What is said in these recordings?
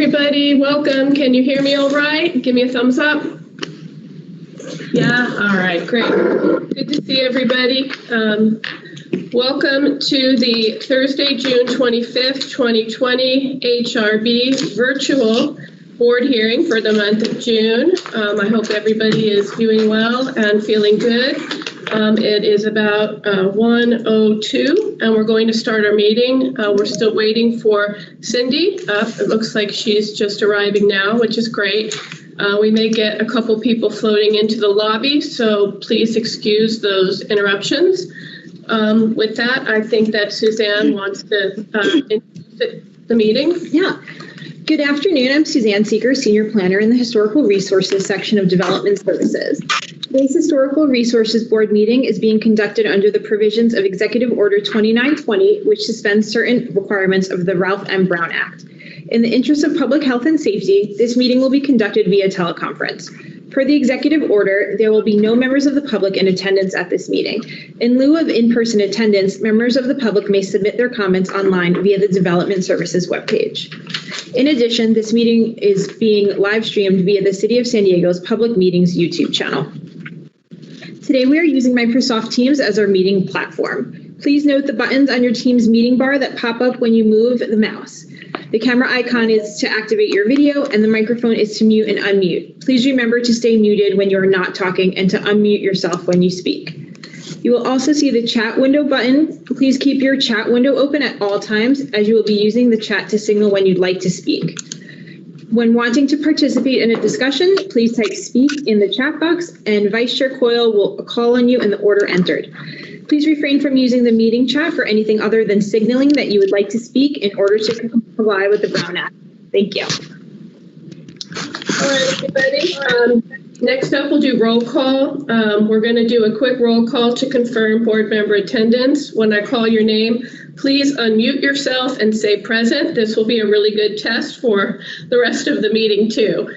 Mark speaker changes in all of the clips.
Speaker 1: everybody. Welcome. Can you hear me all right? Give me a thumbs up. Yeah, all right, great. Good to see everybody. Welcome to the Thursday, June 25th, 2020 HRB virtual board hearing for the month of June. I hope everybody is doing well and feeling good. It is about 1:02 and we're going to start our meeting. We're still waiting for Cindy up. It looks like she's just arriving now, which is great. We may get a couple people floating into the lobby, so please excuse those interruptions. With that, I think that Suzanne wants to introduce the meeting.
Speaker 2: Yeah. Good afternoon. I'm Suzanne Seeger, Senior Planner in the Historical Resources section of Development Services. Today's Historical Resources Board meeting is being conducted under the provisions of Executive Order 2920, which suspends certain requirements of the Ralph M. Brown Act. In the interest of public health and safety, this meeting will be conducted via teleconference. Per the executive order, there will be no members of the public in attendance at this meeting. In lieu of in-person attendance, members of the public may submit their comments online via the Development Services webpage. In addition, this meeting is being live streamed via the City of San Diego's Public Meetings YouTube channel. Today, we are using Microsoft Teams as our meeting platform. Please note the buttons on your Teams meeting bar that pop up when you move the mouse. The camera icon is to activate your video and the microphone is to mute and unmute. Please remember to stay muted when you're not talking and to unmute yourself when you speak. You will also see the chat window button. Please keep your chat window open at all times as you will be using the chat to signal when you'd like to speak. When wanting to participate in a discussion, please type speak in the chat box and Vice Chair Coyle will call on you in the order entered. Please refrain from using the meeting chat for anything other than signaling that you would like to speak in order to comply with the Brown Act. Thank you.
Speaker 1: All right, everybody. Next up, we'll do roll call. We're going to do a quick roll call to confirm board member attendance. When I call your name, please unmute yourself and say present. This will be a really good test for the rest of the meeting, too.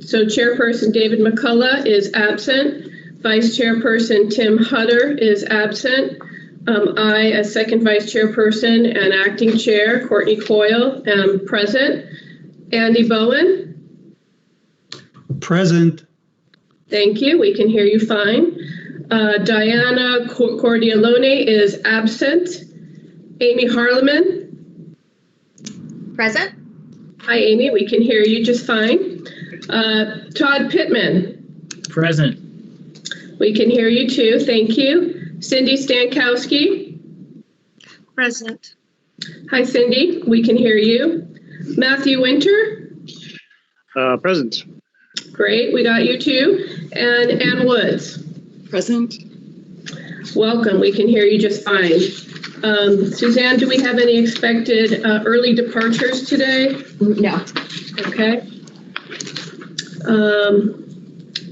Speaker 1: So Chairperson David McCullough is absent. Vice Chairperson Tim Hutter is absent. I, as second Vice Chairperson and Acting Chair, Courtney Coyle, am present. Andy Bowen?
Speaker 3: Present.
Speaker 1: Thank you. We can hear you fine. Diana Cordialone is absent. Amy Harleman?
Speaker 2: Present.
Speaker 1: Hi, Amy. We can hear you just fine. Todd Pittman?
Speaker 3: Present.
Speaker 1: We can hear you too. Thank you. Cindy Stankowski?
Speaker 4: Present.
Speaker 1: Hi, Cindy. We can hear you. Matthew Winter?
Speaker 5: Present.
Speaker 1: Great. We got you too. And Ann Woods?
Speaker 4: Present.
Speaker 1: Welcome. We can hear you just fine. Suzanne, do we have any expected early departures today?
Speaker 2: No.
Speaker 1: Okay.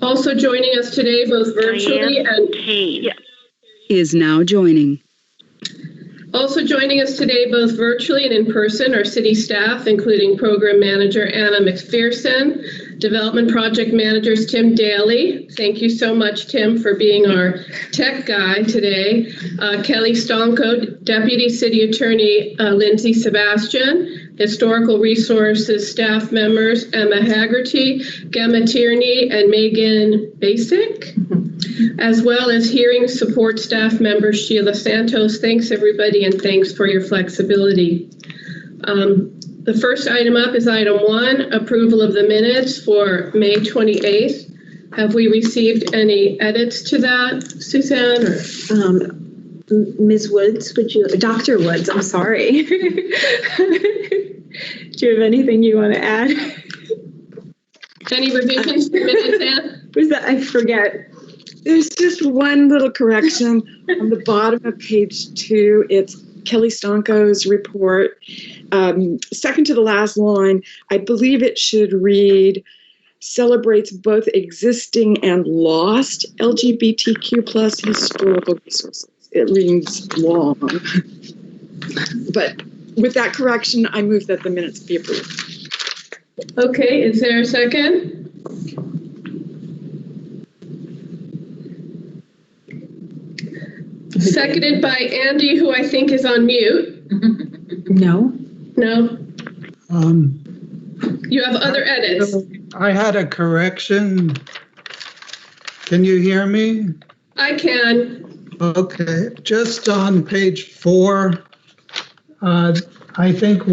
Speaker 1: Also joining us today, both virtually and
Speaker 6: is now joining.
Speaker 1: Also joining us today, both virtually and in person, are city staff, including Program Manager Anna McPherson, Development Project Managers Tim Daly. Thank you so much, Tim, for being our tech guy today. Kelly Stonko, Deputy City Attorney Lindsay Sebastian, Historical Resources staff members Emma Haggerty, Gemma Tierney, and Megan Basic, as well as hearing support staff member Sheila Santos. Thanks, everybody, and thanks for your flexibility. The first item up is item 1, approval of the minutes for May 28th. Have we received any edits to that, Suzanne? Or?
Speaker 2: Ms. Woods, Dr. Woods, I'm sorry. Do you have anything you want to add?
Speaker 1: Any revisions to the minutes, Anne?
Speaker 2: Was that, I forget.
Speaker 4: There's just one little correction on the bottom of page 2. It's Kelly Stonko's report. Second to the last line, I believe it should read, celebrates both existing and lost LGBTQ plus historical resources. It reads long. But with that correction, I move that the minutes be approved.
Speaker 1: Okay, is there a second? Seconded by Andy, who I think is on mute.
Speaker 2: No.
Speaker 1: No? You have other edits.
Speaker 3: I had a correction. Can you hear me?
Speaker 1: I can.
Speaker 3: Okay, just on page 4, I think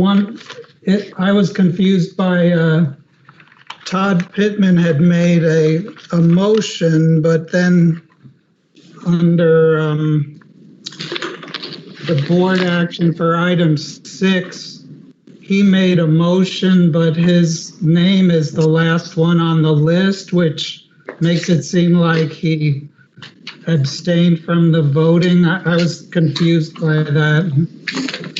Speaker 3: I was confused by Todd Pittman had made a motion, but then under the board action for item 6, he made a motion, but his name is the last one on the list, which makes it seem like he abstained from the voting. I was confused by that.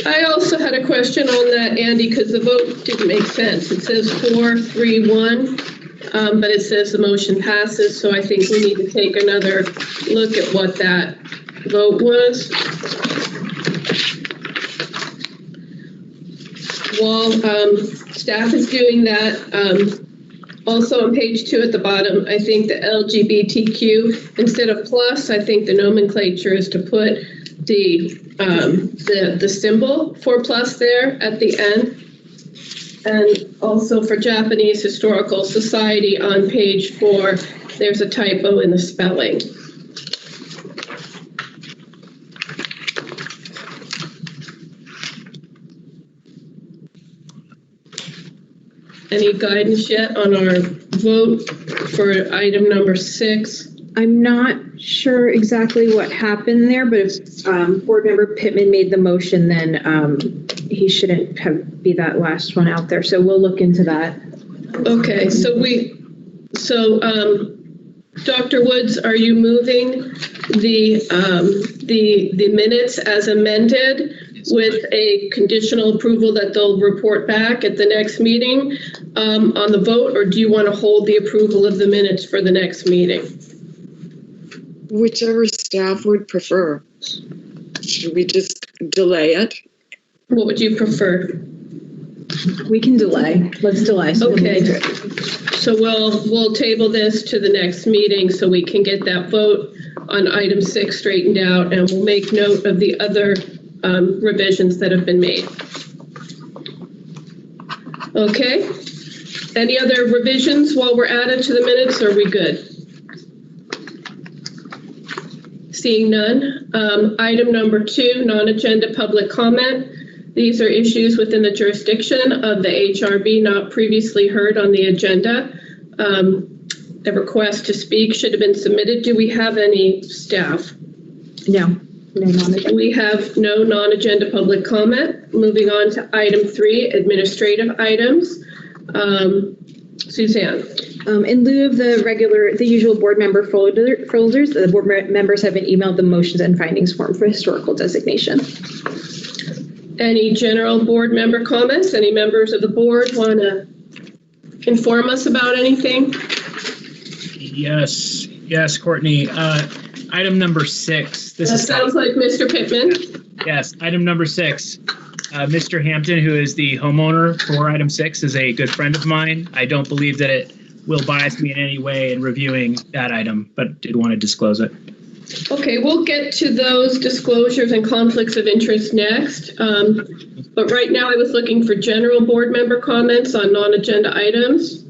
Speaker 1: I also had a question on that, Andy, because the vote didn't make sense. It says 4-3-1, but it says the motion passes, so I think we need to take another look at what that vote was. While staff is doing that, also on page 2 at the bottom, I think the LGBTQ, instead of plus, I think the nomenclature is to put the symbol for plus there at the end. And also for Japanese Historical Society on page 4, there's a typo in the spelling. Any guidance yet on our vote for item number 6?
Speaker 2: I'm not sure exactly what happened there, but if Board Member Pittman made the motion, then he shouldn't be that last one out there. So we'll look into that.
Speaker 1: Okay, so Dr. Woods, are you moving the minutes as amended with a conditional approval that they'll report back at the next meeting on the vote, or do you want to hold the approval of the minutes for the next meeting?
Speaker 4: Whichever staff would prefer. Should we just delay it?
Speaker 1: What would you prefer?
Speaker 2: We can delay. Let's delay.
Speaker 1: Okay, so we'll table this to the next meeting so we can get that vote on item 6 straightened out, and we'll make note of the other revisions that have been made. Okay. Any other revisions while we're added to the minutes? Or are we good? Seeing none. Item number 2, non-agenda public comment. These are issues within the jurisdiction of the HRB not previously heard on the agenda. The request to speak should have been submitted. Do we have any staff?
Speaker 2: No. No non-agenda.
Speaker 1: We have no non-agenda public comment. Moving on to item 3, administrative items. Suzanne.
Speaker 2: In lieu of the usual board member folders, the board members have been emailed the motions and findings form for historical designation.
Speaker 1: Any general board member comments? Any members of the board want to inform us about anything?
Speaker 7: Yes, Courtney. Item number 6.
Speaker 1: That sounds like Mr. Pittman.
Speaker 7: Yes, item number 6. Mr. Hampton, who is the homeowner for item 6, is a good friend of mine. I don't believe that it will bias me in any way in reviewing that item, but did want to disclose it.
Speaker 1: Okay, we'll get to those disclosures and conflicts of interest next. But right now I was looking for general board member comments on non-agenda items.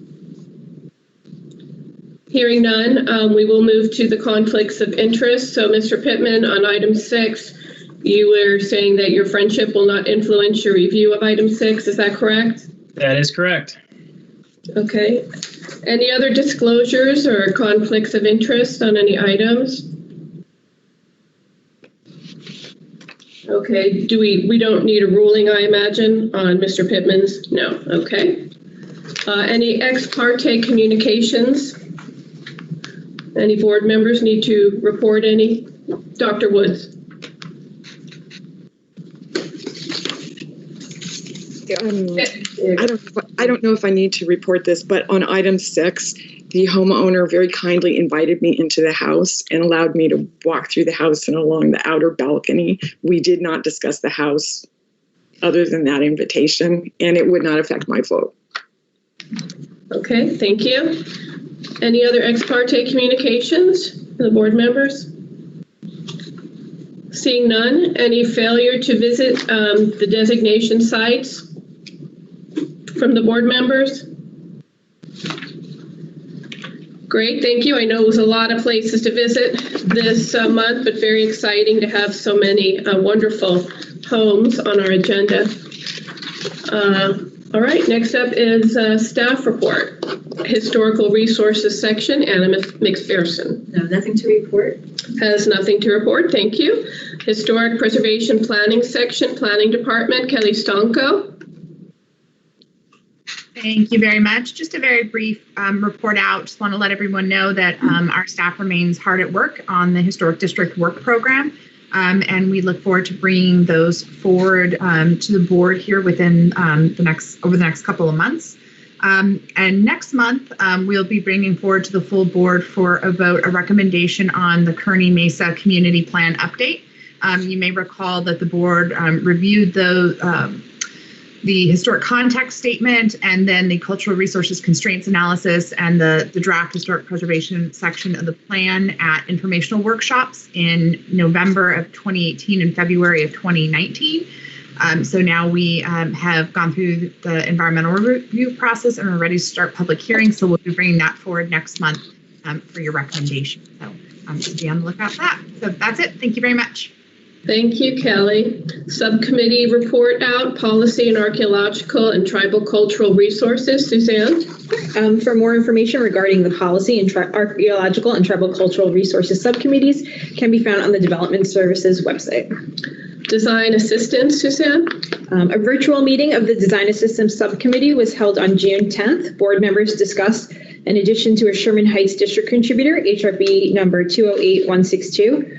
Speaker 1: Hearing none, we will move to the conflicts of interest. So Mr. Pittman, on item 6, you were saying that your friendship will not influence your review of item 6. Is that correct?
Speaker 7: That is correct.
Speaker 1: Okay. Any other disclosures or conflicts of interest on any items? Okay. Do we don't need a ruling, I imagine, on Mr. Pittman's? No. Okay. Any ex parte communications? Any board members need to report any? Dr. Woods.
Speaker 4: I don't know if I need to report this, but on item 6, the homeowner very kindly invited me into the house and allowed me to walk through the house and along the outer balcony. We did not discuss the house other than that invitation, and it would not affect my vote.
Speaker 1: Okay, thank you. Any other ex parte communications from the board members? Seeing none, any failure to visit the designation sites from the board members? Great, thank you. I know it was a lot of places to visit this month, but very exciting to have so many wonderful homes on our agenda. All right, next up is staff report. Historical Resources section, Anna McPherson.
Speaker 8: No, nothing to report.
Speaker 1: Has nothing to report, thank you. Historic Preservation Planning section, Planning Department, Kelly Stonko.
Speaker 9: Thank you very much. Just a very brief report out. Just want to let everyone know that our staff remains hard at work on the Historic District Work Program. And we look forward to bringing those forward to the board here within over the next couple of months. And next month, we'll be bringing forward to the full board for a vote a recommendation on the Kearney Mesa Community Plan update. You may recall that the board reviewed the historic context statement and then the cultural resources constraints analysis and the draft historic preservation section of the plan at informational workshops in November of 2018 and February of 2019. So now we have gone through the environmental review process and we're ready to start public hearings. So we'll be bringing that forward next month for your recommendation. So just be on the lookout for that. So that's it. Thank you very much.
Speaker 1: Thank you, Kelly. Subcommittee report out, Policy and Archaeological and Tribal Cultural Resources. Suzanne?
Speaker 2: For more information regarding the Policy and Archaeological and Tribal Cultural Resources subcommittees can be found on the Development Services website.
Speaker 1: Design Assistance, Suzanne?
Speaker 2: A virtual meeting of the Design Assistance Subcommittee was held on June 10th. Board members discussed, in addition to a Sherman Heights District Contributor, HRB number 208162,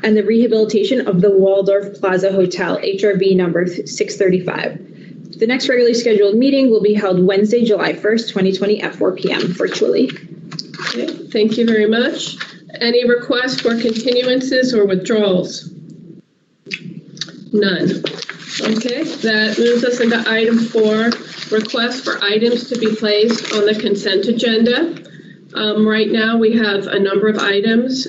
Speaker 2: and the rehabilitation of the Waldorf Plaza Hotel, HRB number 635. The next regularly scheduled meeting will be held Wednesday, July 1st, 2020 at 4 p.m. virtually.
Speaker 1: Okay, thank you very much. Any requests for continuances or withdrawals? None. Okay, that moves us into item 4, requests for items to be placed on the consent agenda. Right now we have a number of items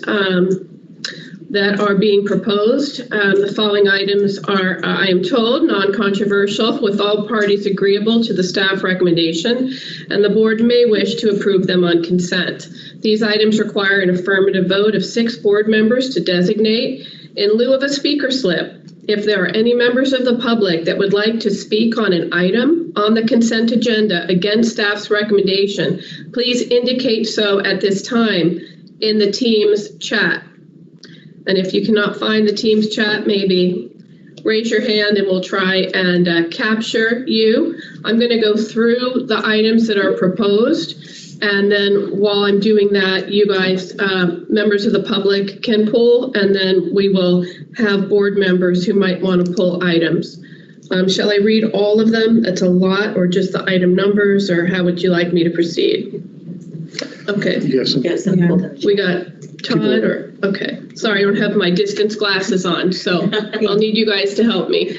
Speaker 1: that are being proposed. The following items are, I am told, non-controversial with all parties agreeable to the staff recommendation, and the board may wish to approve them on consent. These items require an affirmative vote of 6 board members to designate, in lieu of a speaker slip, if there are any members of the public that would like to speak on an item on the consent agenda against staff's recommendation, please indicate so at this time in the Teams chat. And if you cannot find the Teams chat, maybe raise your hand and we'll try and capture you. I'm going to go through the items that are proposed. And then while I'm doing that, you guys, members of the public, can pull, and then we will have board members who might want to pull items. Shall I read all of them? That's a lot, or just the item numbers, or how would you like me to proceed? Okay.
Speaker 5: Yes.
Speaker 8: Yes,
Speaker 2: Yeah.
Speaker 1: We got Todd, or, okay. Sorry, I don't have my distance glasses on, so I'll need you guys to help me.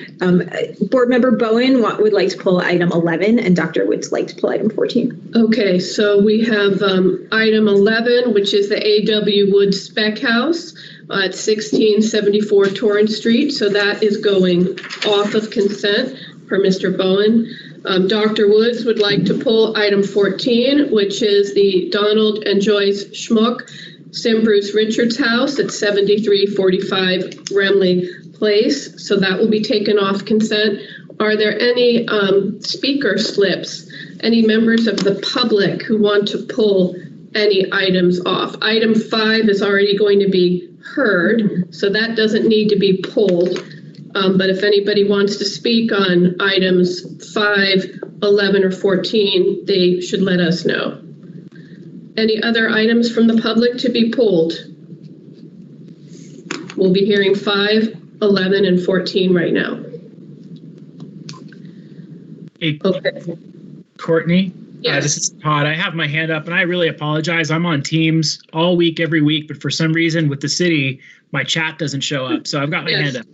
Speaker 2: Board member Bowen would like to pull item 11 and Dr. Woods like to pull item 14.
Speaker 1: Okay, so we have item 11, which is the A.W. Wood Spec House at 1674 Torrance Street. So that is going off of consent for Mr. Bowen. Dr. Woods would like to pull item 14, which is the Donald and Joyce Schmuck Sim Bruce Richards House at 7345 Remley Place. So that will be taken off consent. Are there any speaker slips, any members of the public who want to pull any items off? Item 5 is already going to be heard, so that doesn't need to be pulled. But if anybody wants to speak on items 5, 11, or 14, they should let us know. Any other items from the public to be pulled? We'll be hearing 5, 11, and 14 right now.
Speaker 7: Hey,
Speaker 1: Okay.
Speaker 7: Courtney,
Speaker 1: Yes.
Speaker 7: this is Todd. I have my hand up and I really apologize. I'm on Teams all week, every week, but for some reason with the city, my chat doesn't show up. So I've got my hand up.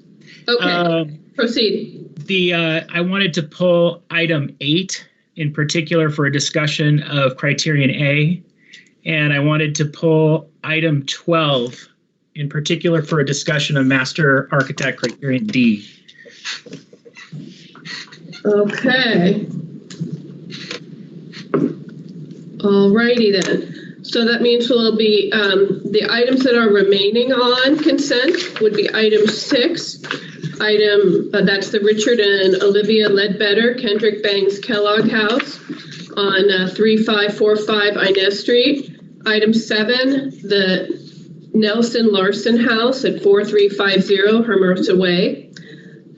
Speaker 1: Okay, proceed.
Speaker 7: I wanted to pull item 8 in particular for a discussion of Criterion A. And I wanted to pull item 12 in particular for a discussion of Master Architect Criterion D.
Speaker 1: Okay. Alrighty then. So that means we'll be, the items that are remaining on consent would be item 6. That's the Richard and Olivia Ledbetter, Kendrick Bangs Kellogg House on 3545 Inez Street. Item 7, the Nelson Larson House at 4350 Hermosa Way.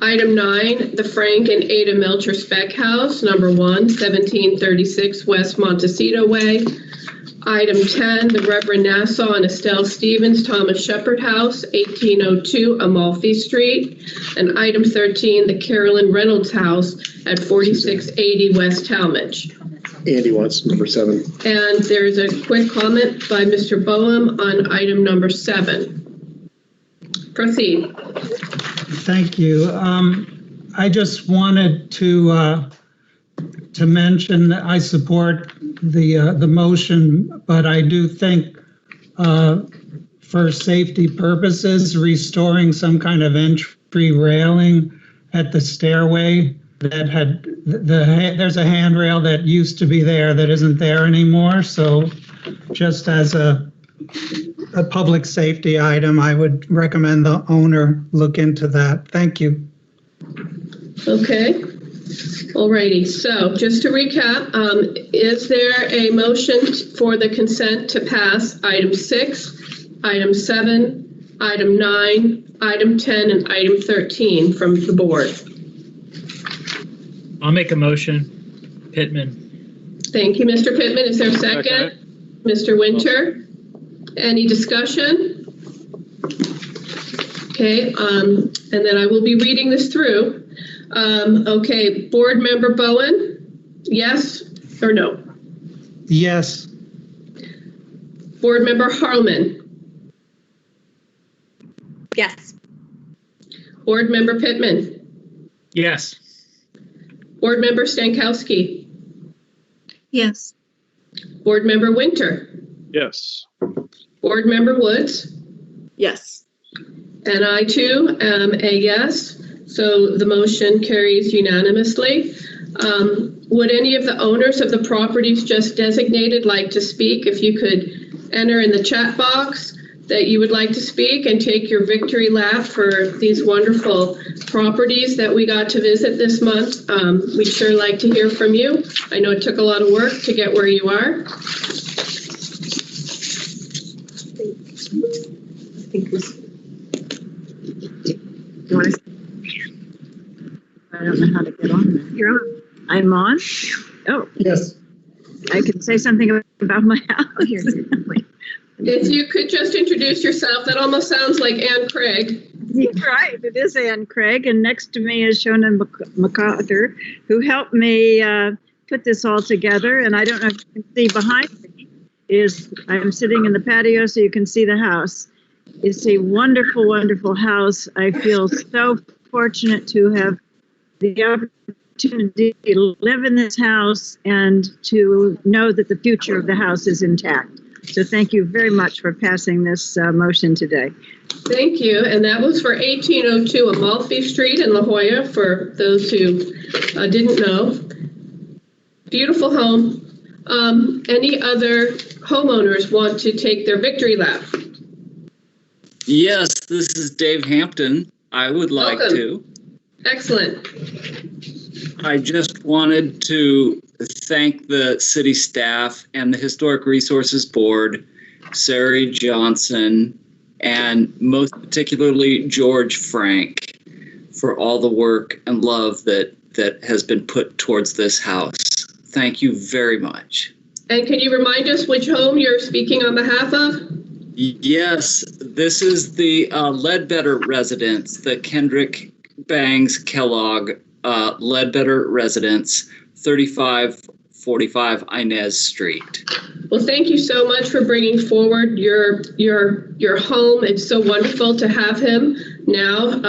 Speaker 1: Item 9, the Frank and Ada Melcher Speck House, number 1, 1736 West Montecito Way. Item 10, the Reverend Nassau and Estelle Stevens Thomas Shepherd House, 1802 Amalfi Street. And item 13, the Carolyn Reynolds House at 4680 West Talmadge.
Speaker 5: Andy wants number 7.
Speaker 1: And there's a quick comment by Mr. Boehm on item number 7. Proceed.
Speaker 3: Thank you. I just wanted to mention that I support the motion, but I do think for safety purposes, restoring some kind of entry railing at the stairway that had there's a handrail that used to be there that isn't there anymore. So just as a public safety item, I would recommend the owner look into that. Thank you.
Speaker 1: Okay. Alrighty. So just to recap, is there a motion for the consent to pass item 6, item 7, item 9, item 10, and item 13 from the board?
Speaker 7: I'll make a motion. Pittman.
Speaker 1: Thank you, Mr. Pittman. Is there a second? Mr. Winter? Any discussion? Okay, and then I will be reading this through. Okay, Board Member Bowen, yes or no?
Speaker 3: Yes.
Speaker 1: Board Member Harleman?
Speaker 2: Yes.
Speaker 1: Board Member Pittman?
Speaker 7: Yes.
Speaker 1: Board Member Stankowski?
Speaker 2: Yes.
Speaker 1: Board Member Winter?
Speaker 5: Yes.
Speaker 1: Board Member Woods?
Speaker 4: Yes.
Speaker 1: And I too am a yes. So the motion carries unanimously. Would any of the owners of the properties just designated like to speak? If you could enter in the chat box that you would like to speak and take your victory lap for these wonderful properties that we got to visit this month. We'd sure like to hear from you. I know it took a lot of work to get where you are.
Speaker 8: I don't know how to get on there. You're on. I'm on? Oh,
Speaker 3: Yes.
Speaker 8: I can say something about my house. Here. Wait.
Speaker 1: If you could just introduce yourself, that almost sounds like Ann Craig.
Speaker 8: You're right. It is Ann Craig, and next to me is Shona MacArthur, who helped me put this all together. And I don't know if you can see behind me I'm sitting in the patio so you can see the house. It's a wonderful, wonderful house. I feel so fortunate to have the opportunity to live in this house and to know that the future of the house is intact. So thank you very much for passing this motion today.
Speaker 1: Thank you. And that was for 1802 Amalfi Street in La Jolla, for those who didn't know. Beautiful home. Any other homeowners want to take their victory lap?
Speaker 10: Yes, this is Dave Hampton. I would like
Speaker 1: Welcome.
Speaker 10: to.
Speaker 1: Excellent.
Speaker 10: I just wanted to thank the city staff and the Historic Resources Board, Sari Johnson, and most particularly George Frank for all the work and love that has been put towards this house. Thank you very much.
Speaker 1: And can you remind us which home you're speaking on behalf of?
Speaker 10: Yes, this is the Ledbetter residence, the Kendrick Bangs Kellogg Ledbetter residence, 3545 Inez Street.
Speaker 1: Well, thank you so much for bringing forward your home. It's so wonderful to have him now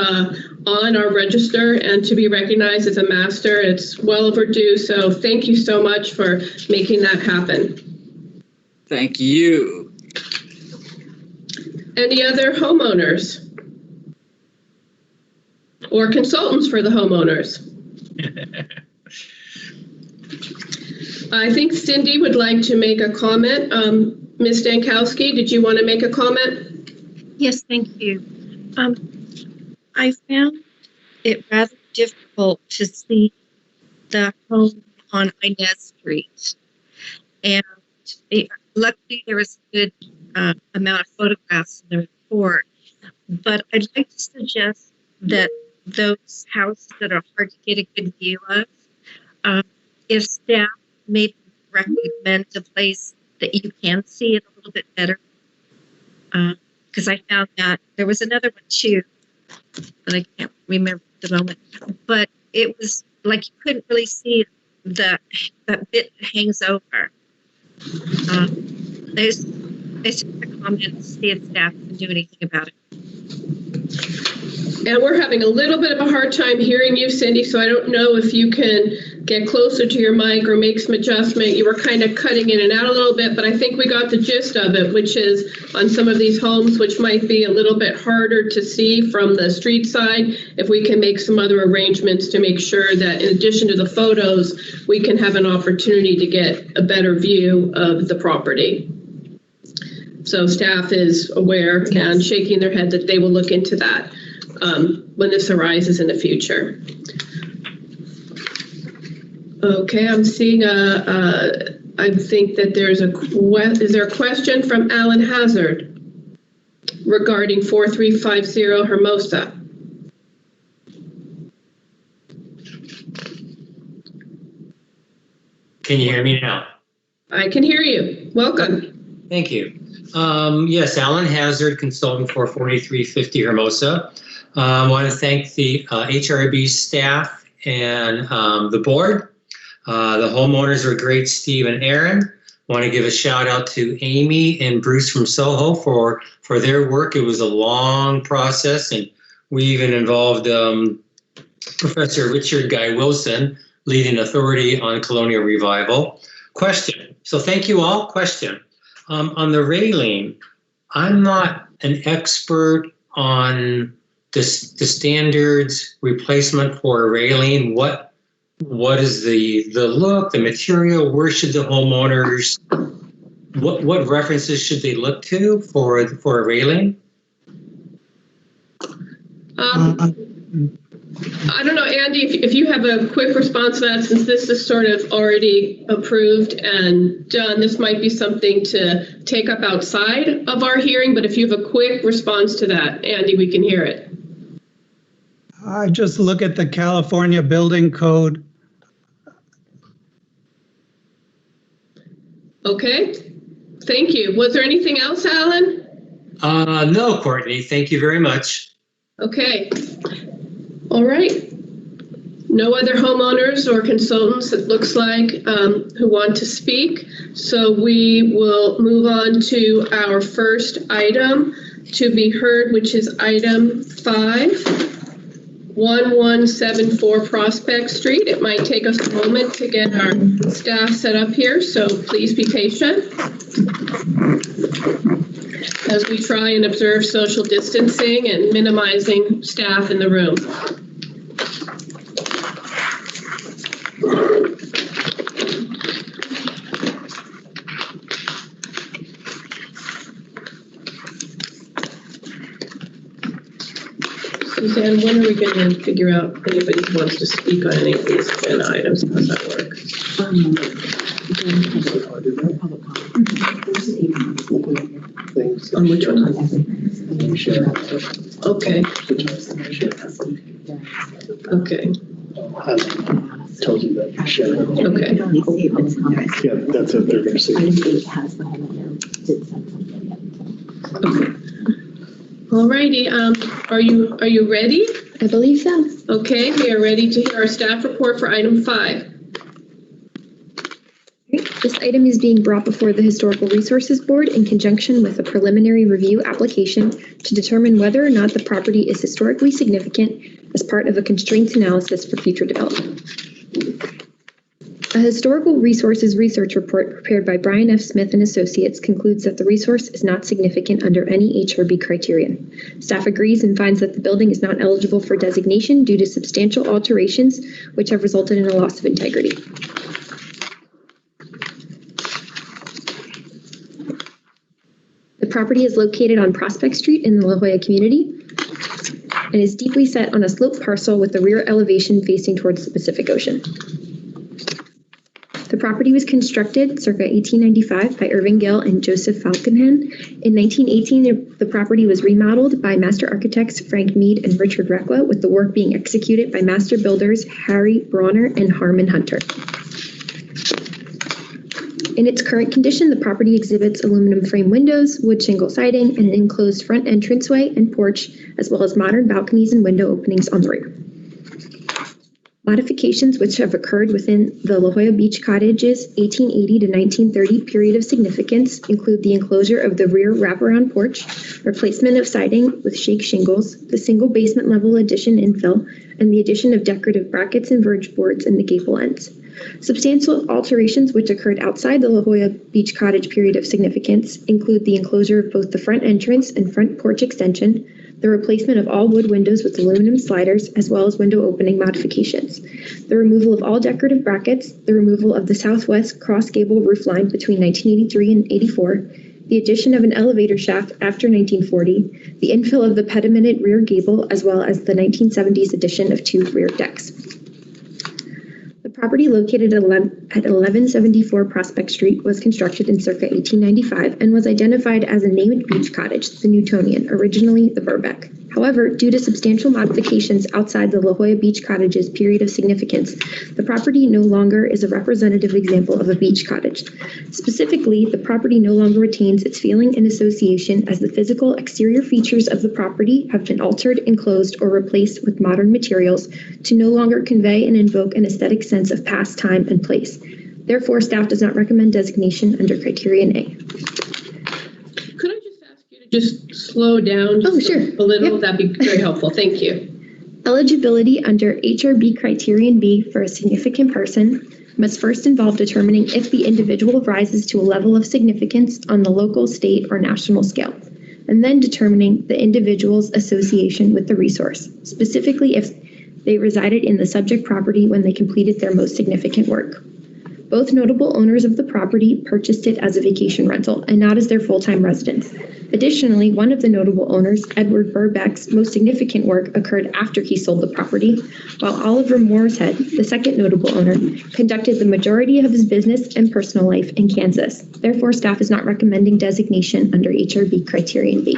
Speaker 1: on our register and to be recognized as a master. It's well overdue. So thank you so much for making that happen.
Speaker 10: Thank you.
Speaker 1: Any other homeowners? Or consultants for the homeowners? I think Cindy would like to make a comment. Ms. Stankowski, did you want to make a comment?
Speaker 11: Yes, thank you. I found it rather difficult to see the home on Inez Street. And luckily there was a good amount of photographs in the report. But I'd like to suggest that those houses that are hard to get a good view of, if staff maybe recommend a place that you can see it a little bit better. Because I found that there was another one too, but I can't remember at the moment. But it was like you couldn't really see that bit that hangs over. There's a comment to see if staff can do anything about it.
Speaker 1: And we're having a little bit of a hard time hearing you, Cindy, so I don't know if you can get closer to your mic or make some adjustment. You were kind of cutting in and out a little bit, but I think we got the gist of it, which is on some of these homes, which might be a little bit harder to see from the street side, if we can make some other arrangements to make sure that in addition to the photos, we can have an opportunity to get a better view of the property. So staff is aware and shaking their head that they will look into that when this arises in the future. Okay, I'm seeing I think that there's is there a question from Alan Hazard regarding 4350 Hermosa?
Speaker 12: Can you hear me now?
Speaker 1: I can hear you. Welcome.
Speaker 12: Thank you. Yes, Alan Hazard, consultant for 4350 Hermosa. I want to thank the HRB staff and the board. The homeowners were great, Steve and Aaron. I want to give a shout out to Amy and Bruce from Soho for their work. It was a long process, and we even involved Professor Richard Guy Wilson, leading authority on colonial revival. Question. So thank you all. Question. On the railing, I'm not an expert on the standards replacement for a railing. What is the look, the material? Where should the homeowners, what references should they look to for a railing?
Speaker 1: I don't know, Andy, if you have a quick response to that, since this is sort of already approved and done, this might be something to take up outside of our hearing, but if you have a quick response to that, Andy, we can hear it.
Speaker 3: I just look at the California Building Code.
Speaker 1: Okay, thank you. Was there anything else, Alan?
Speaker 12: No, Courtney, thank you very much.
Speaker 1: Okay. All right. No other homeowners or consultants, it looks like, who want to speak. So we will move on to our first item to be heard, which is item 5, 1174 Prospect Street. It might take us a moment to get our staff set up here, so please be patient as we try and observe social distancing and minimizing staff in the room. Suzanne, when are we going to figure out if anybody wants to speak on any of these agenda items? How does that work? On which one? Okay. Okay.
Speaker 5: Tells you that share.
Speaker 1: Okay.
Speaker 5: Yeah, that's what they're going to see.
Speaker 1: Okay. All righty. Are you ready?
Speaker 2: I believe so.
Speaker 1: Okay, we are ready to hear our staff report for item 5.
Speaker 2: This item is being brought before the Historical Resources Board in conjunction with a preliminary review application to determine whether or not the property is historically significant as part of a constraints analysis for future development. A Historical Resources research report prepared by Brian F. Smith and Associates concludes that the resource is not significant under any HRB criterion. Staff agrees and finds that the building is not eligible for designation due to substantial alterations which have resulted in a loss of integrity. The property is located on Prospect Street in the La Jolla community and is deeply set on a sloped parcel with the rear elevation facing towards the Pacific Ocean. The property was constructed circa 1895 by Irving Gill and Joseph Falkenhan. In 1918, the property was remodeled by master architects Frank Mead and Richard Reckla, with the work being executed by master builders Harry Bronner and Harmon Hunter. In its current condition, the property exhibits aluminum frame windows, wood shingle siding, and an enclosed front entranceway and porch, as well as modern balconies and window openings on the rear. Modifications which have occurred within the La Jolla Beach Cottage's 1880 to 1930 period of significance include the enclosure of the rear wraparound porch, replacement of siding with shake shingles, the single basement level addition infill, and the addition of decorative brackets and verge boards in the gable ends. Substantial alterations which occurred outside the La Jolla Beach Cottage period of significance include the enclosure of both the front entrance and front porch extension, the replacement of all wood windows with aluminum sliders, as well as window opening modifications, the removal of all decorative brackets, the removal of the southwest cross gable roof line between 1983 and 84, the addition of an elevator shaft after 1940, the infill of the pedimented rear gable, as well as the 1970s addition of 2 rear decks. The property located at 1174 Prospect Street was constructed in circa 1895 and was identified as a named beach cottage, the Newtonian, originally the Burbeck. However, due to substantial modifications outside the La Jolla Beach Cottage's period of significance, the property no longer is a representative example of a beach cottage. Specifically, the property no longer retains its feeling and association, as the physical exterior features of the property have been altered, enclosed, or replaced with modern materials to no longer convey and invoke an aesthetic sense of past time and place. Therefore, staff does not recommend designation under Criterion A.
Speaker 1: Could I just ask you to just slow down just a little? Yep. That'd be very helpful. Thank you.
Speaker 2: Eligibility under HRB Criterion B for a significant person must first involve determining if the individual rises to a level of significance on the local, state, or national scale, and then determining the individual's association with the resource, specifically if they resided in the subject property when they completed their most significant work. Both notable owners of the property purchased it as a vacation rental and not as their full-time residence. Additionally, one of the notable owners, Edward Burbeck's most significant work occurred after he sold the property, while Oliver Mooreshead, the second notable owner, conducted the majority of his business and personal life in Kansas. Therefore, staff is not recommending designation under HRB Criterion B.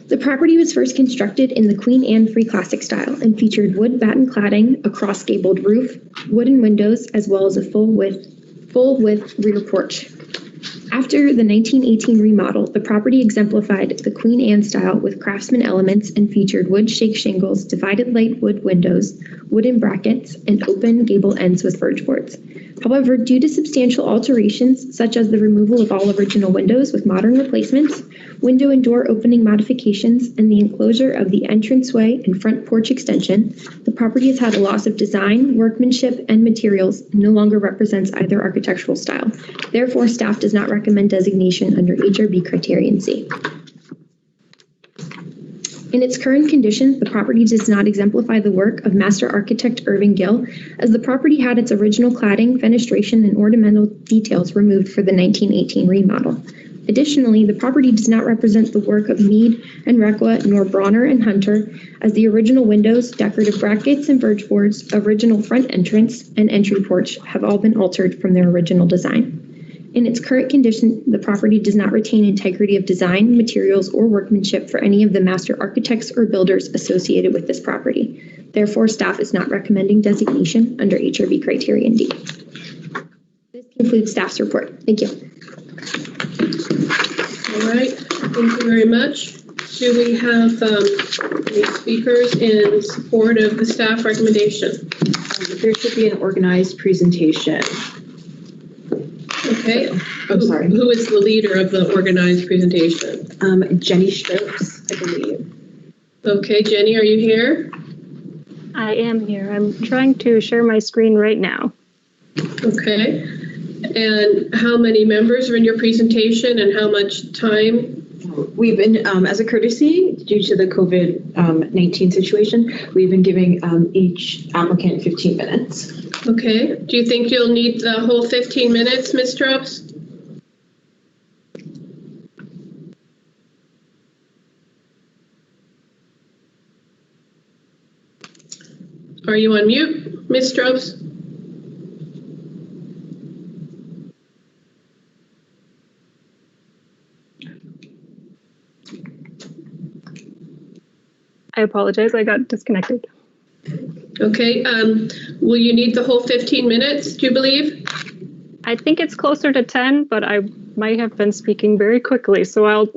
Speaker 2: The property was first constructed in the Queen Anne Free Classic style and featured wood batten cladding, a cross-gabled roof, wooden windows, as well as a full-width rear porch. After the 1918 remodel, the property exemplified the Queen Anne style with craftsman elements and featured wood shake shingles, divided light wood windows, wooden brackets, and open gable ends with verge boards. However, due to substantial alterations, such as the removal of all original windows with modern replacements, window and door opening modifications, and the enclosure of the entranceway and front porch extension, the property has had a loss of design, workmanship, and materials and no longer represents either architectural style. Therefore, staff does not recommend designation under HRB Criterion C. In its current condition, the property does not exemplify the work of master architect Irving Gill, as the property had its original cladding, fenestration, and ornamental details removed for the 1918 remodel. Additionally, the property does not represent the work of Mead and Reckla, nor Bronner and Hunter, as the original windows, decorative brackets and verge boards, original front entrance, and entry porch have all been altered from their original design. In its current condition, the property does not retain integrity of design, materials, or workmanship for any of the master architects or builders associated with this property. Therefore, staff is not recommending designation under HRB Criterion D. This concludes staff's report. Thank you.
Speaker 1: All right. Thank you very much. Do we have any speakers in support of the staff recommendation?
Speaker 13: There should be an organized presentation.
Speaker 1: Okay.
Speaker 13: I'm sorry.
Speaker 1: Who is the leader of the organized presentation?
Speaker 13: Jenny Stokes, I believe.
Speaker 1: Okay, Jenny, are you here?
Speaker 14: I am here. I'm trying to share my screen right now.
Speaker 1: Okay. And how many members are in your presentation and how much time?
Speaker 13: We've been, as a courtesy, due to the COVID-19 situation, we've been giving each applicant 15 minutes.
Speaker 1: Okay. Do you think you'll need the whole 15 minutes, Ms. Trubbs? Are you on mute, Ms. Strobes?
Speaker 14: I apologize, I got disconnected.
Speaker 1: Okay, will you need the whole 15 minutes, do you believe?
Speaker 14: I think it's closer to 10, but I might have been speaking very quickly, so I'll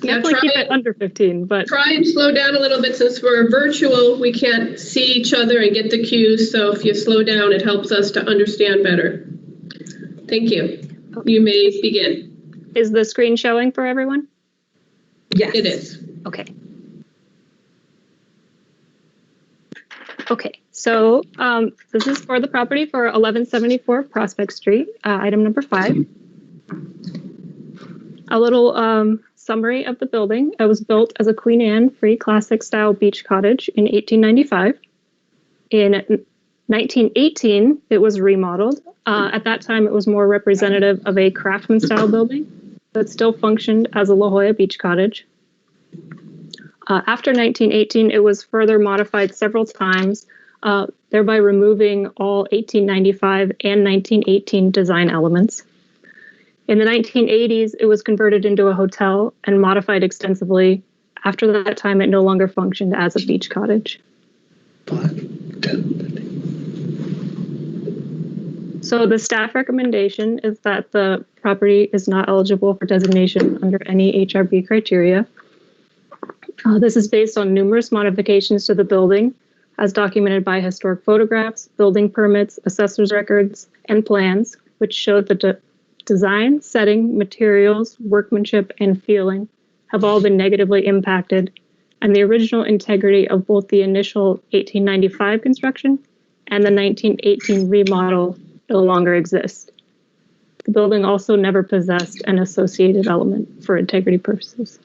Speaker 14: definitely keep it under 15. But
Speaker 1: try and slow down a little bit. Since we're virtual, we can't see each other and get the cues, so if you slow down, it helps us to understand better. Thank you. You may begin.
Speaker 14: Is the screen showing for everyone?
Speaker 1: Yes. It is.
Speaker 14: Okay. Okay, so this is for the property for 1174 Prospect Street, item number 5. A little summary of the building. It was built as a Queen Anne free classic style beach cottage in 1895. In 1918, it was remodeled. At that time, it was more representative of a craftsman style building, but still functioned as a La Jolla beach cottage. After 1918, it was further modified several times, thereby removing all 1895 and 1918 design elements. In the 1980s, it was converted into a hotel and modified extensively. After that time, it no longer functioned as a beach cottage.
Speaker 5: 5, 10, 15.
Speaker 14: So the staff recommendation is that the property is not eligible for designation under any HRB criteria. This is based on numerous modifications to the building, as documented by historic photographs, building permits, assessor's records, and plans, which showed the design, setting, materials, workmanship, and feeling have all been negatively impacted, and the original integrity of both the initial 1895 construction and the 1918 remodel no longer exist. The building also never possessed an associated element for integrity purposes.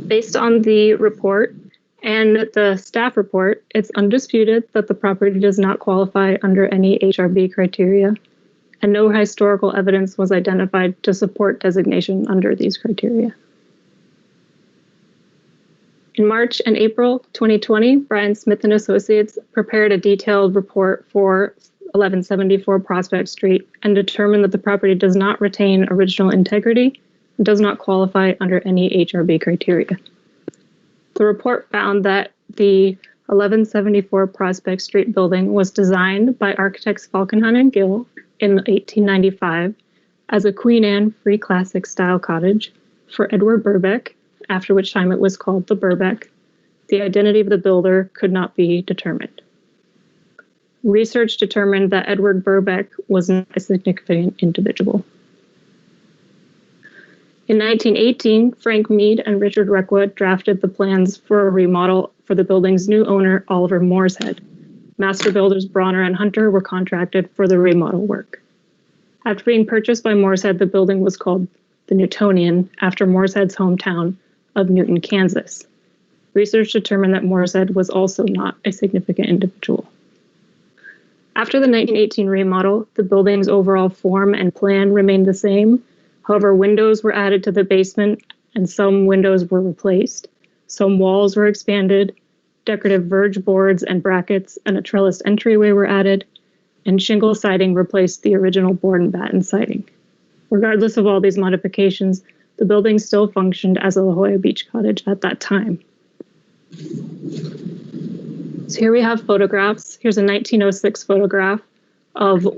Speaker 14: Based on the report and the staff report, it's undisputed that the property does not qualify under any HRB criteria, and no historical evidence was identified to support designation under these criteria. In March and April 2020, Brian Smith and Associates prepared a detailed report for 1174 Prospect Street and determined that the property does not retain original integrity and does not qualify under any HRB criteria. The report found that the 1174 Prospect Street building was designed by architects Falkenhayn and Gill in 1895 as a Queen Anne free classic style cottage for Edward Burbeck, after which time it was called the Burbeck. The identity of the builder could not be determined. Research determined that Edward Burbeck was not a significant individual. In 1918, Frank Mead and Richard Reckwood drafted the plans for a remodel for the building's new owner, Oliver Mooreshead. Master builders Bronner and Hunter were contracted for the remodel work. After being purchased by Mooreshead, the building was called the Newtonian after Mooreshead's hometown of Newton, Kansas. Research determined that Mooreshead was also not a significant individual. After the 1918 remodel, the building's overall form and plan remained the same. However, windows were added to the basement and some windows were replaced. Some walls were expanded, decorative verge boards and brackets and a trellised entryway were added, and shingle siding replaced the original board and batten siding. Regardless of all these modifications, the building still functioned as a La Jolla beach cottage at that time. So here we have photographs. Here's a 1906 photograph of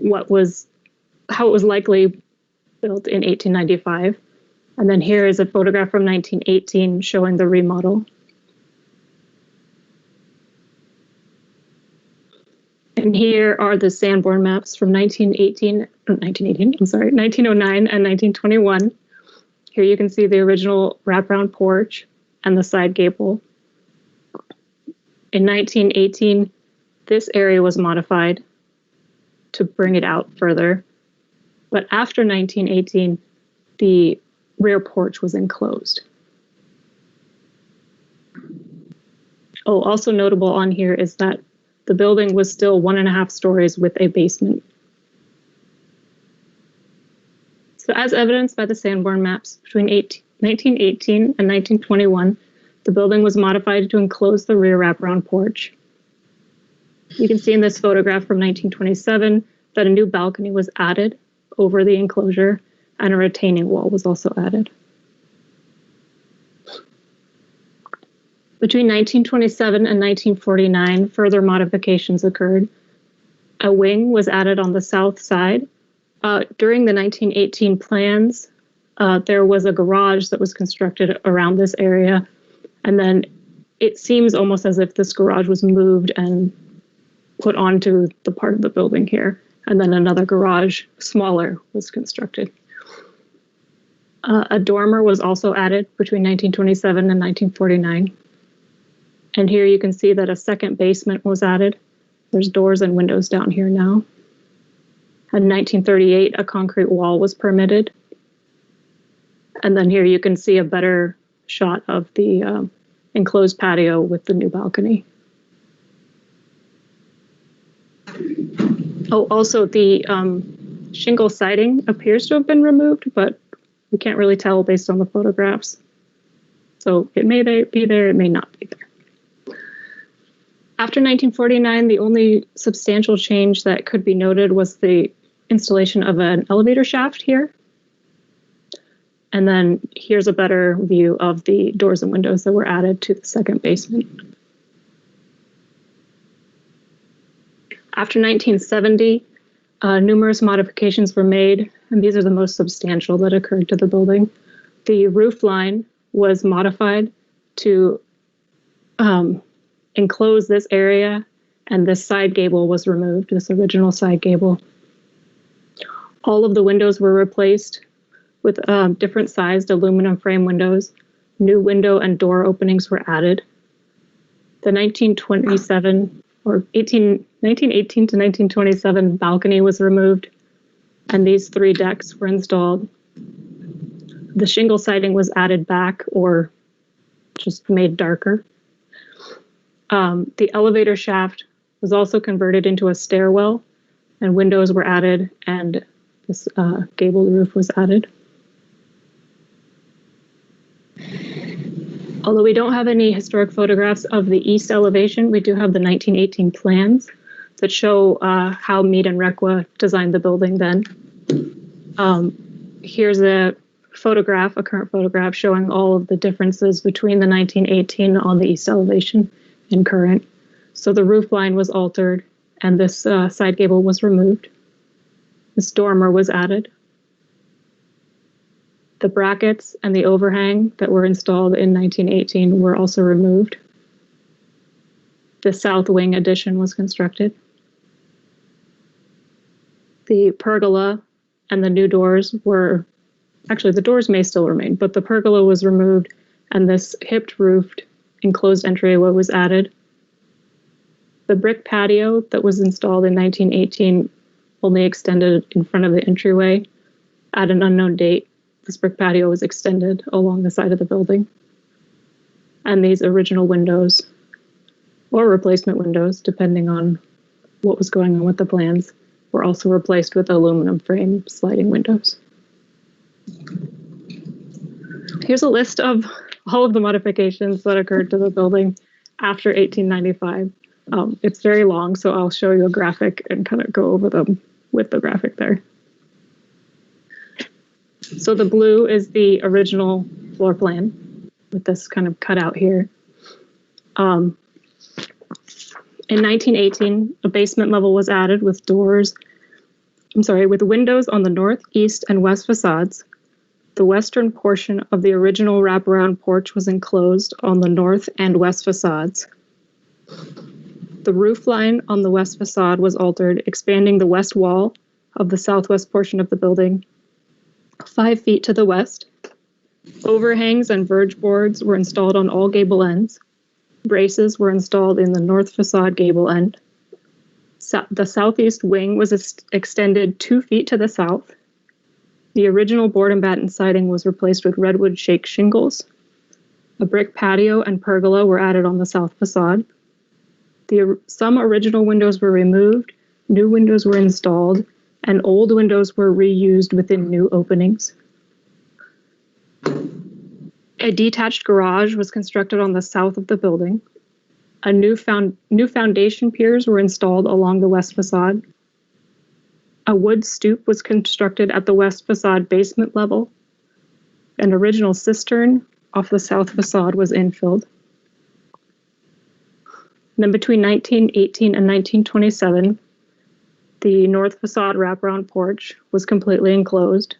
Speaker 14: how it was likely built in 1895. And then here is a photograph from 1918 showing the remodel. And here are the Sanborn maps from 1909 and 1921. Here you can see the original wraparound porch and the side gable. In 1918, this area was modified to bring it out further. But after 1918, the rear porch was enclosed. Oh, also notable on here is that the building was still 1.5 stories with a basement. So as evidenced by the Sanborn maps, between 1918 and 1921, The building was modified to enclose the rear wraparound porch. You can see in this photograph from 1927 that a new balcony was added over the enclosure and a retaining wall was also added. Between 1927 and 1949, further modifications occurred. A wing was added on the south side. During the 1918 plans, there was a garage that was constructed around this area, and then it seems almost as if this garage was moved and put onto the part of the building here, and then another garage, smaller, was constructed. A dormer was also added between 1927 and 1949. And here you can see that a second basement was added. There's doors and windows down here now. In 1938, a concrete wall was permitted. And then here you can see a better shot of the enclosed patio with the new balcony. Oh, also the shingle siding appears to have been removed, but we can't really tell based on the photographs. So it may be there, it may not be there. After 1949, the only substantial change that could be noted was the installation of an elevator shaft here. And then here's a better view of the doors and windows that were added to the second basement. After 1970, numerous modifications were made, and these are the most substantial that occurred to the building. The roof line was modified to enclose this area, and this side gable was removed, this original side gable. All of the windows were replaced with different sized aluminum frame windows. New window and door openings were added. The 1927 or 1918 to 1927 balcony was removed, and these 3 decks were installed. The shingle siding was added back or just made darker. The elevator shaft was also converted into a stairwell, and windows were added, and this gabled roof was added. Although we don't have any historic photographs of the east elevation, we do have the 1918 plans that show how Mead and Requa designed the building then. Here's a photograph, a current photograph, showing all of the differences between the 1918 on the east elevation and current. So the roof line was altered, and this side gable was removed. This dormer was added. The brackets and the overhang that were installed in 1918 were also removed. The south wing addition was constructed. The pergola and the new doors were, actually the doors may still remain, but the pergola was removed, and this hipped roofed enclosed entryway was added. The brick patio that was installed in 1918 only extended in front of the entryway. At an unknown date, this brick patio was extended along the side of the building. And these original windows, or replacement windows, depending on what was going on with the plans, were also replaced with aluminum frame sliding windows. Here's a list of all of the modifications that occurred to the building after 1895. It's very long, so I'll show you a graphic and kind of go over them with the graphic there. So the blue is the original floor plan with this kind of cutout here. In 1918, a basement level was added with with windows on the north, east, and west facades. The western portion of the original wraparound porch was enclosed on the north and west facades. The roof line on the west facade was altered, expanding the west wall of the southwest portion of the building 5 feet to the west. Overhangs and verge boards were installed on all gable ends. Braces were installed in the north facade gable end. The southeast wing was extended 2 feet to the south. The original board and batten siding was replaced with redwood shake shingles. A brick patio and pergola were added on the south facade. Some original windows were removed, new windows were installed, and old windows were reused within new openings. A detached garage was constructed on the south of the building. A new foundation piers were installed along the west facade. A wood stoop was constructed at the west facade basement level. An original cistern off the south facade was infilled. And then between 1918 and 1927, the north facade wraparound porch was completely enclosed.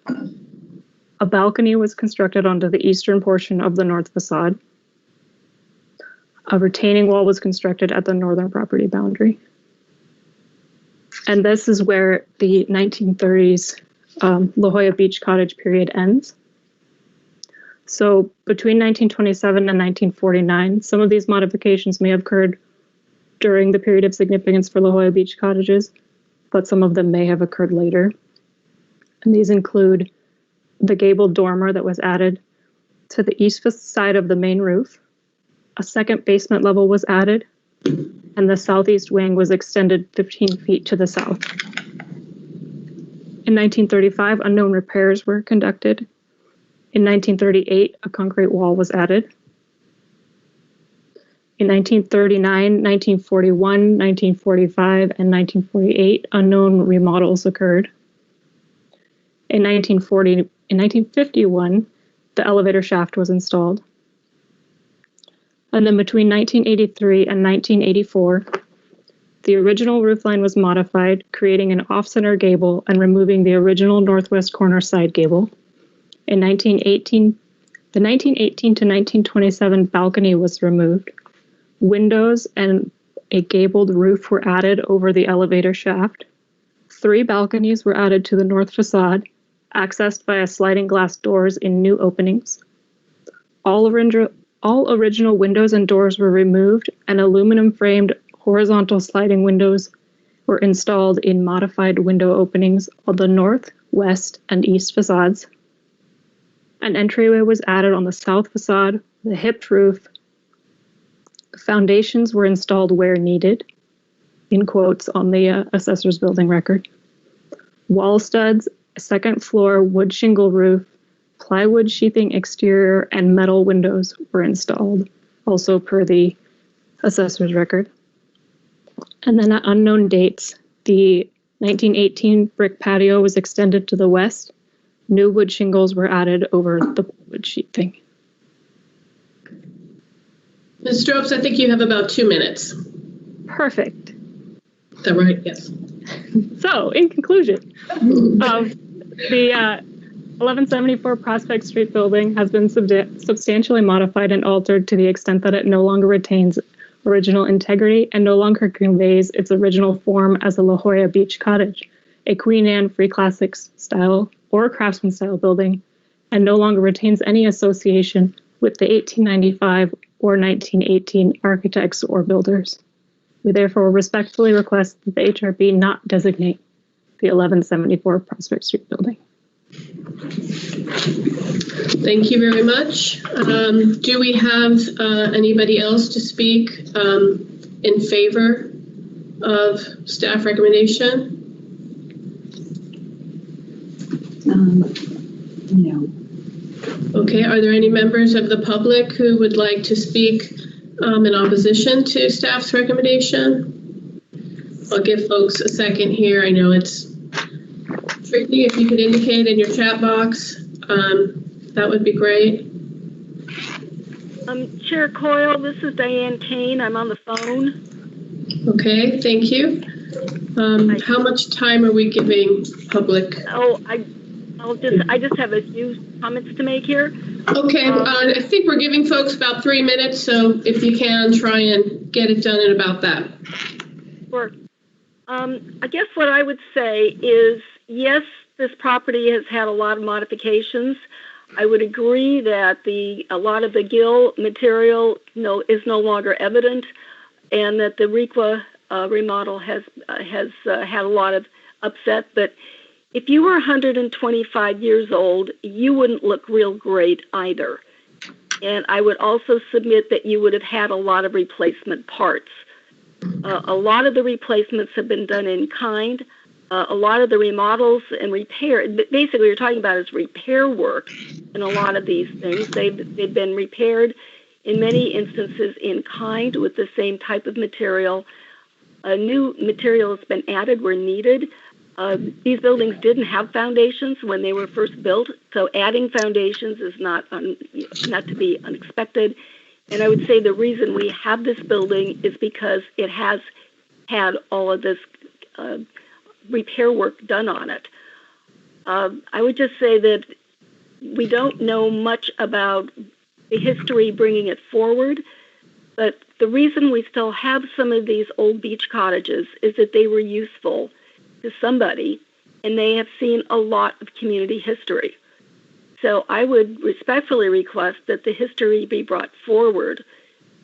Speaker 14: A balcony was constructed onto the eastern portion of the north facade. A retaining wall was constructed at the northern property boundary. And this is where the 1930s La Jolla Beach Cottage period ends. So between 1927 and 1949, some of these modifications may have occurred during the period of significance for La Jolla Beach Cottages, but some of them may have occurred later. And these include the gabled dormer that was added to the east side of the main roof. A second basement level was added, and the southeast wing was extended 15 feet to the south. In 1935, unknown repairs were conducted. In 1938, a concrete wall was added. In 1939, 1941, 1945, and 1948, unknown remodels occurred. In 1951, the elevator shaft was installed. And then between 1983 and 1984, the original roofline was modified, creating an off-center gable and removing the original northwest corner side gable. In 1918, the 1918 to 1927 balcony was removed. Windows and a gabled roof were added over the elevator shaft. 3 balconies were added to the north facade, accessed via sliding glass doors in new openings. All original windows and doors were removed, and aluminum-framed horizontal sliding windows were installed in modified window openings on the north, west, and east facades. An entryway was added on the south facade, the hipped roof. Foundations were installed where needed, in quotes on the assessor's building record. Wall studs, a second floor wood shingle roof, plywood sheathing exterior, and metal windows were installed, also per the assessor's record. And then at unknown dates, the 1918 brick patio was extended to the west. New wood shingles were added over the wood sheathing.
Speaker 1: Ms. Stropes, I think you have about 2 minutes.
Speaker 14: Perfect.
Speaker 1: Is that right? Yes.
Speaker 14: So, in conclusion, the 1174 Prospect Street building has been substantially modified and altered to the extent that it no longer retains original integrity and no longer conveys its original form as a La Jolla Beach Cottage, a Queen Anne Free Classics style or Craftsman style building, and no longer retains any association with the 1895 or 1918 architects or builders. We therefore respectfully request that the HRB not designate the 1174 Prospect Street building.
Speaker 1: Thank you very much. Do we have anybody else to speak in favor of staff recommendation?
Speaker 13: No.
Speaker 1: Okay, are there any members of the public who would like to speak in opposition to staff's recommendation? I'll give folks a second here. I know it's tricky. If you could indicate in your chat box, that would be great.
Speaker 15: Chair Coyle, this is Diane Kane. I'm on the phone.
Speaker 1: Okay, thank you. How much time are we giving public?
Speaker 15: Oh, I just have a few comments to make here.
Speaker 1: Okay, I think we're giving folks about 3 minutes, so if you can, try and get it done in about that.
Speaker 15: Sure. I guess what I would say is, yes, this property has had a lot of modifications. I would agree that a lot of the gill material is no longer evident, and that the REQA remodel has had a lot of upset. But if you were 125 years old, you wouldn't look real great either. And I would also submit that you would have had a lot of replacement parts. A lot of the replacements have been done in kind. A lot of the remodels and repair, basically, you're talking about is repair work in a lot of these things. They've been repaired in many instances in kind with the same type of material. A new material has been added where needed. These buildings didn't have foundations when they were first built, so adding foundations is not to be unexpected. And I would say the reason we have this building is because it has had all of this repair work done on it. I would just say that we don't know much about the history bringing it forward, but the reason we still have some of these old beach cottages is that they were useful to somebody, and they have seen a lot of community history. So I would respectfully request that the history be brought forward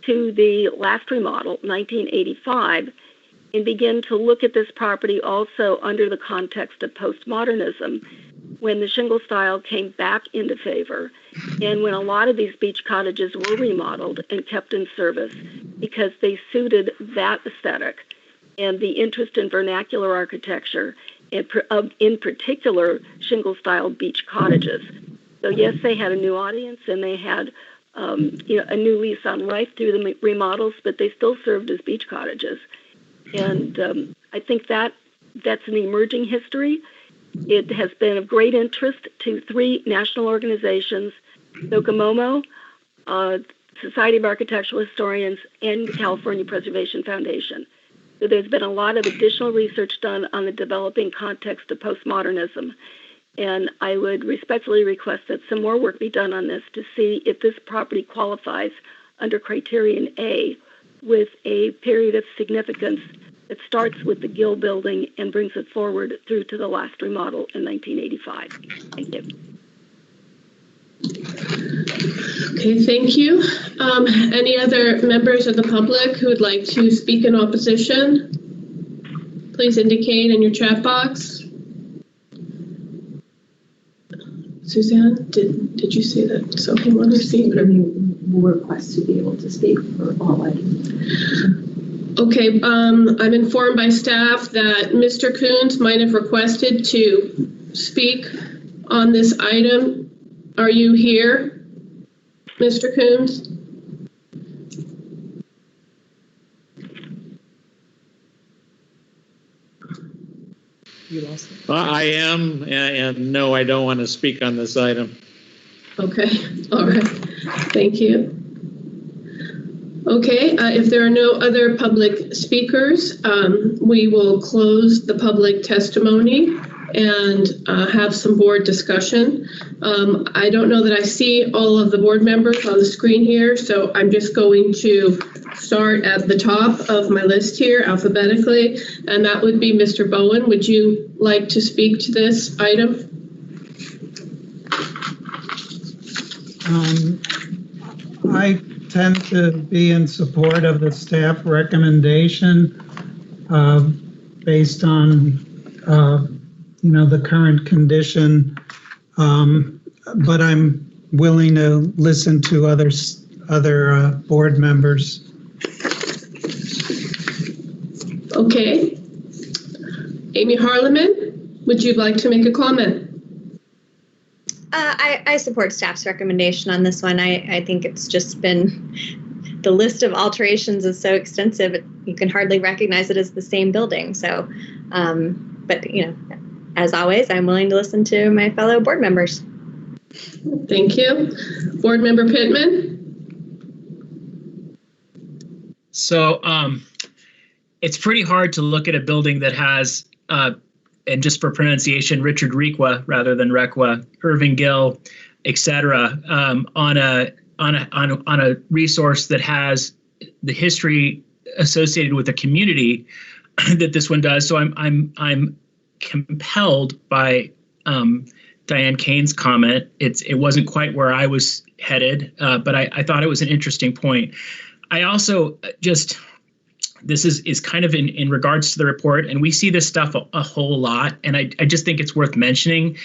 Speaker 15: to the last remodel, 1985, and begin to look at this property also under the context of postmodernism, when the shingle style came back into favor, and when a lot of these beach cottages were remodeled and kept in service because they suited that aesthetic and the interest in vernacular architecture, and in particular shingle style beach cottages. So yes, they had a new audience and they had a new lease on life through the remodels, but they still served as beach cottages. And I think that's an emerging history. It has been of great interest to 3 national organizations, Docomomo, Society of Architectural Historians, and the California Preservation Foundation. So there's been a lot of additional research done on the developing context of postmodernism. And I would respectfully request that some more work be done on this to see if this property qualifies under Criterion A with a period of significance that starts with the Gill building and brings it forward through to the last remodel in 1985. Thank you.
Speaker 1: Okay, thank you. Any other members of the public who would like to speak in opposition? Please indicate in your chat box. Suzanne, did you say that Sophie wanted to speak?
Speaker 13: We'll request to be able to speak for all items.
Speaker 1: Okay, I'm informed by staff that Mr. Coons might have requested to speak on this item. Are you here, Mr. Coons?
Speaker 7: You lost it.
Speaker 16: I am, and no, I don't want to speak on this item.
Speaker 1: Okay, all right, thank you. Okay, if there are no other public speakers, we will close the public testimony and have some board discussion. I don't know that I see all of the board members on the screen here, so I'm just going to start at the top of my list here alphabetically, and that would be Mr. Bowen. Would you like to speak to this item?
Speaker 3: I tend to be in support of the staff recommendation based on the current condition, but I'm willing to listen to other board members.
Speaker 1: Okay. Amy Harleman, would you like to make a comment?
Speaker 17: I support staff's recommendation on this one. I think it's just been, the list of alterations is so extensive, you can hardly recognize it as the same building. So, but as always, I'm willing to listen to my fellow board members.
Speaker 1: Thank you. Board Member Pittman?
Speaker 7: So it's pretty hard to look at a building that has, and just for pronunciation, Richard Requa rather than Requa, Irving Gill, etc., on a resource that has the history associated with the community that this one does. So I'm compelled by Diane Kane's comment. It wasn't quite where I was headed, but I thought it was an interesting point. I also just, this is kind of in regards to the report, and we see this stuff a whole lot, and I just think it's worth mentioning.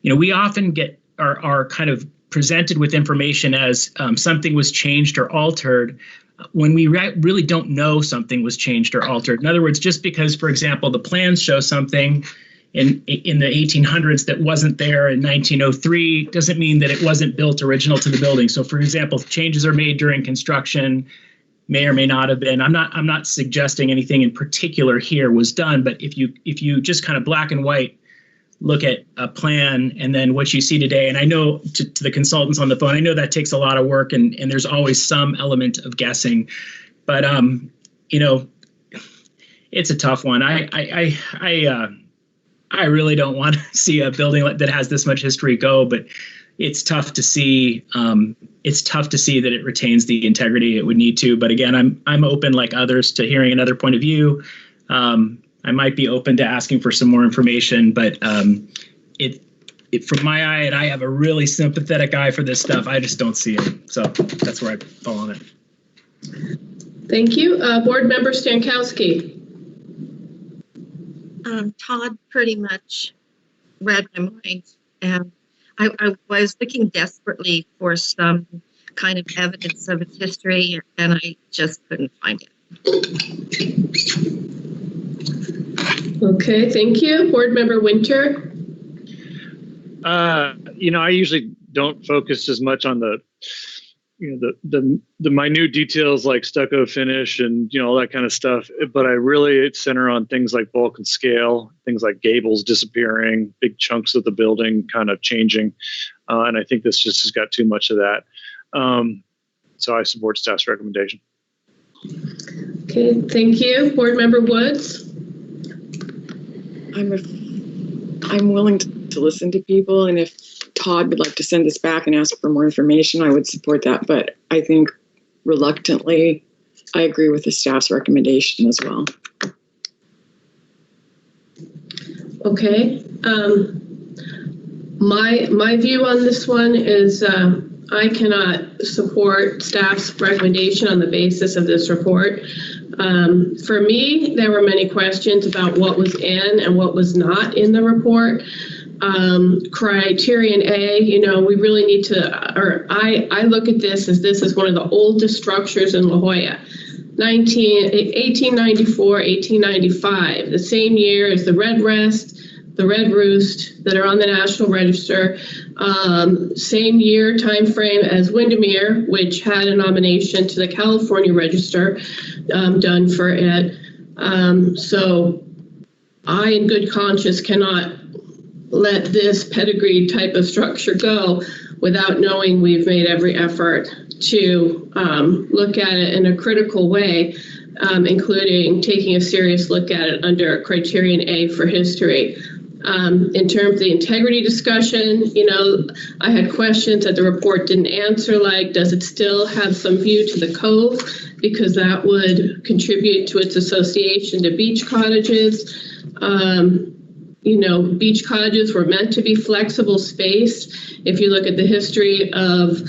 Speaker 7: We often are kind of presented with information as something was changed or altered when we really don't know something was changed or altered. In other words, just because, for example, the plans show something in the 1800s that wasn't there in 1903 doesn't mean that it wasn't built original to the building. So, for example, if changes are made during construction, may or may not have been. I'm not suggesting anything in particular here was done, but if you just kind of black and white look at a plan and then what you see today, and I know to the consultants on the phone, I know that takes a lot of work and there's always some element of guessing, but it's a tough one. I really don't want to see a building that has this much history go, but it's tough to see. It's tough to see that it retains the integrity it would need to. But again, I'm open, like others, to hearing another point of view. I might be open to asking for some more information, but it from my eye, and I have a really sympathetic eye for this stuff, I just don't see it. So that's where I fall on it.
Speaker 1: Thank you. Board Member Stankowski.
Speaker 11: Todd pretty much read my mind, and I was looking desperately for some kind of evidence of its history, and I just couldn't find it.
Speaker 1: Okay, thank you. Board Member Winter.
Speaker 16: I usually don't focus as much on the minute details like stucco finish and all that kind of stuff, but I really center on things like bulk and scale, things like gables disappearing, big chunks of the building kind of changing, and I think this just has got too much of that. So I support staff's recommendation.
Speaker 1: Okay, thank you. Board Member Woods.
Speaker 4: I'm willing to listen to people, and if Todd would like to send this back and ask for more information, I would support that. But I think reluctantly, I agree with the staff's recommendation as well.
Speaker 1: Okay. My view on this one is I cannot support staff's recommendation on the basis of this report. For me, there were many questions about what was in and what was not in the report. Criterion A, we really need to, or I look at this as one of the oldest structures in La Jolla. 1894, 1895, the same year as the Red Roost that are on the National Register, same year time frame as Windermere, which had a nomination to the California Register done for it. So I, in good conscience, cannot let this pedigreed type of structure go without knowing we've made every effort to look at it in a critical way, including taking a serious look at it under Criterion A for history. In terms of the integrity discussion, I had questions that the report didn't answer, like, does it still have some view to the cove? Because that would contribute to its association to beach cottages. Beach cottages were meant to be flexible space. If you look at the history of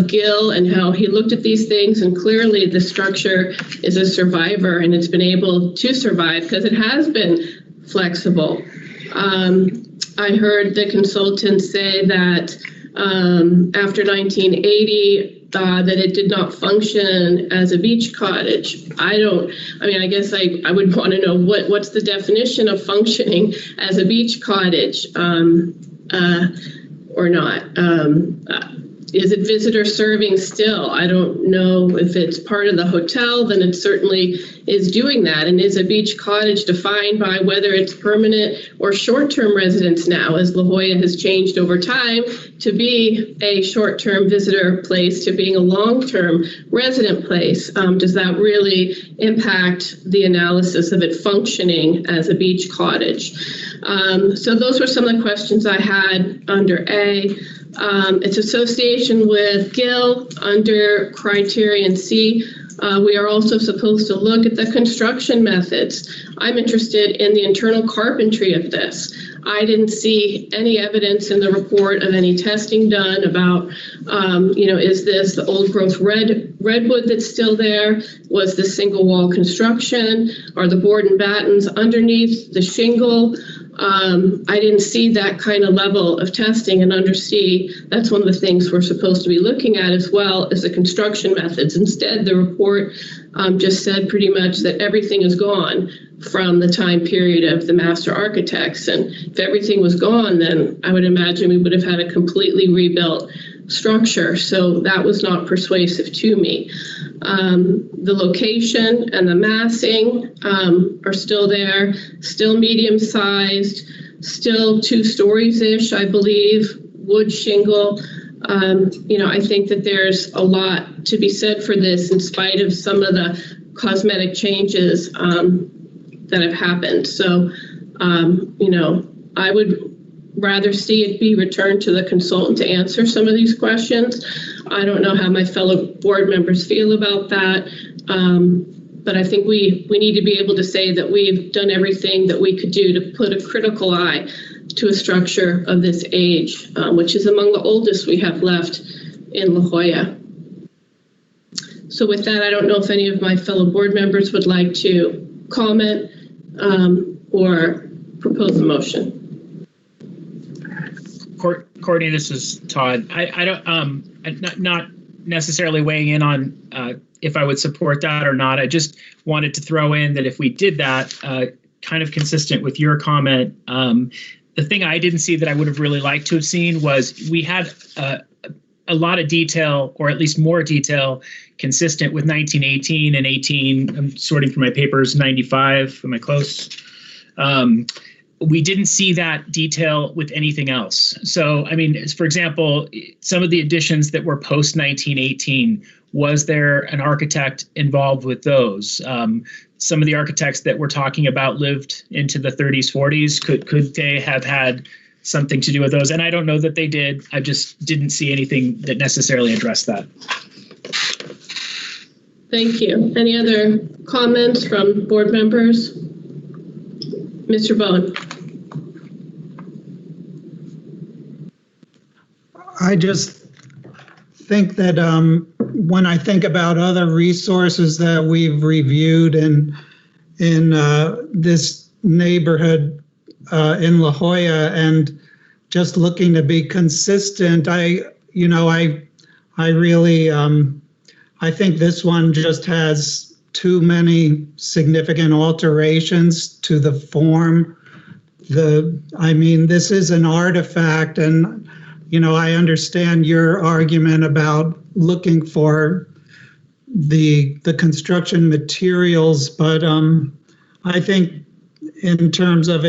Speaker 1: Gill and how he looked at these things, and clearly the structure is a survivor and it's been able to survive because it has been flexible. I heard the consultants say that after 1980, that it did not function as a beach cottage. I guess I would want to know what's the definition of functioning as a beach cottage or not. Is it visitor serving still? I don't know if it's part of the hotel, then it certainly is doing that. And is a beach cottage defined by whether it's permanent or short-term residence now, as La Jolla has changed over time to be a short-term visitor place to being a long-term resident place? Does that really impact the analysis of it functioning as a beach cottage? So those were some of the questions I had under A. Its association with Gill under Criterion C. We are also supposed to look at the construction methods. I'm interested in the internal carpentry of this. I didn't see any evidence in the report of any testing done about, is this the old growth redwood that's still there? Was this single wall construction? Are the board and battens underneath the shingle? I didn't see that kind of level of testing, and under C, that's one of the things we're supposed to be looking at as well as the construction methods. Instead, the report just said pretty much that everything is gone from the time period of the master architects. And if everything was gone, then I would imagine we would have had a completely rebuilt structure. So that was not persuasive to me. The location and the massing are still there, still medium-sized, still 2 stories-ish, I believe, wood shingle. I think that there's a lot to be said for this in spite of some of the cosmetic changes that have happened. So, I would rather see it be returned to the consultant to answer some of these questions. I don't know how my fellow board members feel about that. But I think we need to be able to say that we've done everything that we could do to put a critical eye to a structure of this age, which is among the oldest we have left in La Jolla. So with that, I don't know if any of my fellow board members would like to comment or propose a motion.
Speaker 7: Courtney, this is Todd. I don't, not necessarily weighing in on if I would support that or not. I just wanted to throw in that if we did that, kind of consistent with your comment, the thing I didn't see that I would have really liked to have seen was we had a lot of detail, or at least more detail, consistent with 1918 and 18. I'm sorting through my papers, 95. Am I close? We didn't see that detail with anything else. So, I mean, for example, some of the additions that were post 1918, was there an architect involved with those? Some of the architects that we're talking about lived into the 30s, 40s. Could they have had something to do with those? And I don't know that they did. I just didn't see anything that necessarily addressed that.
Speaker 1: Thank you. Any other comments from board members? Mr. Bowen.
Speaker 3: I just think that when I think about other resources that we've reviewed in this neighborhood in La Jolla, and just looking to be consistent, I really I think this one just has too many significant alterations to the form. This is an artifact, and I understand your argument about looking for the construction materials, but I think in terms of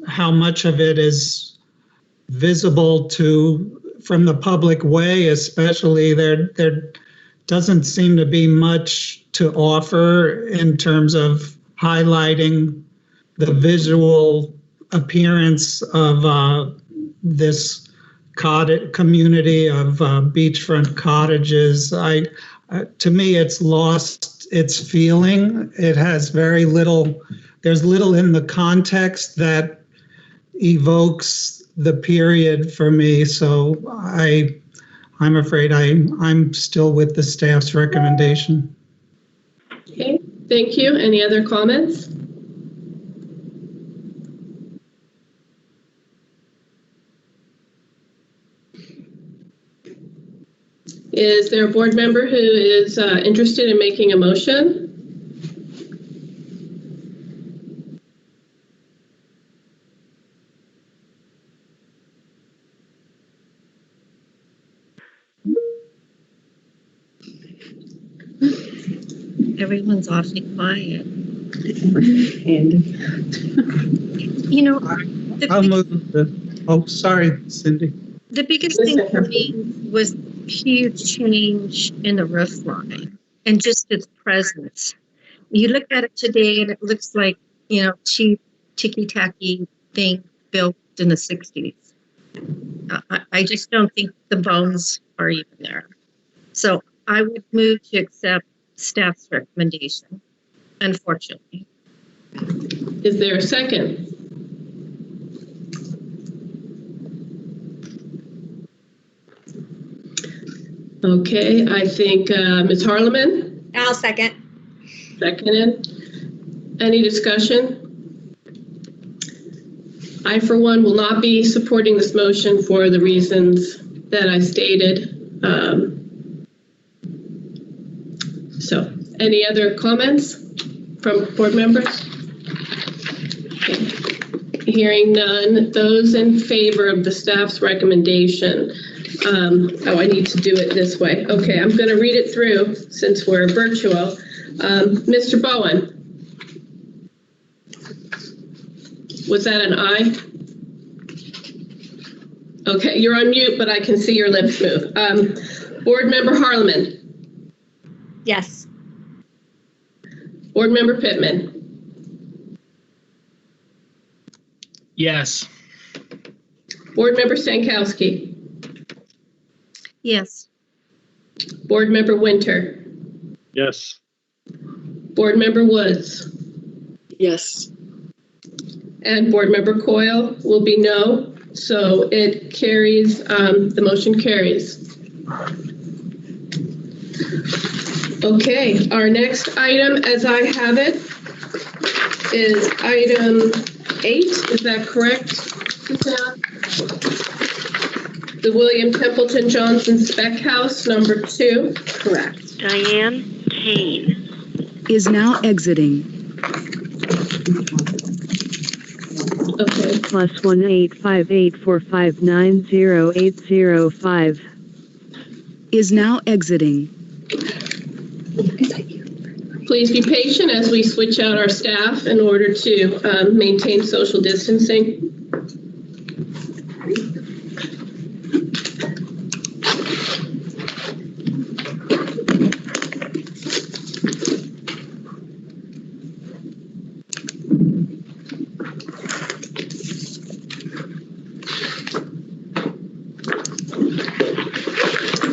Speaker 3: how much of it is visible from the public way, especially, there doesn't seem to be much to offer in terms of highlighting the visual appearance of this community of beachfront cottages. To me, it's lost its feeling. It has very little, there's little in the context that evokes the period for me. So I'm afraid I'm still with the staff's recommendation.
Speaker 1: Okay, thank you. Any other comments? Is there a board member who is interested in making a motion?
Speaker 11: Everyone's awfully quiet.
Speaker 3: Sorry, Cindy.
Speaker 11: The biggest thing for me was huge change in the roof line and just its presence. You look at it today and it looks like, cheap, ticky-tacky thing built in the 60s. I just don't think the bones are even there. So I would move to accept staff's recommendation, unfortunately.
Speaker 1: Is there a second? Okay, I think Ms. Harleman?
Speaker 17: I'll second.
Speaker 1: Seconded. Any discussion? I, for one, will not be supporting this motion for the reasons that I stated. So, any other comments from board members? Hearing none, those in favor of the staff's recommendation. I need to do it this way. Okay, I'm going to read it through since we're virtual. Mr. Bowen. Was that an aye? Okay, you're on mute, but I can see your lips move. Board Member Harleman.
Speaker 17: Yes.
Speaker 1: Board Member Pittman.
Speaker 7: Yes.
Speaker 1: Board Member Stankowski.
Speaker 11: Yes.
Speaker 1: Board Member Winter.
Speaker 16: Yes.
Speaker 1: Board Member Woods.
Speaker 4: Yes.
Speaker 1: And Board Member Coyle will be no. So it carries, the motion carries. Okay, our next item, as I have it, is item 8. Is that correct, Suzanne? The William Templeton Johnson Spec House, number 2.
Speaker 2: Correct.
Speaker 15: Diane Kane.
Speaker 6: Is now exiting.
Speaker 1: Okay.
Speaker 6: +1-858-459-0805. Is now exiting.
Speaker 1: Please be patient as we switch out our staff in order to maintain social distancing.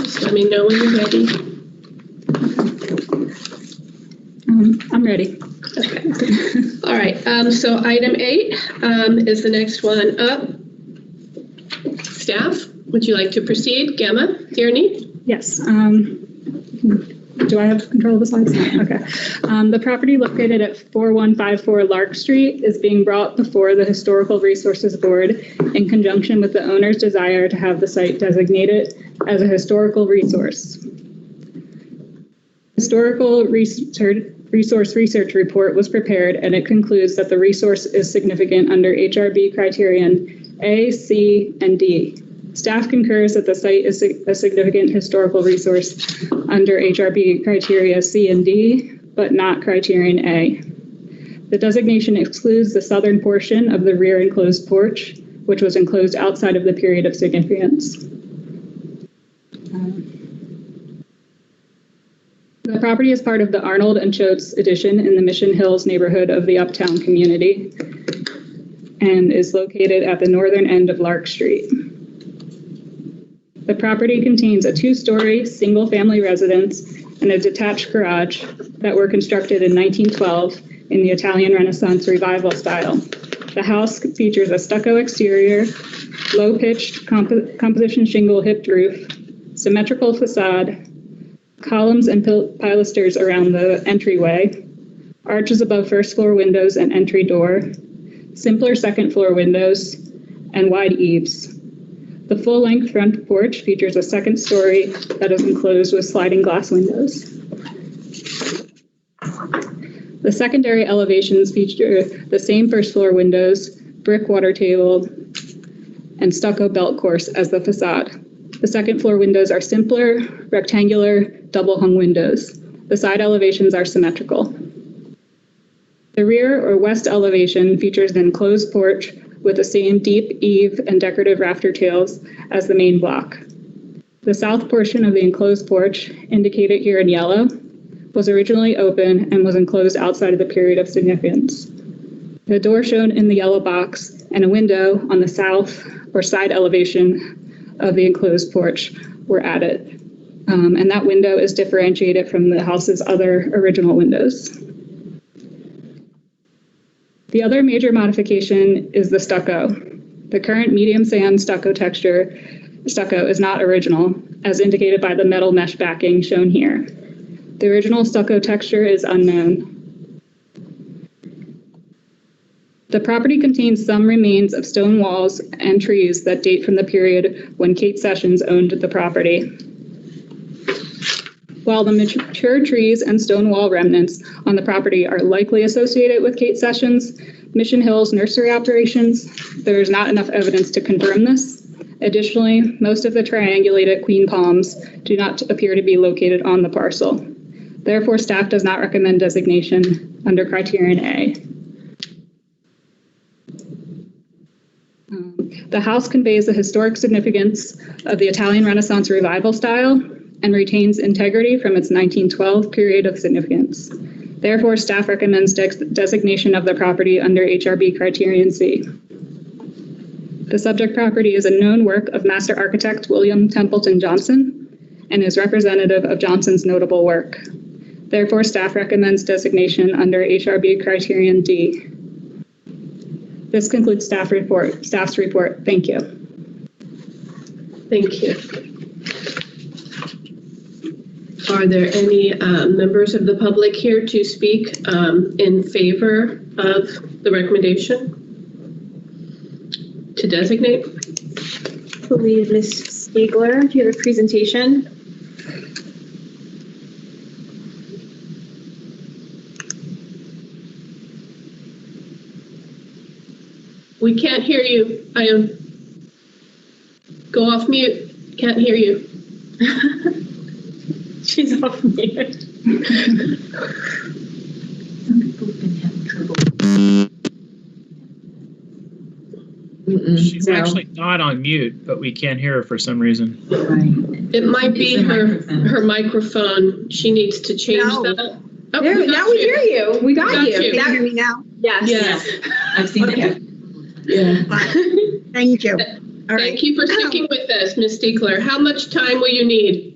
Speaker 1: Just let me know when you're ready.
Speaker 14: I'm ready.
Speaker 1: Okay. All right. So item 8 is the next one up. Staff, would you like to proceed? Gemma, Tierney?
Speaker 14: Yes. Do I have control of the slides? No. Okay. The property located at 4154 Lark Street is being brought before the Historical Resources Board in conjunction with the owner's desire to have the site designated as a historical resource. Historical resource research report was prepared, and it concludes that the resource is significant under HRB Criterion A, C, and D. Staff concurs that the site is a significant historical resource under HRB criteria C and D, but not Criterion A. The designation excludes the southern portion of the rear enclosed porch, which was enclosed outside of the period of significance. The property is part of the Arnold and Choates addition in the Mission Hills neighborhood of the Uptown community and is located at the northern end of Lark Street. The property contains a 2-story single-family residence and a detached garage that were constructed in 1912 in the Italian Renaissance Revival style. The house features a stucco exterior, low-pitched composition shingle hipped roof, symmetrical facade, columns and pilasters around the entryway, arches above first-floor windows and entry door, simpler second-floor windows, and wide eaves. The full-length front porch features a second story that is enclosed with sliding glass windows. The secondary elevations feature the same first-floor windows, brick water table, and stucco belt course as the facade. The second-floor windows are simpler, rectangular, double-hung windows. The side elevations are symmetrical. The rear or west elevation features an enclosed porch with the same deep eave and decorative rafter tails as the main block. The south portion of the enclosed porch, indicated here in yellow, was originally open and was enclosed outside of the period of significance. The door shown in the yellow box and a window on the south or side elevation of the enclosed porch were added. And that window is differentiated from the house's other original windows. The other major modification is the stucco. The current medium sand stucco is not original, as indicated by the metal mesh backing shown here. The original stucco texture is unknown. The property contains some remains of stone walls and trees that date from the period when Kate Sessions owned the property. While the mature trees and stone wall remnants on the property are likely associated with Kate Sessions, Mission Hill's nursery operations. There is not enough evidence to confirm this. Additionally, most of the triangulated queen palms do not appear to be located on the parcel. Therefore, staff does not recommend designation under Criterion A. The house conveys the historic significance of the Italian Renaissance revival style and retains integrity from its 1912 period of significance. Therefore, staff recommends designation of the property under HRB Criterion C. The subject property is a known work of master architect William Templeton Johnson and is representative of Johnson's notable work. Therefore, staff recommends designation under HRB Criterion D. This concludes staff's report. Thank you.
Speaker 1: Thank you. Are there any members of the public here to speak in favor of the recommendation to designate?
Speaker 2: I believe Ms. Stiegler, do you have a presentation?
Speaker 1: We can't hear you. Go off mute. Can't hear you.
Speaker 2: She's off mute.
Speaker 7: She's actually not on mute, but we can't hear her for some reason.
Speaker 1: It might be her microphone. She needs to change that. Oh,
Speaker 2: now we hear you. We got you.
Speaker 4: Can you hear me now?
Speaker 2: Yes.
Speaker 1: I've seen it. Yeah.
Speaker 4: Thank you.
Speaker 1: Thank you for sticking with us, Ms. Stiegler. How much time will you need?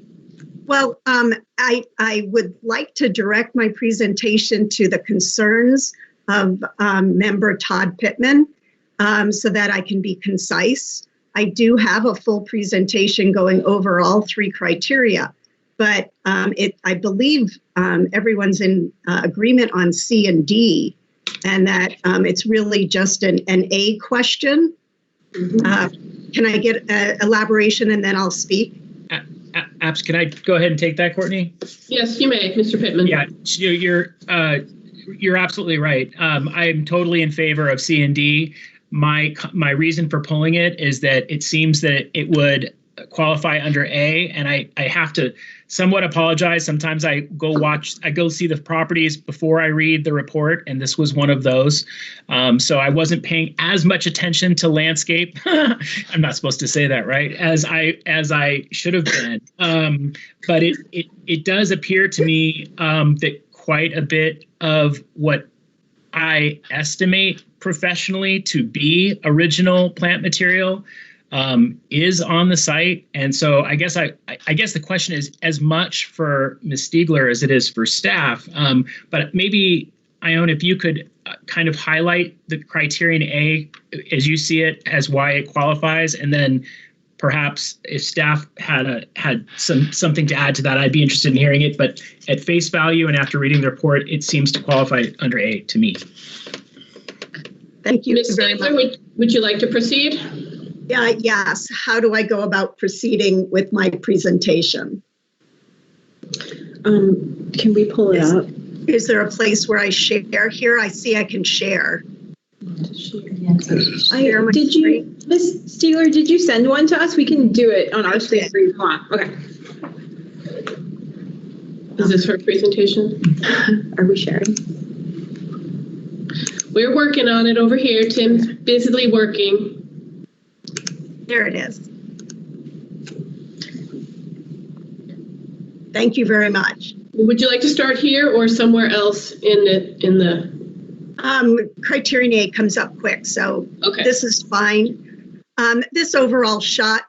Speaker 18: Well, I would like to direct my presentation to the concerns of member Todd Pittman so that I can be concise. I do have a full presentation going over all three criteria, but I believe everyone's in agreement on C and D, and that it's really just an A question. Can I get elaboration and then I'll speak?
Speaker 7: Apps, can I go ahead and take that, Courtney?
Speaker 1: Yes, you may, Mr. Pittman.
Speaker 7: Yeah, you're absolutely right. I'm totally in favor of C and D. My reason for pulling it is that it seems that it would qualify under A, and I have to somewhat apologize. Sometimes I go see the properties before I read the report, and this was one of those. So I wasn't paying as much attention to landscape. I'm not supposed to say that, right? As I should have been. But it does appear to me that quite a bit of what I estimate professionally to be original plant material is on the site. And so I guess the question is as much for Ms. Stiegler as it is for staff. But maybe, Ione, if you could kind of highlight the Criterion A as you see it, as why it qualifies, and then perhaps if staff had something to add to that, I'd be interested in hearing it. But at face value and after reading the report, it seems to qualify under A to me.
Speaker 18: Thank you.
Speaker 1: Ms. Stiegler, would you like to proceed?
Speaker 18: Yes. How do I go about proceeding with my presentation?
Speaker 2: Can we pull it up?
Speaker 18: Is there a place where I share here? I see I can share.
Speaker 2: Ms. Stiegler, did you send one to us? We can do it on our screen for you. Come on. Okay.
Speaker 1: Is this her presentation?
Speaker 2: Are we sharing?
Speaker 1: We're working on it over here. Tim's busily working.
Speaker 18: There it is. Thank you very much.
Speaker 1: Would you like to start here or somewhere else in the?
Speaker 18: Criterion A comes up quick, so
Speaker 1: okay.
Speaker 18: This is fine. This overall shot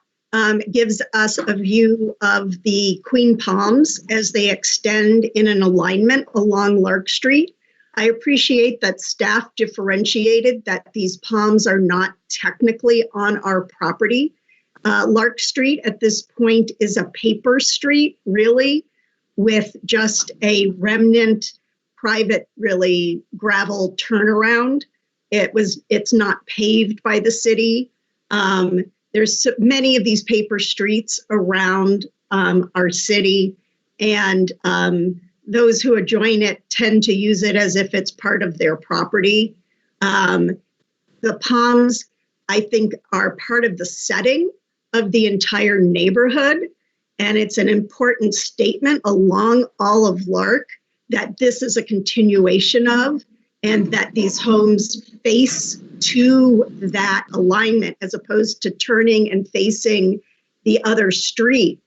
Speaker 18: gives us a view of the Queen Palms as they extend in an alignment along Lark Street. I appreciate that staff differentiated that these palms are not technically on our property. Lark Street at this point is a paper street, really, with just a remnant private, really, gravel turnaround. It's not paved by the city. There's so many of these paper streets around our city, and those who adjoin it tend to use it as if it's part of their property. The palms, I think, are part of the setting of the entire neighborhood. And it's an important statement along all of Lark that this is a continuation of, and that these homes face to that alignment as opposed to turning and facing the other street,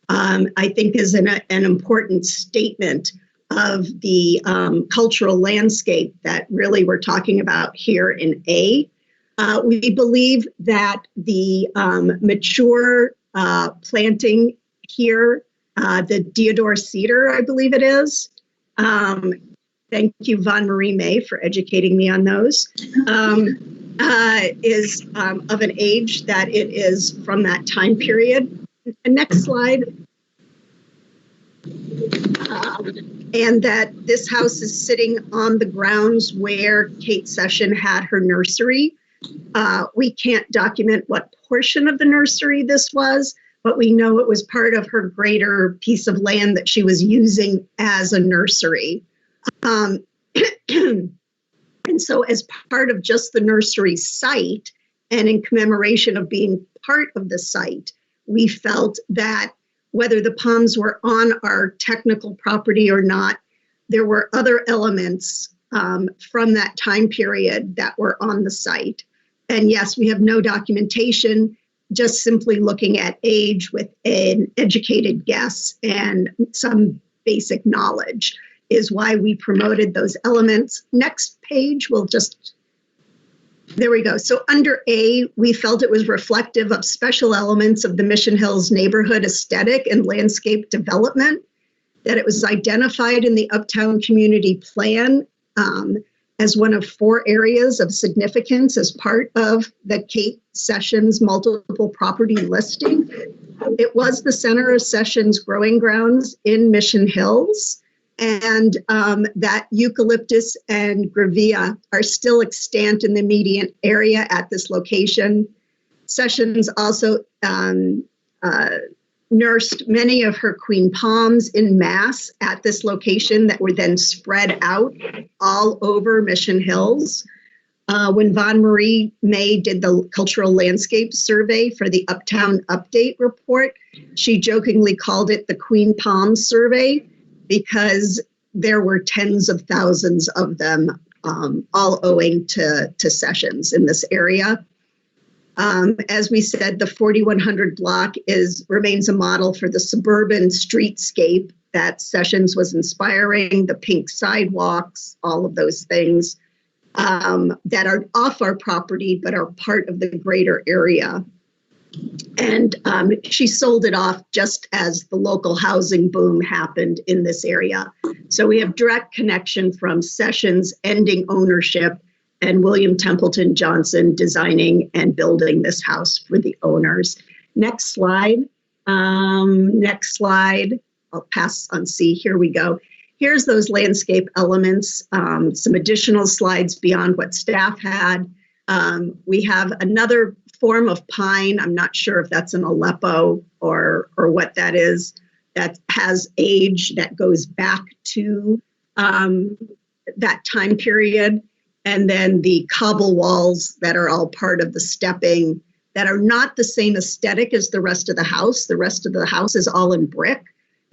Speaker 18: I think is an important statement of the cultural landscape that really we're talking about here in A. We believe that the mature planting here, the Deodar cedar, I believe it is. Thank you, Von Marie May, for educating me on those. Is of an age that it is from that time period. Next slide. And that this house is sitting on the grounds where Kate Session had her nursery. We can't document what portion of the nursery this was, but we know it was part of her greater piece of land that she was using as a nursery. And so as part of just the nursery site and in commemoration of being part of the site, we felt that whether the palms were on our technical property or not, there were other elements from that time period that were on the site. And yes, we have no documentation, just simply looking at age with an educated guess and some basic knowledge is why we promoted those elements. Next page, there we go. So under A, we felt it was reflective of special elements of the Mission Hills neighborhood aesthetic and landscape development, that it was identified in the Uptown Community Plan as one of 4 areas of significance as part of the Kate Sessions multiple property listing. It was the center of Sessions growing grounds in Mission Hills, and that eucalyptus and grevea are still extant in the immediate area at this location. Sessions also nursed many of her queen palms in mass at this location that were then spread out all over Mission Hills. When Von Marie May did the cultural landscape survey for the Uptown Update report, she jokingly called it the Queen Palm Survey because there were tens of thousands of them, all owing to Sessions in this area. As we said, the 4100 block remains a model for the suburban streetscape that Sessions was inspiring, the pink sidewalks, all of those things that are off our property but are part of the greater area. And she sold it off just as the local housing boom happened in this area. So we have direct connection from Sessions ending ownership and William Templeton Johnson designing and building this house for the owners. Next slide. Next slide. I'll pass on C. Here we go. Here's those landscape elements, some additional slides beyond what staff had. We have another form of pine. I'm not sure if that's an Aleppo or what that is, that has age that goes back to that time period. And then the cobble walls that are all part of the stepping that are not the same aesthetic as the rest of the house. The rest of the house is all in brick.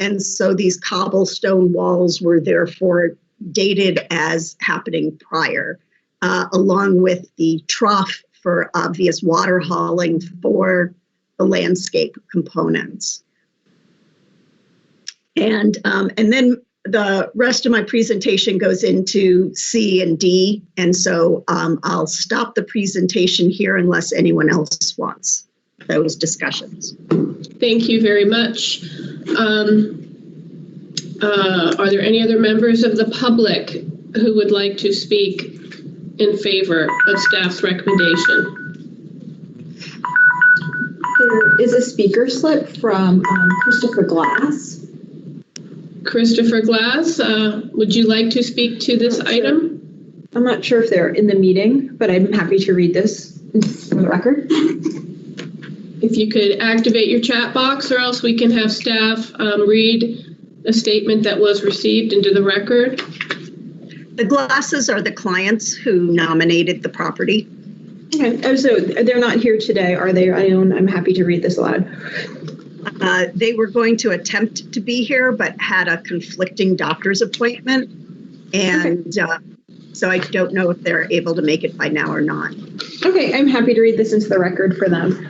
Speaker 18: And so these cobblestone walls were therefore dated as happening prior, along with the trough for obvious water hauling for the landscape components. And then the rest of my presentation goes into C and D. And so I'll stop the presentation here unless anyone else wants those discussions.
Speaker 1: Thank you very much. Are there any other members of the public who would like to speak in favor of staff's recommendation?
Speaker 13: There is a speaker slip from Christopher Glass.
Speaker 1: Christopher Glass, would you like to speak to this item?
Speaker 13: I'm not sure if they're in the meeting, but I'm happy to read this for the record.
Speaker 1: If you could activate your chat box, or else we can have staff read a statement that was received into the record.
Speaker 18: The Glasses are the clients who nominated the property.
Speaker 2: Okay, oh, so they're not here today, are they? I'm happy to read this aloud.
Speaker 18: They were going to attempt to be here, but had a conflicting doctor's appointment. And so I don't know if they're able to make it by now or not.
Speaker 2: Okay, I'm happy to read this into the record for them.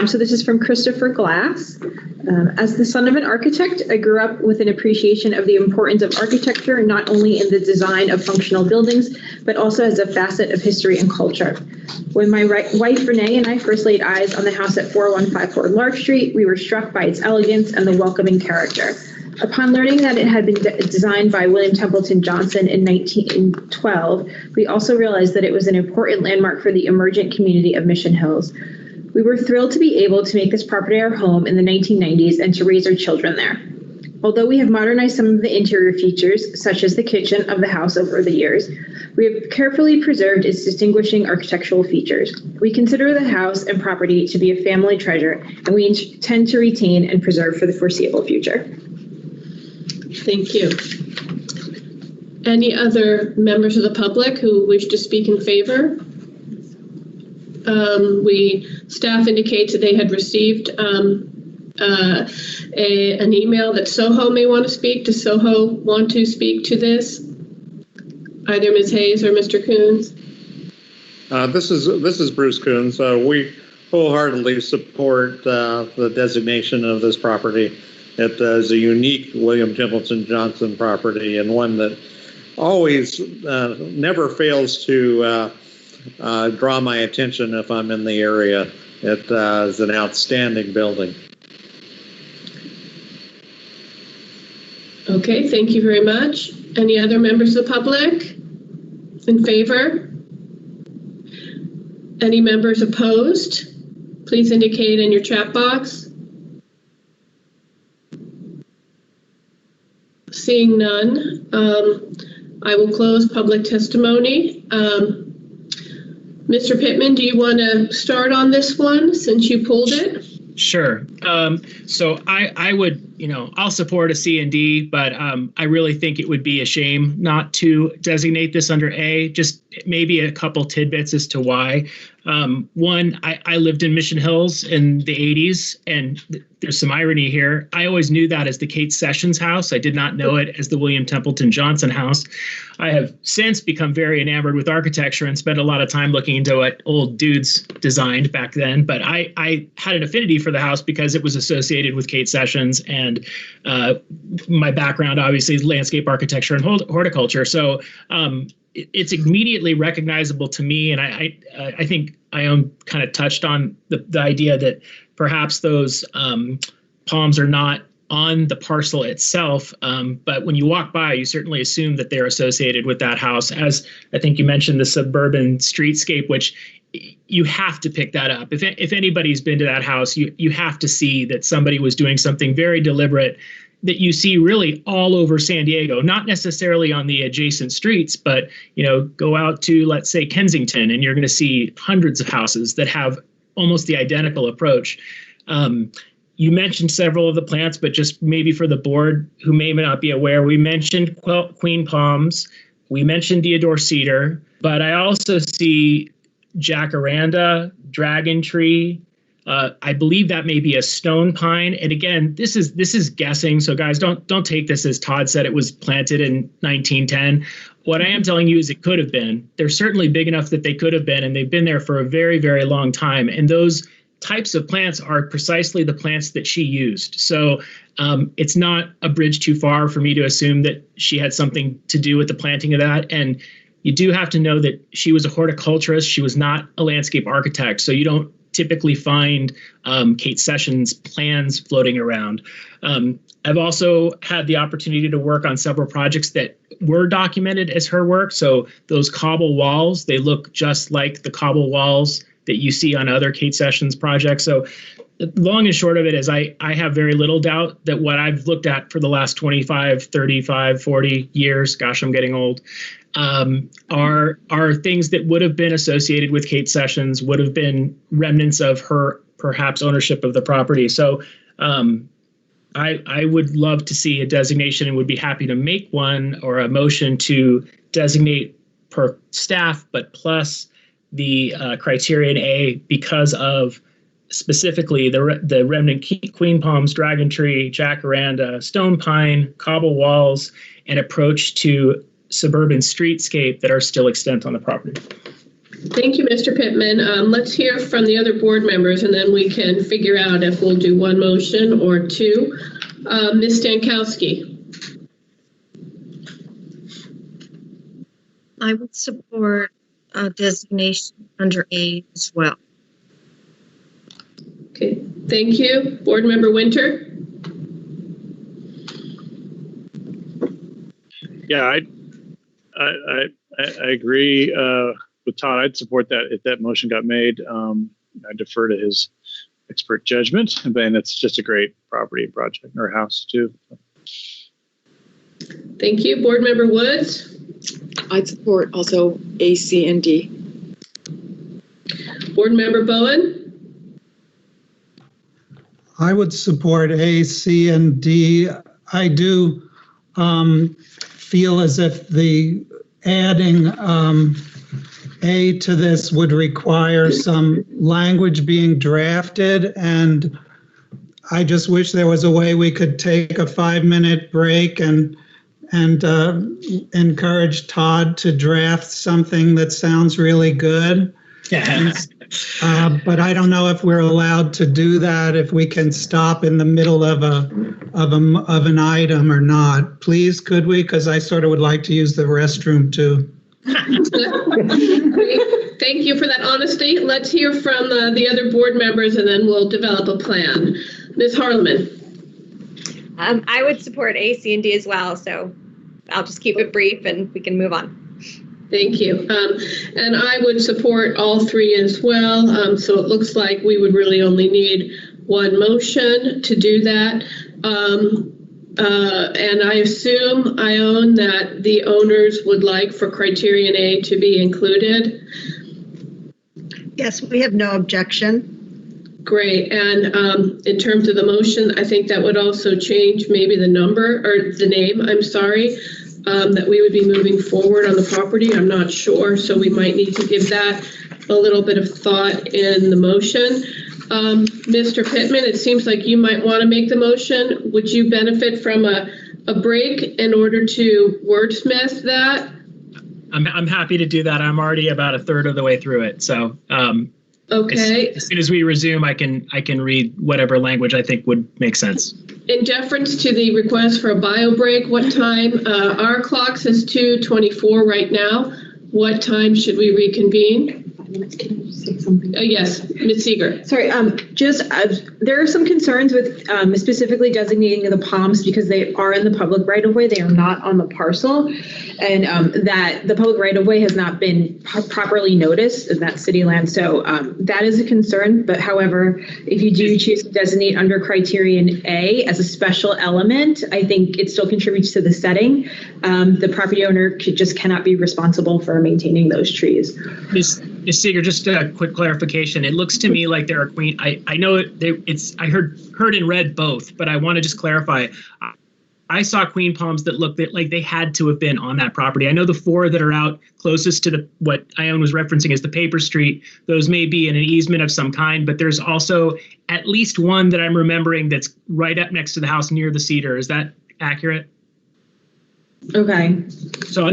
Speaker 2: So this is from Christopher Glass. As the son of an architect, I grew up with an appreciation of the importance of architecture, not only in the design of functional buildings, but also as a facet of history and culture. When my wife Renee and I first laid eyes on the house at 4154 Lark Street, we were struck by its elegance and the welcoming character. Upon learning that it had been designed by William Templeton Johnson in 1912, we also realized that it was an important landmark for the emergent community of Mission Hills. We were thrilled to be able to make this property our home in the 1990s and to raise our children there. Although we have modernized some of the interior features, such as the kitchen of the house over the years, we have carefully preserved its distinguishing architectural features. We consider the house and property to be a family treasure, and we intend to retain and preserve for the foreseeable future.
Speaker 1: Thank you. Any other members of the public who wish to speak in favor? Staff indicates that they had received an email that Soho may want to speak. Does Soho want to speak to this? Either Ms. Hayes or Mr. Coons?
Speaker 19: This is Bruce Coons. We wholeheartedly support the designation of this property. It is a unique William Templeton Johnson property, and one that always never fails to draw my attention if I'm in the area. It is an outstanding building.
Speaker 1: Okay, thank you very much. Any other members of the public in favor? Any members opposed? Please indicate in your chat box. Seeing none, I will close public testimony. Mr. Pittman, do you want to start on this one since you pulled it?
Speaker 7: Sure. So I would, I'll support a C and D, but I really think it would be a shame not to designate this under A. Just maybe a couple tidbits as to why. One, I lived in Mission Hills in the 80s, and there's some irony here. I always knew that as the Kate Sessions house. I did not know it as the William Templeton Johnson house. I have since become very enamored with architecture and spent a lot of time looking into what old dudes designed back then. But I had an affinity for the house because it was associated with Kate Sessions, and my background obviously is landscape architecture and horticulture. So it's immediately recognizable to me, and I think Ione kind of touched on the idea that perhaps those palms are not on the parcel itself, but when you walk by, you certainly assume that they're associated with that house. As I think you mentioned, the suburban streetscape, which you have to pick that up. If anybody's been to that house, you have to see that somebody was doing something very deliberate that you see really all over San Diego, not necessarily on the adjacent streets, but go out to, let's say, Kensington, and you're going to see hundreds of houses that have almost the identical approach. You mentioned several of the plants, but just maybe for the board who may not be aware, we mentioned queen palms, we mentioned deodar cedar, but I also see jacaranda, dragon tree. I believe that may be a stone pine. And again, this is guessing. So guys, don't take this as Todd said it was planted in 1910. What I am telling you is it could have been. They're certainly big enough that they could have been, and they've been there for a very, very long time. And those types of plants are precisely the plants that she used. So it's not a bridge too far for me to assume that she had something to do with the planting of that. And you do have to know that she was a horticulturist. She was not a landscape architect. So you don't typically find Kate Sessions plans floating around. I've also had the opportunity to work on several projects that were documented as her work. So those cobble walls, they look just like the cobble walls that you see on other Kate Sessions projects. So long and short of it is I have very little doubt that what I've looked at for the last 25, 35, 40 years, gosh, I'm getting old, are things that would have been associated with Kate Sessions, would have been remnants of her perhaps ownership of the property. So I would love to see a designation and would be happy to make one or a motion to designate per staff, but plus the Criterion A because of specifically the remnant queen palms, dragon tree, jacaranda, stone pine, cobble walls, and approach to suburban streetscape that are still extant on the property.
Speaker 1: Thank you, Mr. Pittman. Let's hear from the other board members, and then we can figure out if we'll do one motion or two. Ms. Stankowski.
Speaker 11: I would support designation under A as well.
Speaker 1: Okay, thank you. Board Member Winter.
Speaker 16: Yeah, I agree with Todd. I'd support that if that motion got made. I defer to his expert judgment, and it's just a great property project or house too.
Speaker 1: Thank you. Board Member Woods.
Speaker 4: I'd support also A, C, and D.
Speaker 1: Board Member Bowen.
Speaker 3: I would support A, C, and D. I do feel as if the adding A to this would require some language being drafted, and I just wish there was a way we could take a 5-minute break and encourage Todd to draft something that sounds really good. But I don't know if we're allowed to do that, if we can stop in the middle of an item or not. Please, could we? Because I sort of would like to use the restroom too.
Speaker 1: Thank you for that honesty. Let's hear from the other board members, and then we'll develop a plan. Ms. Harleman.
Speaker 17: I would support A, C, and D as well, so I'll just keep it brief and we can move on.
Speaker 1: Thank you. And I would support all three as well. So it looks like we would really only need one motion to do that. And I assume, Ione, that the owners would like for Criterion A to be included.
Speaker 18: Yes, we have no objection.
Speaker 1: Great. And in terms of the motion, I think that would also change maybe the number or the name, I'm sorry, that we would be moving forward on the property. I'm not sure. So we might need to give that a little bit of thought in the motion. Mr. Pittman, it seems like you might want to make the motion. Would you benefit from a break in order to wordsmith that?
Speaker 7: I'm happy to do that. I'm already about a third of the way through it. So
Speaker 1: okay.
Speaker 7: As soon as we resume, I can read whatever language I think would make sense.
Speaker 1: In deference to the request for a bio break, what time? Our clock says 2:24 right now. What time should we reconvene?
Speaker 13: Can I just say something?
Speaker 1: Yes, Ms. Seeger.
Speaker 13: Sorry, there are some concerns with specifically designating the palms because they are in the public right of way. They are not on the parcel, and that the public right of way has not been properly noticed in that city land. So that is a concern. But however, if you do choose to designate under Criterion A as a special element, I think it still contributes to the setting. The property owner cannot be responsible for maintaining those trees.
Speaker 7: Ms. Seeger, just a quick clarification. It looks to me like there are queen. I know I heard and read both, but I want to just clarify. I saw queen palms that looked like they had to have been on that property. I know the 4 that are out closest to what Ione was referencing as the paper street. Those may be in an easement of some kind, but there's also at least one that I'm remembering that's right up next to the house near the cedar. Is that accurate?
Speaker 13: Okay.
Speaker 7: So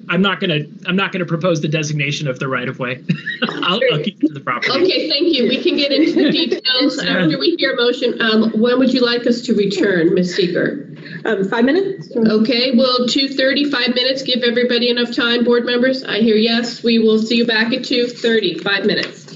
Speaker 7: I'm not gonna propose the designation of the right of way. I'll keep it to the property.
Speaker 1: Okay, thank you. We can get into the details after we hear a motion. When would you like us to return, Ms. Seeger?
Speaker 13: 5 minutes.
Speaker 1: Okay, will 2:30, 5 minutes give everybody enough time, board members? I hear yes. We will see you back at 2:30, 5 minutes.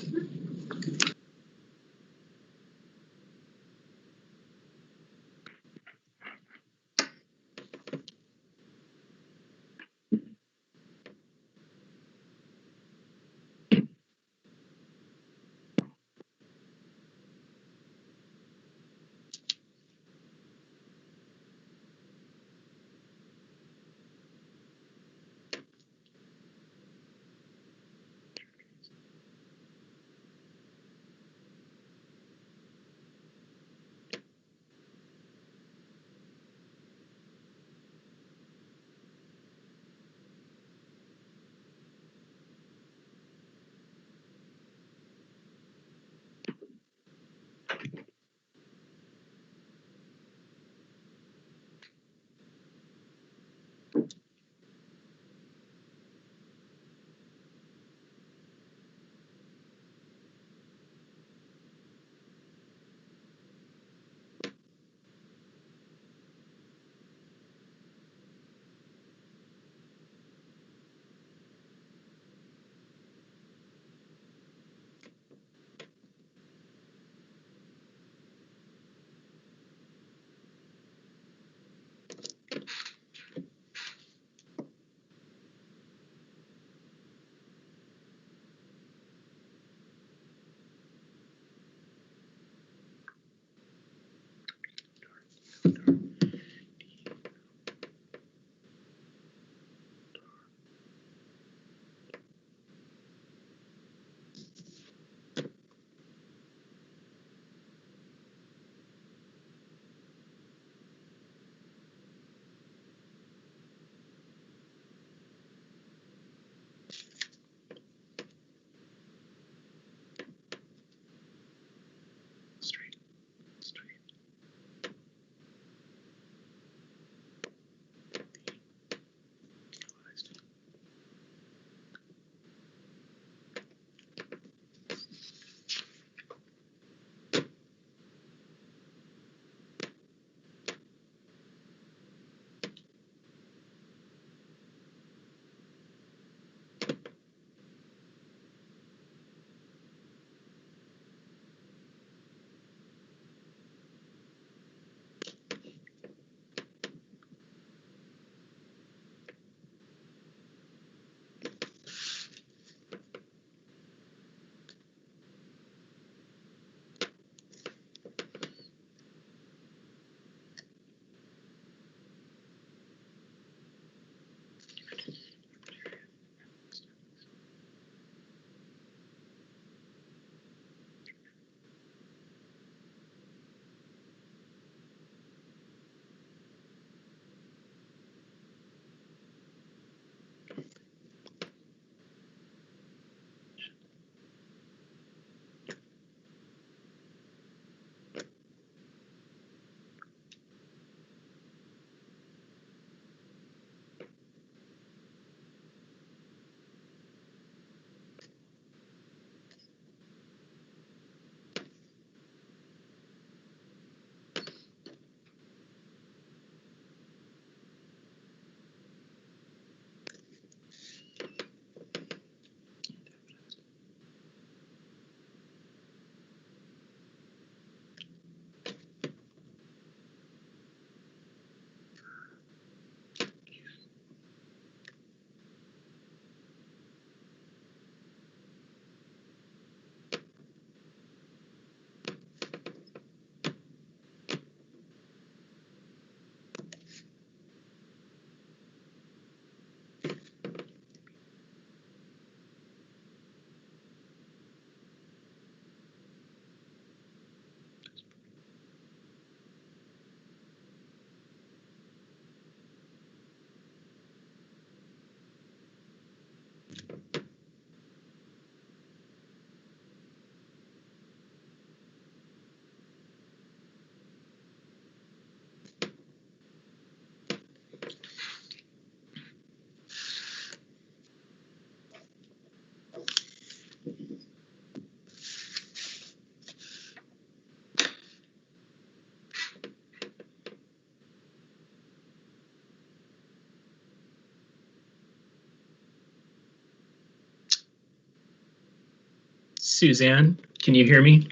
Speaker 7: Suzanne, can you hear me?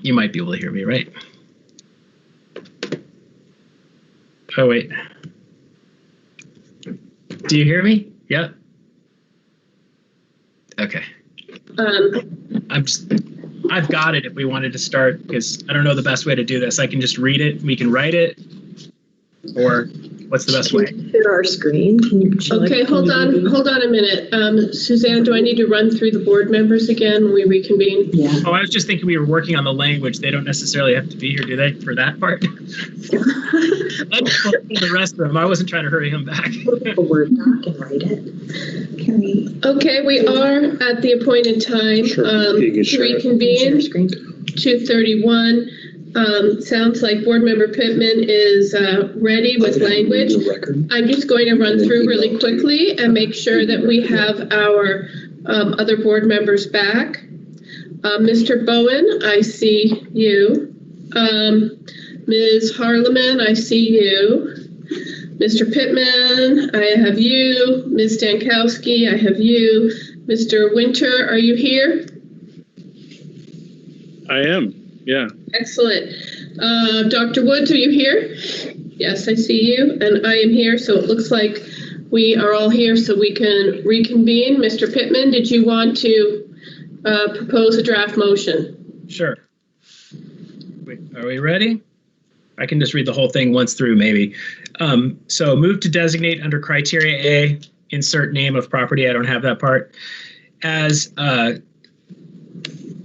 Speaker 7: You might be able to hear me, right? Oh, wait. Do you hear me? Yep. Okay. I've got it if we wanted to start, because I don't know the best way to do this. I can just read it. We can write it. Or what's the best way?
Speaker 13: Share our screen. Can you
Speaker 1: Okay, hold on a minute. Suzanne, do I need to run through the board members again when we reconvene?
Speaker 13: Yeah.
Speaker 7: Oh, I was just thinking we were working on the language. They don't necessarily have to be here, do they, for that part? Let's the rest of them. I wasn't trying to hurry him back.
Speaker 13: A Word doc and write it. Can we?
Speaker 1: Okay, we are at the appointed time to reconvene. 2:31. Sounds like Board Member Pittman is ready with language. I'm just going to run through really quickly and make sure that we have our other board members back. Mr. Bowen, I see you. Ms. Harleman, I see you. Mr. Pittman, I have you. Ms. Stankowski, I have you. Mr. Winter, are you here?
Speaker 16: I am, yeah.
Speaker 1: Excellent. Dr. Woods, are you here? Yes, I see you, and I am here, so it looks like we are all here so we can reconvene. Mr. Pittman, did you want to propose a draft motion?
Speaker 7: Sure. Wait, are we ready? I can just read the whole thing once through, maybe. So move to designate under criteria A, insert name of property, I don't have that part, as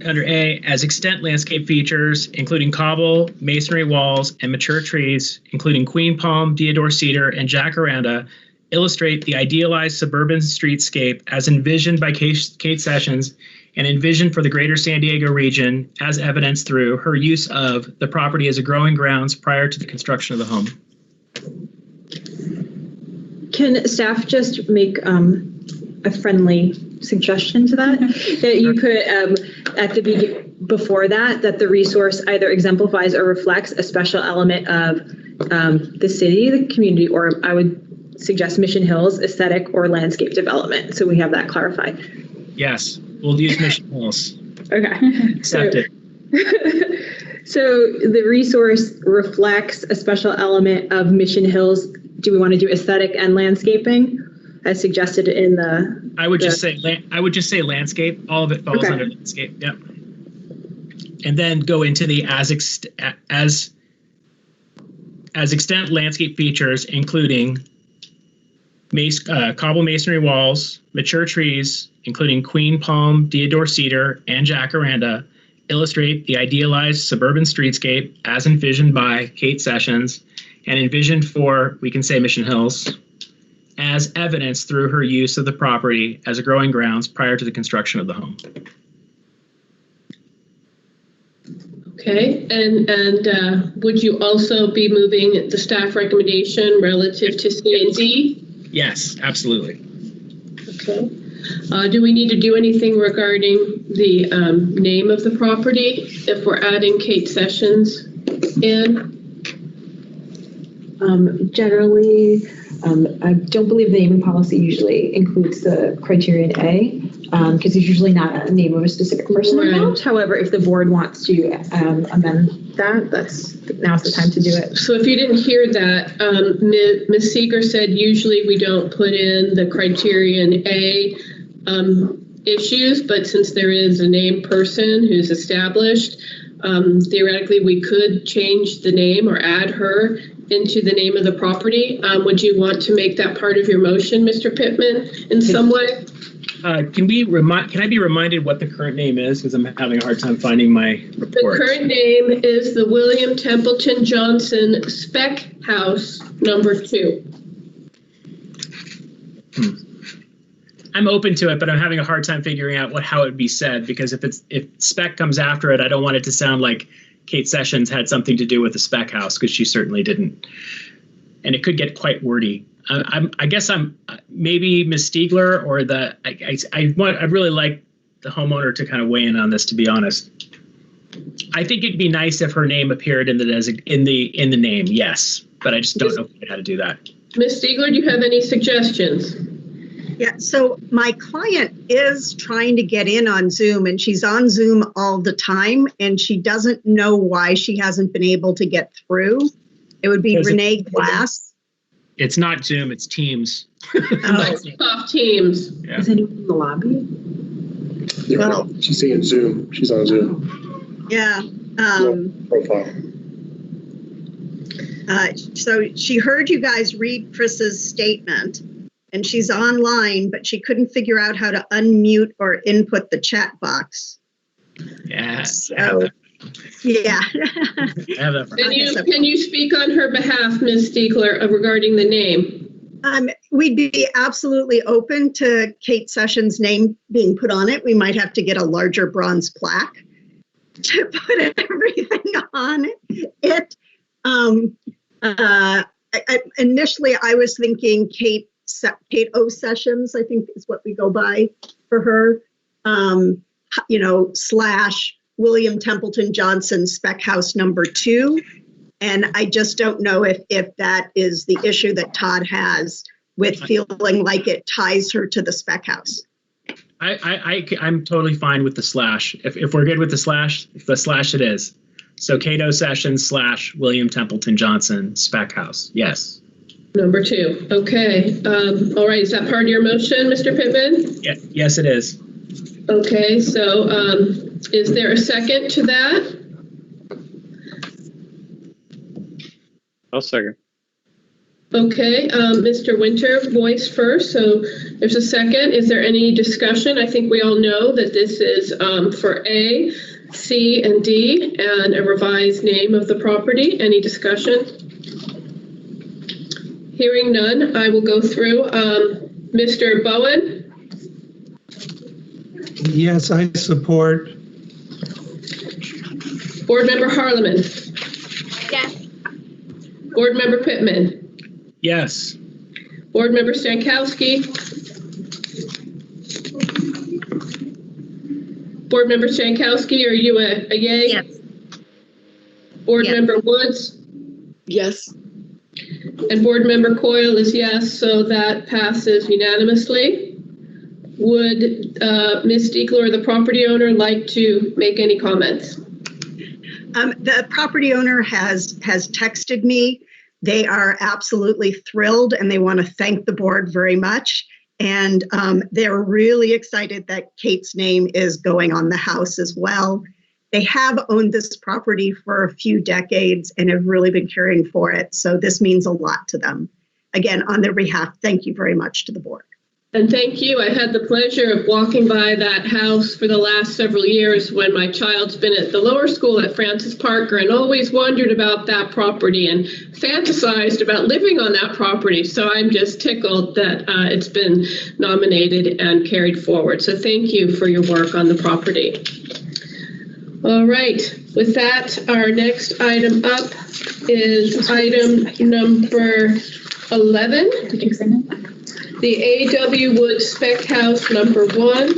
Speaker 7: under A, as extent landscape features, including cobble, masonry walls, and mature trees, including queen palm, deodar cedar, and jacaranda, illustrate the idealized suburban streetscape as envisioned by Kate Sessions and envisioned for the greater San Diego region as evidenced through her use of the property as a growing grounds prior to the construction of the home.
Speaker 13: Can staff just make a friendly suggestion to that? That you put at the before that the resource either exemplifies or reflects a special element of the city, the community, or I would suggest Mission Hills aesthetic or landscape development. So we have that clarified.
Speaker 7: Yes, we'll use Mission Hills.
Speaker 13: Okay.
Speaker 7: Accepted.
Speaker 13: So the resource reflects a special element of Mission Hills. Do we want to do aesthetic and landscaping as suggested in the?
Speaker 7: I would just say landscape. All of it falls under landscape. Yep. And then go into the as extent landscape features, including cobble masonry walls, mature trees, including queen palm, deodar cedar, and jacaranda, illustrate the idealized suburban streetscape as envisioned by Kate Sessions and envisioned for, we can say, Mission Hills, as evidenced through her use of the property as a growing grounds prior to the construction of the home.
Speaker 1: Okay, and would you also be moving the staff recommendation relative to C and D?
Speaker 7: Yes, absolutely.
Speaker 1: Okay. Do we need to do anything regarding the name of the property if we're adding Kate Sessions in?
Speaker 13: Generally, I don't believe the naming policy usually includes the Criterion A because it's usually not a name of a specific person involved. However, if the board wants to amend that, now's the time to do it.
Speaker 1: So if you didn't hear that, Ms. Seeger said usually we don't put in the Criterion A issues, but since there is a named person who's established, theoretically we could change the name or add her into the name of the property. Would you want to make that part of your motion, Mr. Pittman, in some way?
Speaker 7: Can I be reminded what the current name is? Because I'm having a hard time finding my report.
Speaker 1: The current name is the William Templeton Johnson Spec House number 2.
Speaker 7: I'm open to it, but I'm having a hard time figuring out how it would be said, because if spec comes after it, I don't want it to sound like Kate Sessions had something to do with the spec house, because she certainly didn't. And it could get quite wordy. I guess I'm maybe Ms. Stiegler or I'd really like the homeowner to kind of weigh in on this, to be honest. I think it'd be nice if her name appeared in the name, yes, but I just don't know how to do that.
Speaker 1: Ms. Stiegler, do you have any suggestions?
Speaker 18: Yeah, so my client is trying to get in on Zoom, and she's on Zoom all the time, and she doesn't know why she hasn't been able to get through. It would be Renee Glass.
Speaker 7: It's not Zoom, it's Teams.
Speaker 1: Microsoft Teams.
Speaker 7: Yeah.
Speaker 13: Is anyone in the lobby?
Speaker 18: Well,
Speaker 5: She's seeing Zoom. She's on Zoom.
Speaker 18: yeah.
Speaker 5: Profile.
Speaker 18: So she heard you guys read Chris's statement, and she's online, but she couldn't figure out how to unmute or input the chat box.
Speaker 7: Yeah.
Speaker 18: So, yeah.
Speaker 1: Can you speak on her behalf, Ms. Stiegler, regarding the name?
Speaker 18: We'd be absolutely open to Kate Sessions' name being put on it. We might have to get a larger bronze plaque to put everything on it. Initially, I was thinking Kate O Sessions, I think is what we go by for her, / William Templeton Johnson Spec House number 2. And I just don't know if that is the issue that Todd has with feeling like it ties her to the Spec House.
Speaker 7: I'm totally fine with the slash. If we're good with the slash it is. So Cato Sessions / William Templeton Johnson Spec House. Yes.
Speaker 1: Number 2. Okay. All right. Is that part of your motion, Mr. Pittman?
Speaker 7: Yeah, yes, it is.
Speaker 1: Okay. So is there a second to that?
Speaker 16: I'll second.
Speaker 1: Okay. Mr. Winter voiced first. So there's a second. Is there any discussion? I think we all know that this is for A, C, and D, and a revised name of the property. Any discussion? Hearing none, I will go through. Mr. Bowen?
Speaker 3: Yes, I support.
Speaker 1: Board Member Harleman?
Speaker 17: Yes.
Speaker 1: Board Member Pittman?
Speaker 7: Yes.
Speaker 1: Board Member Stankowski? Board Member Stankowski, are you a yay?
Speaker 17: Yes.
Speaker 1: Board Member Woods?
Speaker 4: Yes.
Speaker 1: And Board Member Coyle is yes, so that passes unanimously. Would Ms. Stiegler, the property owner, like to make any comments?
Speaker 18: The property owner has texted me. They are absolutely thrilled, and they want to thank the board very much. And they're really excited that Kate's name is going on the house as well. They have owned this property for a few decades and have really been caring for it. So this means a lot to them. Again, on their behalf, thank you very much to the board.
Speaker 1: And thank you. I had the pleasure of walking by that house for the last several years when my child's been at the lower school at Francis Parker and always wondered about that property and fantasized about living on that property. So I'm just tickled that it's been nominated and carried forward. So thank you for your work on the property. All right. With that, our next item up is item number 11. The A.W. Wood Spec House number 1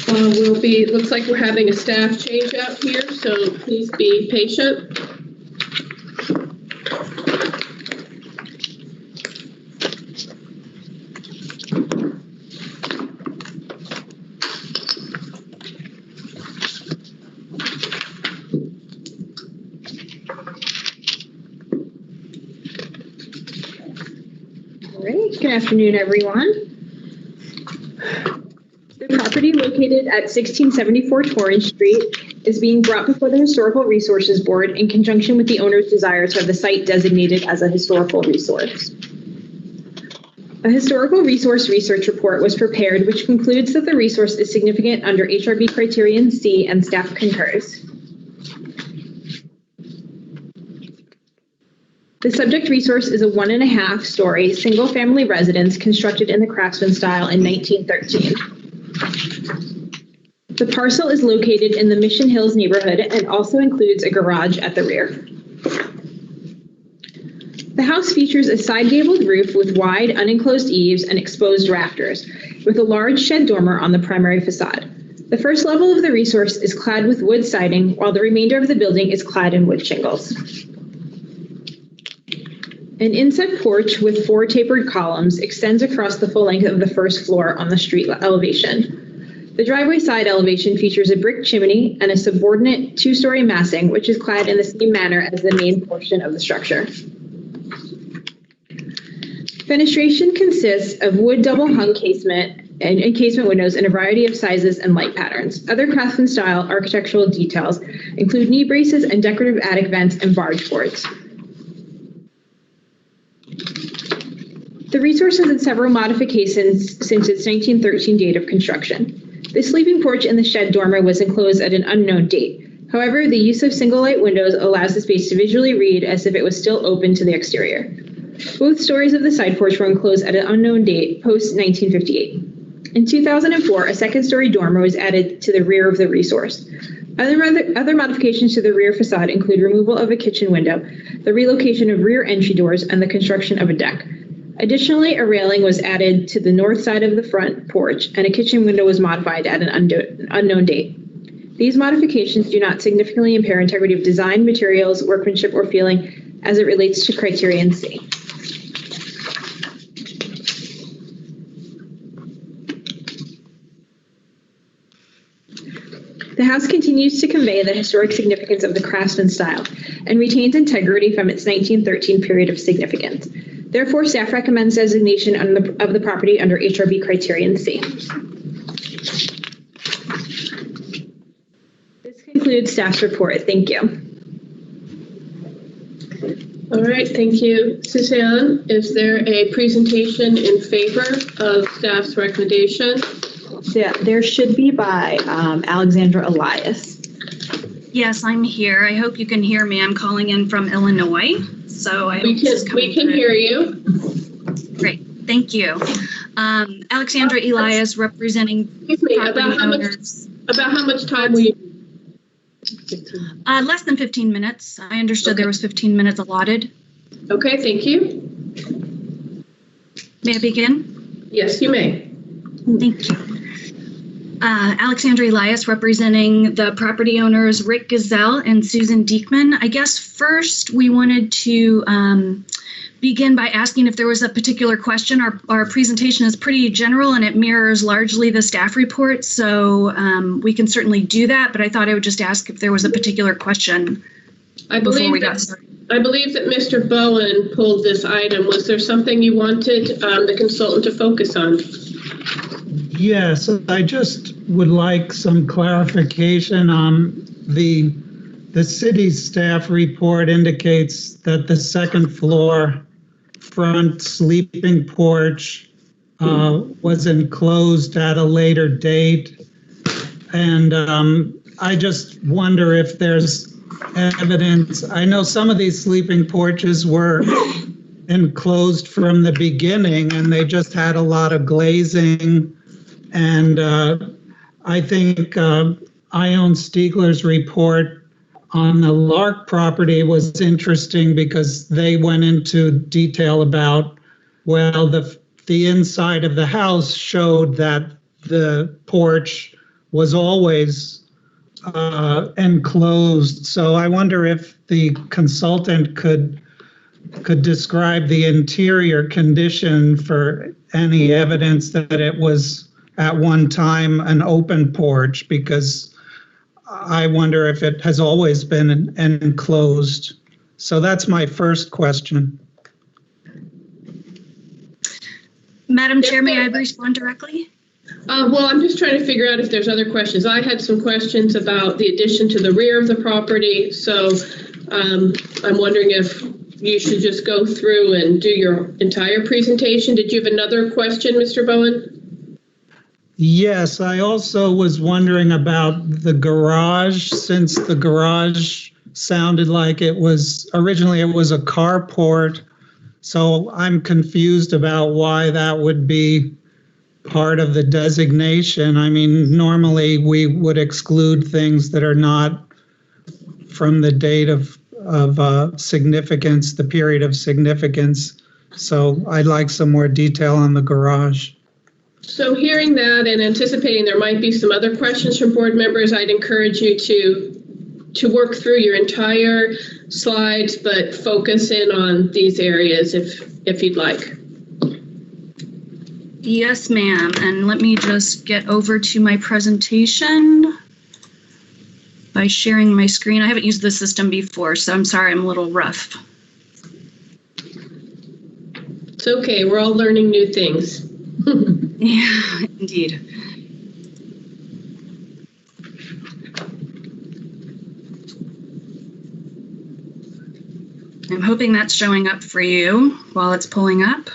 Speaker 1: will be, looks like we're having a staff change out here, so please be patient.
Speaker 13: Good afternoon, everyone. The property located at 1674 Torrance Street is being brought before the Historical Resources Board in conjunction with the owner's desire to have the site designated as a historical resource. A historical resource research report was prepared, which concludes that the resource is significant under HRB Criterion C, and staff concurs. The subject resource is a 1.5-story single-family residence constructed in the Craftsman style in 1913. The parcel is located in the Mission Hills neighborhood and also includes a garage at the rear. The house features a side-gabled roof with wide, unenclosed eaves and exposed rafters, with a large shed dormer on the primary facade. The first level of the resource is clad with wood siding, while the remainder of the building is clad in wood shingles. An inset porch with 4 tapered columns extends across the full length of the first floor on the street elevation. The driveway side elevation features a brick chimney and a subordinate 2-story massing, which is clad in the same manner as the main portion of the structure. Fenestration consists of wood double-hung casement and casement windows in a variety of sizes and light patterns. Other craftsman-style architectural details include knee braces and decorative attic vents and barge boards. The resource has had several modifications since its 1913 date of construction. The sleeping porch in the shed dormer was enclosed at an unknown date. However, the use of single light windows allows the space to visually read as if it was still open to the exterior. Both stories of the side porch were enclosed at an unknown date, post-1958. In 2004, a second-story dormer was added to the rear of the resource. Other modifications to the rear facade include removal of a kitchen window, the relocation of rear entry doors, and the construction of a deck. Additionally, a railing was added to the north side of the front porch, and a kitchen window was modified at an unknown date. These modifications do not significantly impair integrity of design, materials, workmanship, or feeling as it relates to Criterion C. The house continues to convey the historic significance of the craftsman style and retains integrity from its 1913 period of significance. Therefore, staff recommends designation of the property under HRB Criterion C. This concludes staff's report. Thank you.
Speaker 1: All right, thank you, Suzanne. Is there a presentation in favor of staff's recommendation?
Speaker 2: Yeah, there should be by Alexandra Elias.
Speaker 20: Yes, I'm here. I hope you can hear me. I'm calling in from Illinois, so I hope
Speaker 1: we can hear you.
Speaker 20: Great, thank you. Alexandra Elias, representing.
Speaker 1: Excuse me. About how much time will you?
Speaker 20: Less than 15 minutes. I understood there was 15 minutes allotted.
Speaker 1: Okay, thank you.
Speaker 20: May I begin?
Speaker 1: Yes, you may.
Speaker 20: Thank you. Alexandra Elias, representing the property owners Rick Gazelle and Susan Diekman. I guess first we wanted to begin by asking if there was a particular question. Our presentation is pretty general and it mirrors largely the staff report, so we can certainly do that, but I thought I would just ask if there was a particular question before we got started.
Speaker 1: I believe that Mr. Bowen pulled this item. Was there something you wanted the consultant to focus on?
Speaker 3: Yes, I just would like some clarification on the city's staff report indicates that the second floor front sleeping porch was enclosed at a later date. And I just wonder if there's evidence. I know some of these sleeping porches were enclosed from the beginning and they just had a lot of glazing. And I think Ione Stiegler's report on the Lark property was interesting because they went into detail about, well, the inside of the house showed that the porch was always enclosed. So I wonder if the consultant could describe the interior condition for any evidence that it was at one time an open porch, because I wonder if it has always been enclosed. So that's my first question.
Speaker 20: Madam Chair, may I respond directly?
Speaker 1: Well, I'm just trying to figure out if there's other questions. I had some questions about the addition to the rear of the property, so I'm wondering if you should just go through and do your entire presentation. Did you have another question, Mr. Bowen?
Speaker 3: Yes, I also was wondering about the garage, since the garage sounded like originally it was a carport. So I'm confused about why that would be part of the designation. I mean, normally we would exclude things that are not from the date of significance, the period of significance. So I'd like some more detail on the garage.
Speaker 1: So hearing that and anticipating there might be some other questions from board members, I'd encourage you to to work through your entire slides, but focus in on these areas if you'd like.
Speaker 20: Yes, ma'am. And let me just get over to my presentation by sharing my screen. I haven't used this system before, so I'm sorry I'm a little rough.
Speaker 1: It's okay. We're all learning new things.
Speaker 20: Yeah, indeed. I'm hoping that's showing up for you while it's pulling up.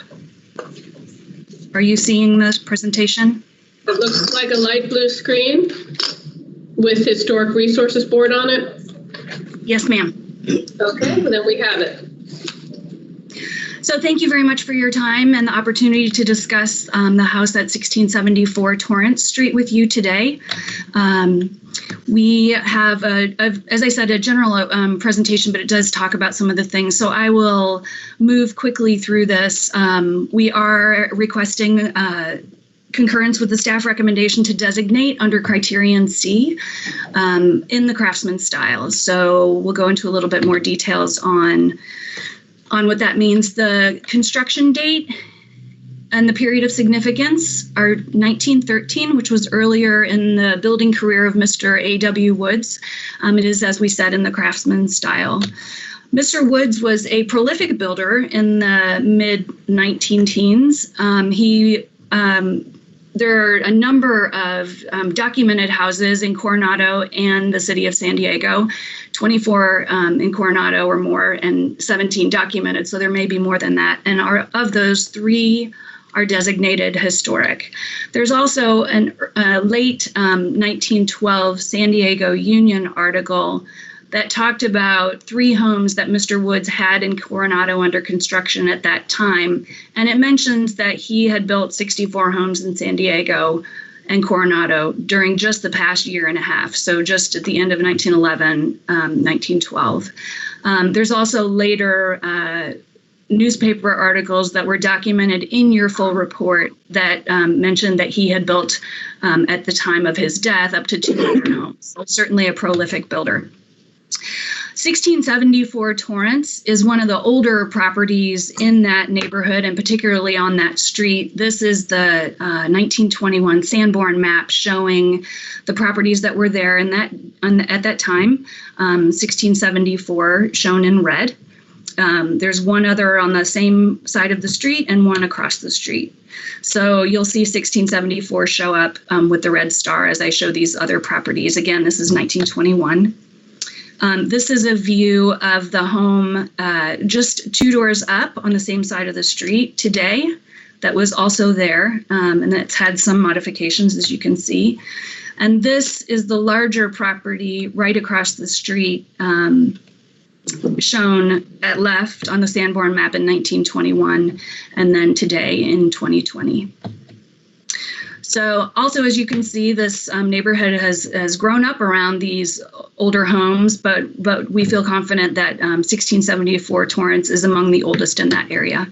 Speaker 20: Are you seeing this presentation?
Speaker 1: It looks like a light blue screen with Historic Resources Board on it.
Speaker 20: Yes, ma'am.
Speaker 1: Okay, well, then we have it.
Speaker 20: So thank you very much for your time and the opportunity to discuss the house at 1674 Torrance Street with you today. We have, as I said, a general presentation, but it does talk about some of the things. So I will move quickly through this. We are requesting concurrence with the staff recommendation to designate under Criterion C in the craftsman style. So we'll go into a little bit more details on what that means. The construction date and the period of significance are 1913, which was earlier in the building career of Mr. A.W. Woods. It is, as we said, in the craftsman style. Mr. Woods was a prolific builder in the mid-19-teens. There are a number of documented houses in Coronado and the city of San Diego, 24 in Coronado or more, and 17 documented, so there may be more than that. And of those, 3 are designated historic. There's also a late 1912 San Diego Union article that talked about 3 homes that Mr. Woods had in Coronado under construction at that time. And it mentions that he had built 64 homes in San Diego and Coronado during just the past year and a half. So just at the end of 1911, 1912. There's also later newspaper articles that were documented in your full report that mentioned that he had built at the time of his death up to 200 homes. So certainly a prolific builder. 1674 Torrance is one of the older properties in that neighborhood and particularly on that street. This is the 1921 Sanborn map showing the properties that were there in at that time, 1674 shown in red. There's one other on the same side of the street and one across the street. So you'll see 1674 show up with the red star as I show these other properties. Again, this is 1921. This is a view of the home just 2 doors up on the same side of the street today that was also there, and it's had some modifications, as you can see. And this is the larger property right across the street, shown at left on the Sanborn map in 1921, and then today in 2020. So also, as you can see, this neighborhood has grown up around these older homes, but we feel confident that 1674 Torrance is among the oldest in that area.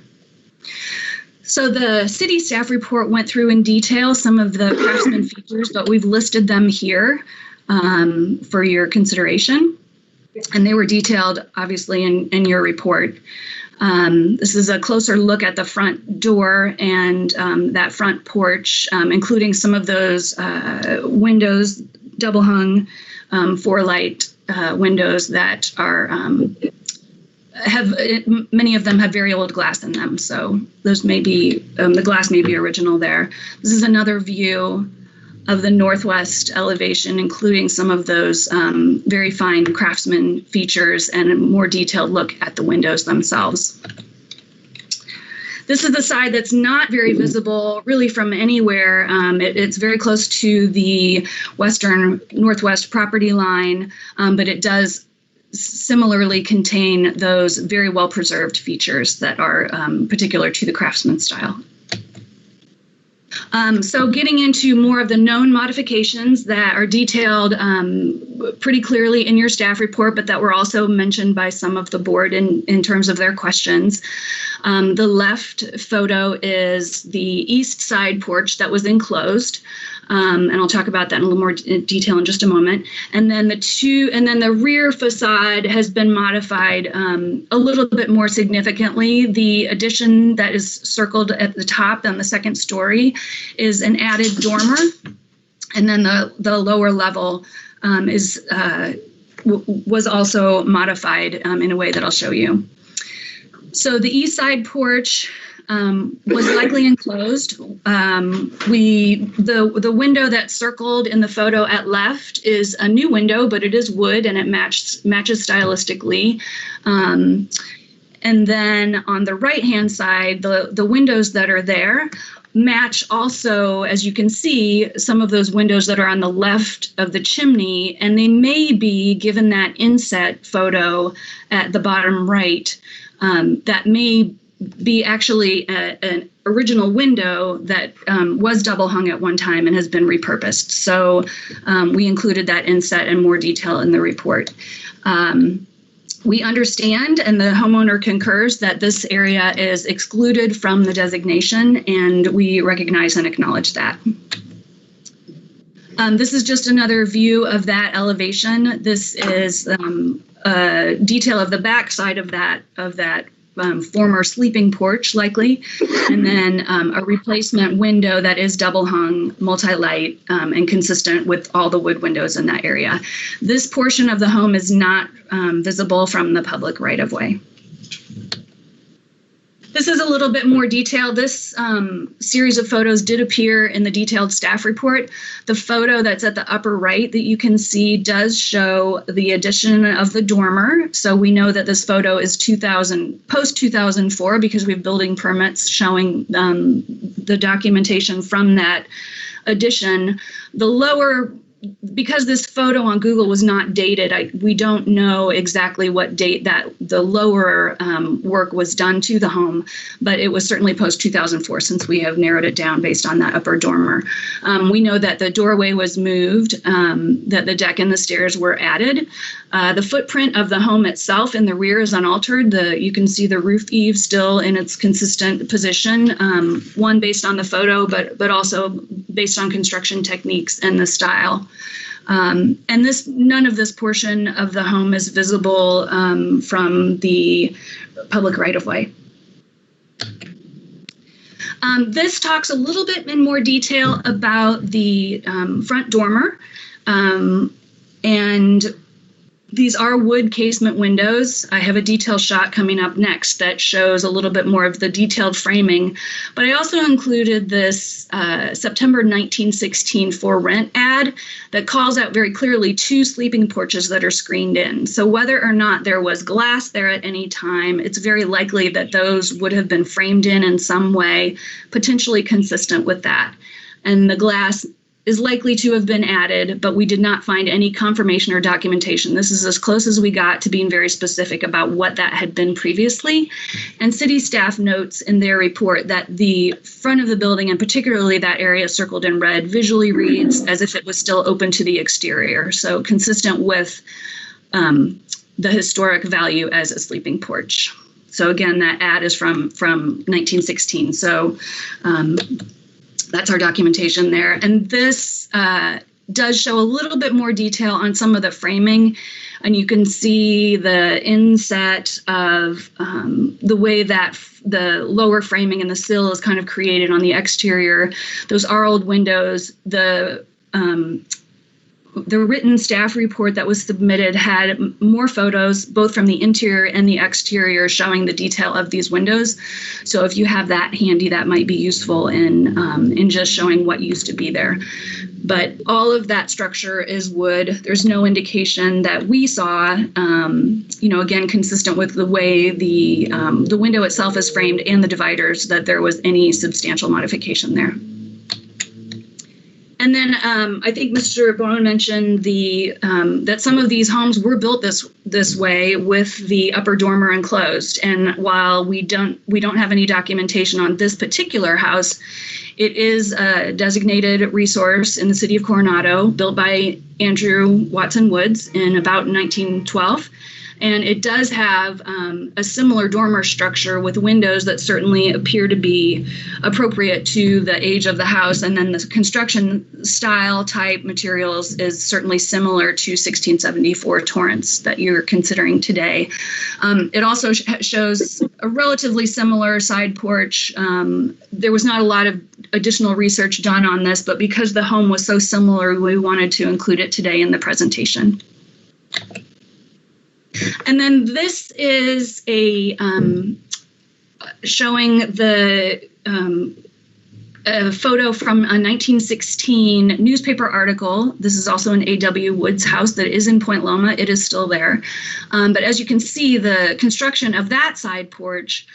Speaker 20: So the city staff report went through in detail some of the craftsman features, but we've listed them here for your consideration. And they were detailed, obviously, in your report. This is a closer look at the front door and that front porch, including some of those windows, double hung 4-light windows that are many of them have very old glass in them. So those may be, the glass may be original there. This is another view of the northwest elevation, including some of those very fine craftsman features and a more detailed look at the windows themselves. This is the side that's not very visible really from anywhere. It's very close to the western northwest property line, but it does similarly contain those very well preserved features that are particular to the craftsman style. So getting into more of the known modifications that are detailed pretty clearly in your staff report, but that were also mentioned by some of the board in terms of their questions. The left photo is the east side porch that was enclosed. And I'll talk about that in a little more detail in just a moment. And then the rear facade has been modified a little bit more significantly. The addition that is circled at the top on the second story is an added dormer. And then the lower level was also modified in a way that I'll show you. So the east side porch was likely enclosed. The window that's circled in the photo at left is a new window, but it is wood and it matches stylistically. And then on the right-hand side, the windows that are there match also, as you can see, some of those windows that are on the left of the chimney, and they may be, given that inset photo at the bottom right, that may be actually an original window that was double hung at one time and has been repurposed. So we included that inset in more detail in the report. We understand, and the homeowner concurs, that this area is excluded from the designation, and we recognize and acknowledge that. This is just another view of that elevation. This is a detail of the back side of that former sleeping porch, likely, and then a replacement window that is double hung, multi-light, and consistent with all the wood windows in that area. This portion of the home is not visible from the public right-of-way. This is a little bit more detailed. This series of photos did appear in the detailed staff report. The photo that's at the upper right that you can see does show the addition of the dormer. So we know that this photo is post-2004 because we have building permits showing the documentation from that addition. The lower, because this photo on Google was not dated, we don't know exactly what date that the lower work was done to the home, but it was certainly post-2004 since we have narrowed it down based on that upper dormer. We know that the doorway was moved, that the deck and the stairs were added. The footprint of the home itself in the rear is unaltered. You can see the roof eave still in its consistent position, one based on the photo, but also based on construction techniques and the style. And none of this portion of the home is visible from the public right-of-way. This talks a little bit in more detail about the front dormer, and these are wood casement windows. I have a detail shot coming up next that shows a little bit more of the detailed framing, but I also included this September 1916 for rent ad that calls out very clearly 2 sleeping porches that are screened in. So whether or not there was glass there at any time, it's very likely that those would have been framed in some way, potentially consistent with that. And the glass is likely to have been added, but we did not find any confirmation or documentation. This is as close as we got to being very specific about what that had been previously. And city staff notes in their report that the front of the building, and particularly that area circled in red, visually reads as if it was still open to the exterior. So consistent with the historic value as a sleeping porch. So again, that ad is from 1916. So that's our documentation there. And this does show a little bit more detail on some of the framing. And you can see the inset of the way that the lower framing and the sill is kind of created on the exterior. Those are old windows. The written staff report that was submitted had more photos, both from the interior and the exterior, showing the detail of these windows. So if you have that handy, that might be useful in just showing what used to be there. But all of that structure is wood. There's no indication that we saw, again, consistent with the way the window itself is framed and the dividers, that there was any substantial modification there. And then I think Mr. Bono mentioned that some of these homes were built this way with the upper dormer enclosed. And while we don't have any documentation on this particular house, it is a designated resource in the city of Coronado, built by Andrew Watson Woods in about 1912. And it does have a similar dormer structure with windows that certainly appear to be appropriate to the age of the house. And then the construction style, type, materials is certainly similar to 1674 Torrance that you're considering today. It also shows a relatively similar side porch. There was not a lot of additional research done on this, but because the home was so similar, we wanted to include it today in the presentation. And then this is a showing the a photo from a 1916 newspaper article. This is also an A.W. Wood's house that is in Point Loma. It is still there. But as you can see, the construction of that side porch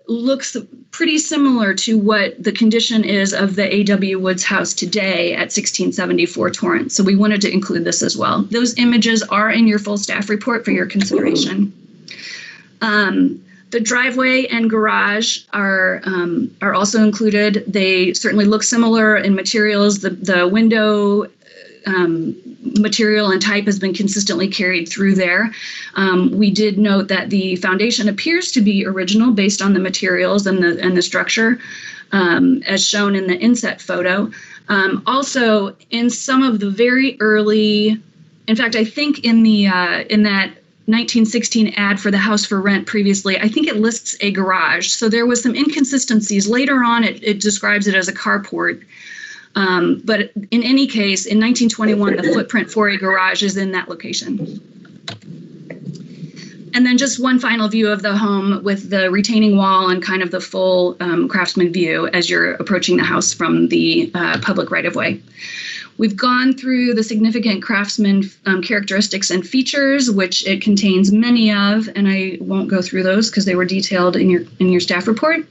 Speaker 20: looks pretty similar to what the condition is of the A.W. Wood's house today at 1674 Torrance. So we wanted to include this as well. Those images are in your full staff report for your consideration. The driveway and garage are also included. They certainly look similar in materials. The window material and type has been consistently carried through there. We did note that the foundation appears to be original based on the materials and the structure, as shown in the inset photo. Also, in some of the very early, in fact, I think in that 1916 ad for the house for rent previously, I think it lists a garage. So there was some inconsistencies. Later on, it describes it as a carport. But in any case, in 1921, the footprint for a garage is in that location. And then just one final view of the home with the retaining wall and kind of the full craftsman view as you're approaching the house from the public right-of-way. We've gone through the significant craftsman characteristics and features, which it contains many of, and I won't go through those because they were detailed in your staff report.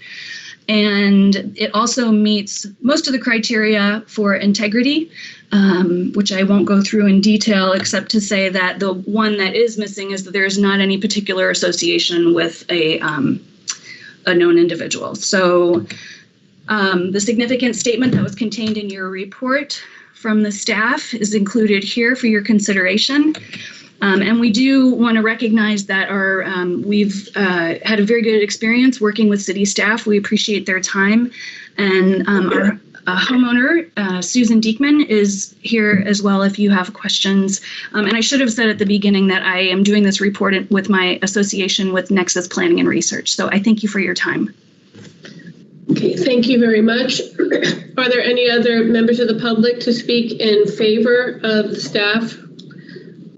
Speaker 20: And it also meets most of the criteria for integrity, which I won't go through in detail, except to say that the one that is missing is that there is not any particular association with a known individual. So the significant statement that was contained in your report from the staff is included here for your consideration. And we do want to recognize that we've had a very good experience working with city staff. We appreciate their time. And our homeowner, Susan Diekman, is here as well if you have questions. And I should have said at the beginning that I am doing this report with my association with Nexus Planning and Research. So I thank you for your time.
Speaker 1: Okay, thank you very much. Are there any other members of the public to speak in favor of the staff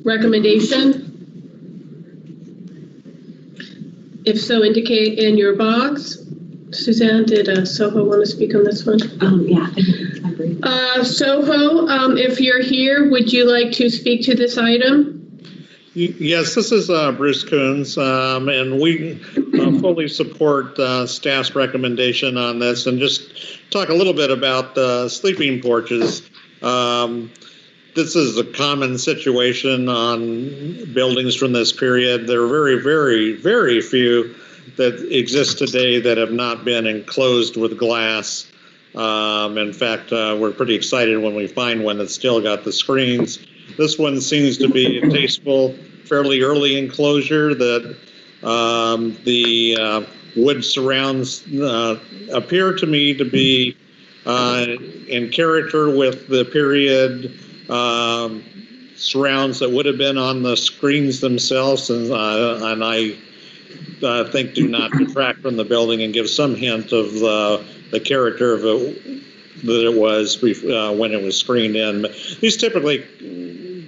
Speaker 1: recommendation? If so, indicate in your box. Suzanne, did Soho want to speak on this one?
Speaker 13: Yeah, I agree.
Speaker 1: Soho, if you're here, would you like to speak to this item?
Speaker 19: Yes, this is Bruce Coons, and we fully support staff's recommendation on this, and just talk a little bit about the sleeping porches. This is a common situation on buildings from this period. There are very, very, very few that exist today that have not been enclosed with glass. In fact, we're pretty excited when we find one that's still got the screens. This one seems to be a tasteful, fairly early enclosure that the wood surrounds appear to me to be in character with the period surrounds that would have been on the screens themselves, and I think do not detract from the building and give some hint of the character of it that it was when it was screened in. These typically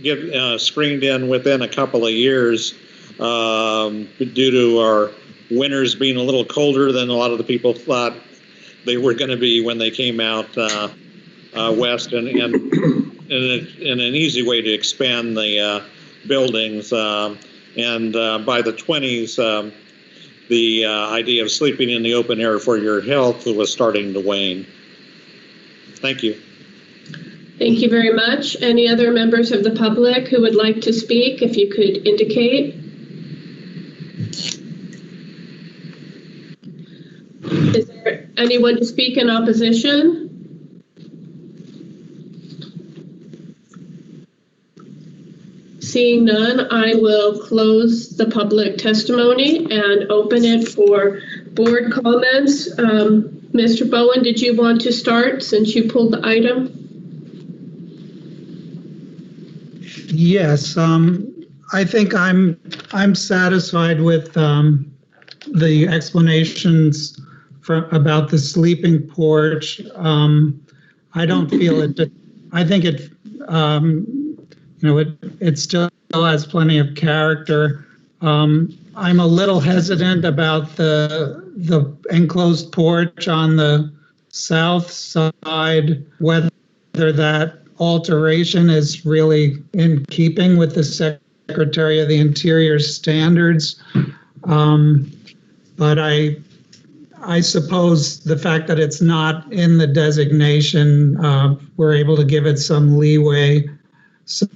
Speaker 19: get screened in within a couple of years due to our winters being a little colder than a lot of the people thought they were going to be when they came out west, and an easy way to expand the buildings. And by the 20s, the idea of sleeping in the open air for your health was starting to wane. Thank you.
Speaker 1: Thank you very much. Any other members of the public who would like to speak, if you could indicate? Is there anyone to speak in opposition? seeing none, I will close the public testimony and open it for board comments. Mr. Bowen, did you want to start since you pulled the item?
Speaker 3: Yes, I think I'm satisfied with the explanations about the sleeping porch. I don't feel it. I think it. It still has plenty of character. I'm a little hesitant about the enclosed porch on the south side, whether that alteration is really in keeping with the Secretary of the Interior standards. But I suppose the fact that it's not in the designation, we're able to give it some leeway. So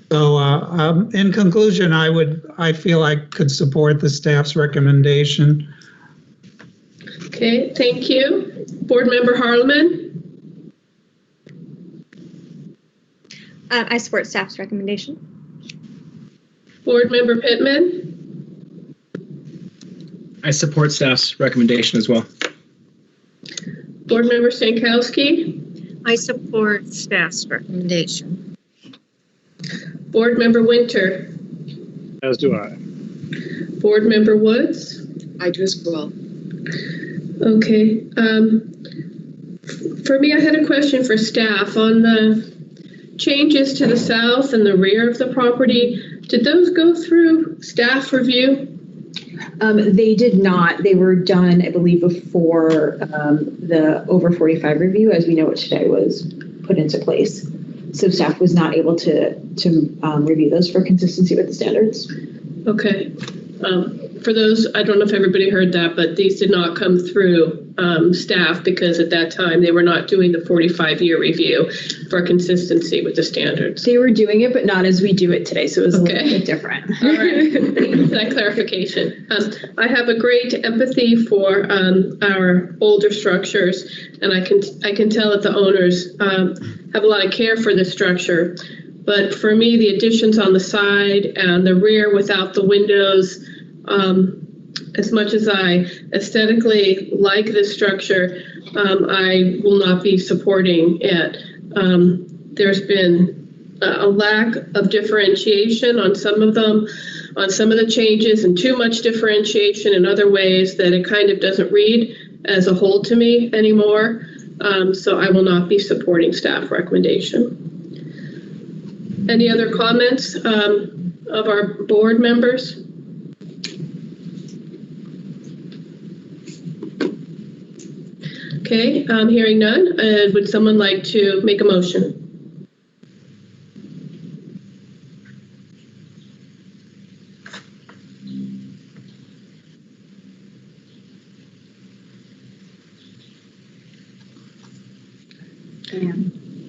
Speaker 3: in conclusion, I feel I could support the staff's recommendation.
Speaker 1: Okay, thank you. Board Member Harleman?
Speaker 17: I support staff's recommendation.
Speaker 1: Board Member Pittman?
Speaker 7: I support staff's recommendation as well.
Speaker 1: Board Member Stankowski?
Speaker 11: I support staff's recommendation.
Speaker 1: Board Member Winter?
Speaker 16: As do I.
Speaker 1: Board Member Woods?
Speaker 4: I do as well.
Speaker 1: Okay. For me, I had a question for staff on the changes to the south and the rear of the property. Did those go through staff review?
Speaker 2: They did not. They were done, I believe, before the over 45 review, as we know it today, was put into place. So staff was not able to review those for consistency with the standards.
Speaker 1: Okay. For those, I don't know if everybody heard that, but these did not come through staff because at that time they were not doing the 45-year review for consistency with the standards.
Speaker 2: They were doing it, but not as we do it today. So it was a little bit different.
Speaker 1: All right. Thank you for that clarification. I have a great empathy for our older structures, and I can tell that the owners have a lot of care for the structure. But for me, the additions on the side and the rear without the windows, as much as I aesthetically like this structure, I will not be supporting it. There's been a lack of differentiation on some of them, on some of the changes, and too much differentiation in other ways that it kind of doesn't read as a whole to me anymore. So I will not be supporting staff recommendation. Any other comments of our board members? Okay, hearing none. Would someone like to make a motion?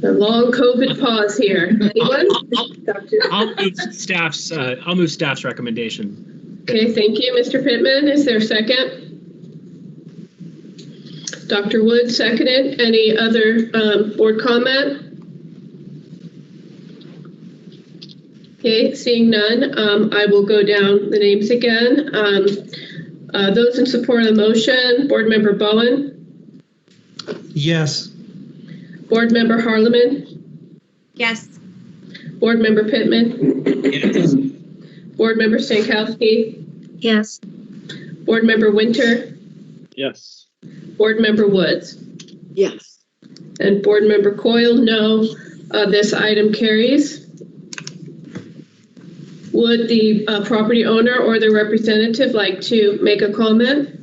Speaker 1: A long COVID pause here. Anyone?
Speaker 7: I'll move staff's recommendation.
Speaker 1: Okay, thank you, Mr. Pittman. Is there a second? Dr. Wood seconded. Any other board comment? Okay, seeing none, I will go down the names again. Those in support of the motion, Board Member Bowen?
Speaker 3: Yes.
Speaker 1: Board Member Harleman?
Speaker 17: Yes.
Speaker 1: Board Member Pittman?
Speaker 7: Yes.
Speaker 1: Board Member Stankowski?
Speaker 11: Yes.
Speaker 1: Board Member Winter?
Speaker 16: Yes.
Speaker 1: Board Member Woods?
Speaker 4: Yes.
Speaker 1: And Board Member Coyle, no. This item carries. Would the property owner or the representative like to make a comment?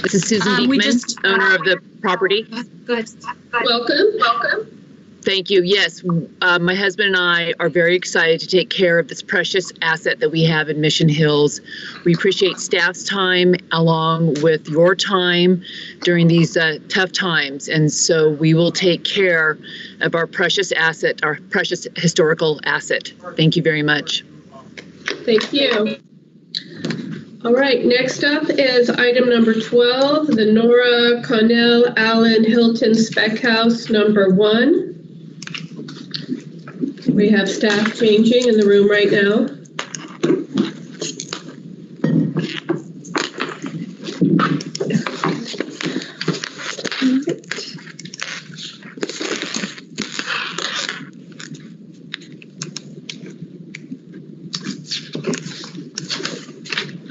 Speaker 21: This is Susan Diekman, owner of the property.
Speaker 17: Go ahead.
Speaker 1: Welcome.
Speaker 21: Thank you. Yes, my husband and I are very excited to take care of this precious asset that we have in Mission Hills. We appreciate staff's time along with your time during these tough times. And so we will take care of our precious asset, our precious historical asset. Thank you very much.
Speaker 1: Thank you. All right, next up is item number 12, the Nora Connell Allen Hilton Spec House number 1. We have staff changing in the room right now.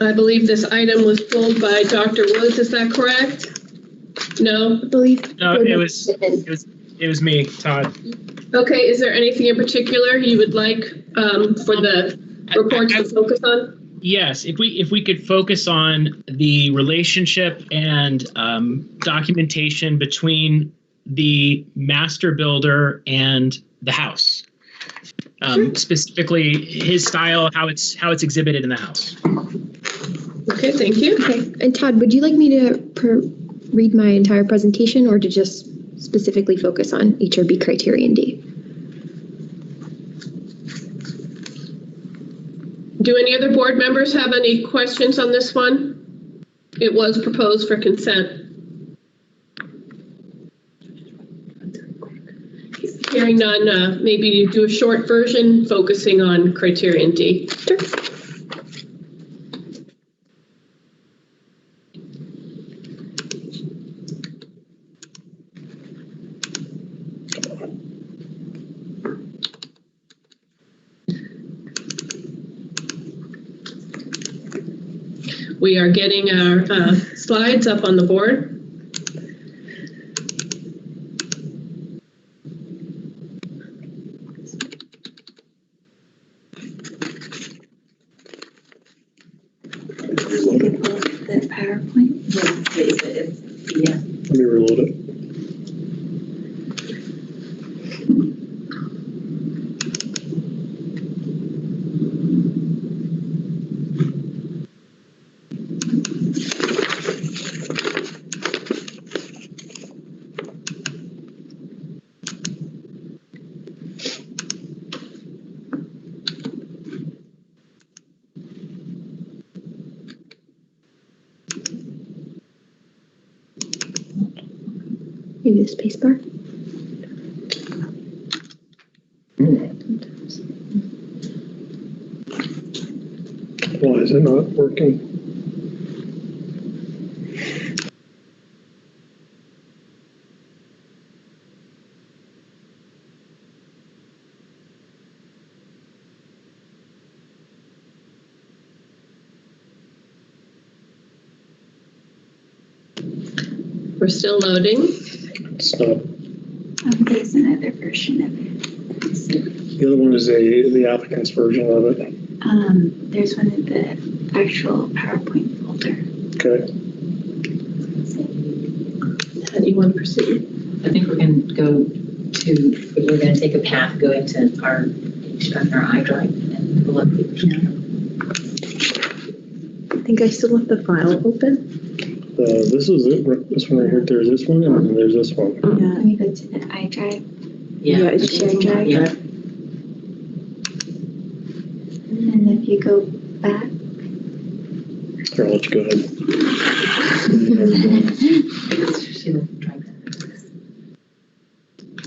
Speaker 1: I believe this item was pulled by Dr. Woods, is that correct? No? I believe.
Speaker 7: No, it was me, Todd.
Speaker 1: Okay, is there anything in particular you would like for the reports to focus on?
Speaker 7: Yes, if we could focus on the relationship and documentation between the master builder and the house. Specifically his style, how it's exhibited in the house.
Speaker 1: Okay, thank you.
Speaker 9: Okay, and Todd, would you like me to read my entire presentation or to just specifically focus on HRB Criterion D?
Speaker 1: Do any other board members have any questions on this one? It was proposed for consent. Hearing none, maybe you do a short version focusing on Criterion D. Sure. We are getting our slides up on the board.
Speaker 22: The PowerPoint? Yeah.
Speaker 5: Let me reload it.
Speaker 9: Maybe the space bar.
Speaker 5: Why is it not working?
Speaker 1: We're still loading.
Speaker 5: Stop.
Speaker 22: There's another version of it.
Speaker 5: The other one is the applicant's version of it.
Speaker 22: There's one in the actual PowerPoint folder.
Speaker 5: Okay.
Speaker 1: How do you want to proceed?
Speaker 22: I think we're going to go to, we're going to take a path going to our iDrive and pull up the original.
Speaker 9: I think I still have the file open.
Speaker 5: This is it. This one right here. There's this one, and then there's this one.
Speaker 22: Yeah. Let me go to the iDrive.
Speaker 9: Yeah, it's shared drive.
Speaker 22: Yeah. And if you go back.
Speaker 5: Here, I'll let you go ahead.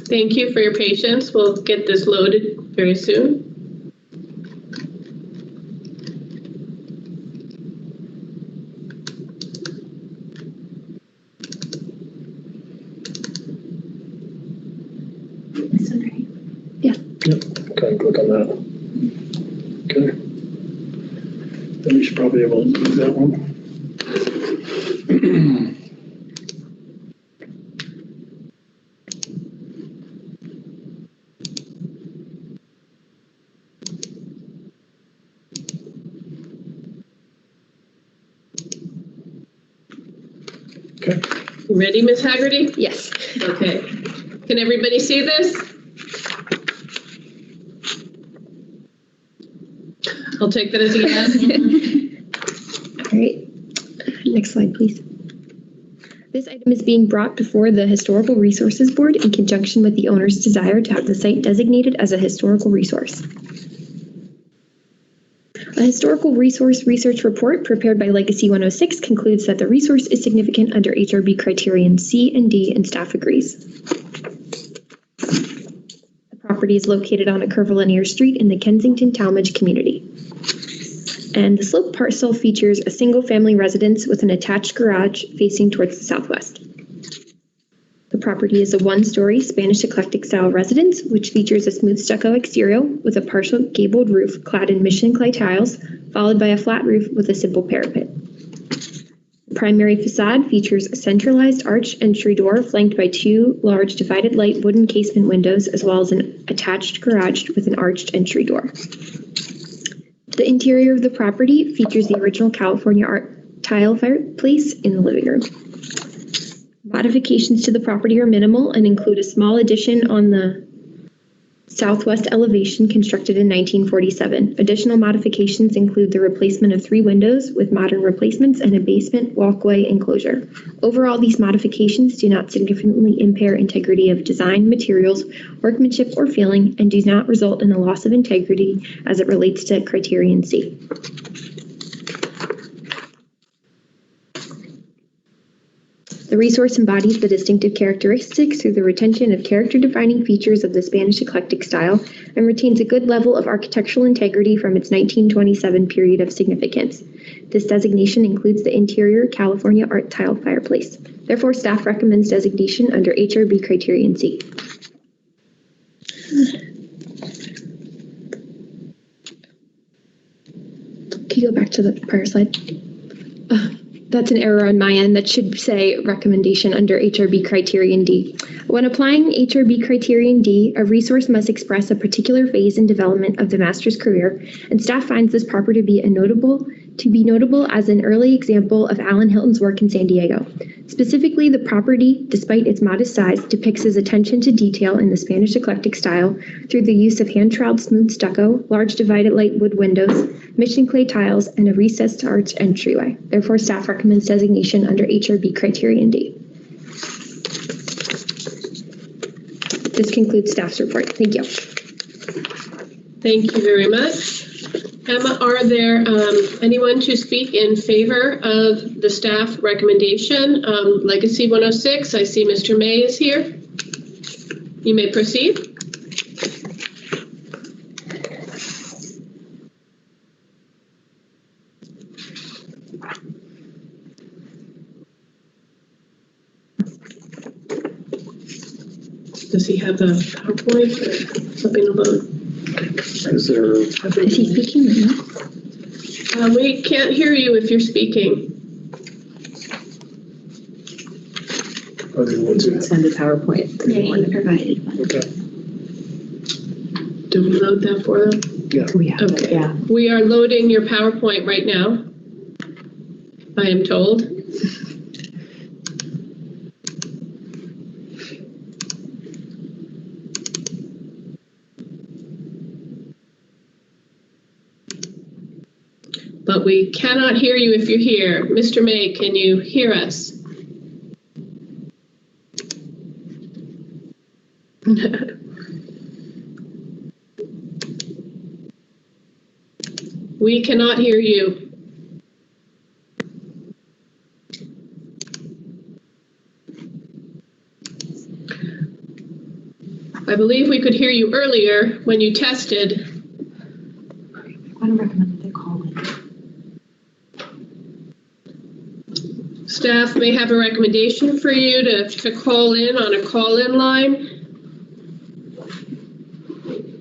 Speaker 1: Thank you for your patience. We'll get this loaded very soon.
Speaker 22: This one, right?
Speaker 9: Yeah.
Speaker 5: Yep. Okay, click on that. Okay. Then you should probably be able to do that one. Okay.
Speaker 1: You ready, Ms. Haggerty?
Speaker 9: Yes.
Speaker 1: Okay. Can everybody see this? I'll take that as a yes.
Speaker 9: All right. Next slide, please. This item is being brought before the Historical Resources Board in conjunction with the owner's desire to have the site designated as a historical resource. A historical resource research report prepared by Legacy 106 concludes that the resource is significant under HRB Criterion C and D, and staff agrees. The property is located on a curvilinear street in the Kensington-Talmadge community. And the slope parcel features a single-family residence with an attached garage facing towards the southwest. The property is a one-story Spanish eclectic-style residence, which features a smooth stucco exterior with a partial gabled roof clad in Michelin clay tiles, followed by a flat roof with a simple parapet. The primary facade features a centralized arch entry door flanked by two large divided light wooden casement windows, as well as an attached garage with an arched entry door. The interior of the property features the original California art tile fireplace in the living room. Modifications to the property are minimal and include a small addition on the southwest elevation constructed in 1947. Additional modifications include the replacement of 3 windows with modern replacements and a basement walkway enclosure. Overall, these modifications do not significantly impair integrity of design, materials, workmanship, or feeling, and do not result in a loss of integrity as it relates to Criterion C. The resource embodies the distinctive characteristics through the retention of character-defining features of the Spanish eclectic style and retains a good level of architectural integrity from its 1927 period of significance. This designation includes the interior California art tile fireplace. Therefore, staff recommends designation under HRB Criterion C. Can you go back to the prior slide? That's an error on my end. That should say recommendation under HRB Criterion D. When applying HRB Criterion D, a resource must express a particular phase in development of the master's career, and staff finds this property to be notable as an early example of Alan Hilton's work in San Diego. Specifically, the property, despite its modest size, depicts his attention to detail in the Spanish eclectic style through the use of hand-troweled smooth stucco, large divided light wood windows, Michelin clay tiles, and a recessed arch entryway. Therefore, staff recommends designation under HRB Criterion D. This concludes staff's report. Thank you.
Speaker 1: Thank you very much. Emma, are there anyone to speak in favor of the staff recommendation? Legacy 106, I see Mr. May is here. You may proceed. Does he have the PowerPoint or something alone?
Speaker 5: Is there?
Speaker 9: Is he speaking right now?
Speaker 1: We can't hear you if you're speaking.
Speaker 22: Send a PowerPoint.
Speaker 9: Yeah, you provided one.
Speaker 5: Okay.
Speaker 1: Do we load that for them?
Speaker 5: Yeah.
Speaker 22: We have
Speaker 1: Okay.
Speaker 22: it, yeah.
Speaker 1: We are loading your PowerPoint right now, I am told. But we cannot hear you if you're here. Mr. May, can you hear us? We cannot hear you. I believe we could hear you earlier when you tested.
Speaker 22: I would recommend that they call in.
Speaker 1: Staff may have a recommendation for you to call in on a call-in line.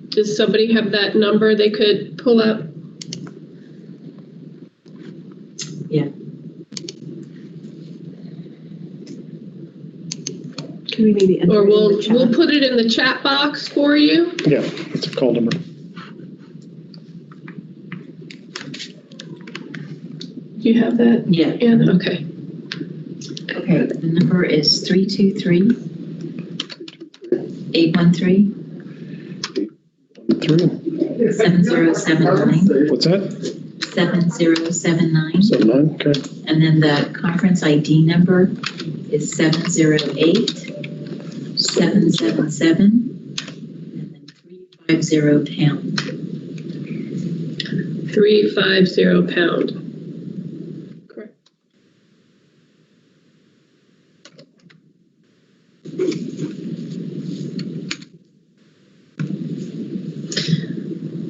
Speaker 1: Does somebody have that number they could pull up?
Speaker 22: Yeah.
Speaker 13: Can we maybe enter
Speaker 1: Or
Speaker 13: it in the chat?
Speaker 1: we'll put it in the chat box for you.
Speaker 5: Yeah, it's a call number.
Speaker 1: Do you have that?
Speaker 22: Yeah.
Speaker 1: Anna? Okay.
Speaker 22: Okay, the number is 323-813. 7079.
Speaker 5: What's that?
Speaker 22: 7079.
Speaker 5: 79, okay.
Speaker 22: And then the conference ID number is 708-777. And then 350 pound.
Speaker 1: 350 pound. Correct.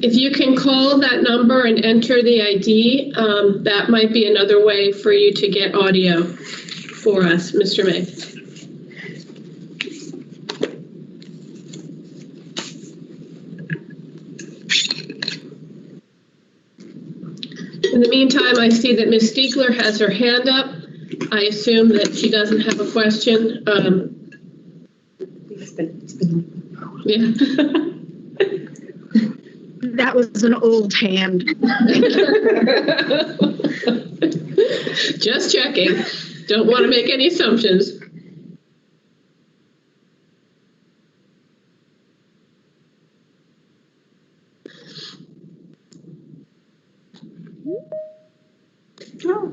Speaker 1: If you can call that number and enter the ID, that might be another way for you to get audio for us, Mr. May. In the meantime, I see that Ms. Stiegler has her hand up. I assume that she doesn't have a question. Yeah.
Speaker 18: That was an old hand.
Speaker 1: Just checking. Don't want to make any assumptions. Oh.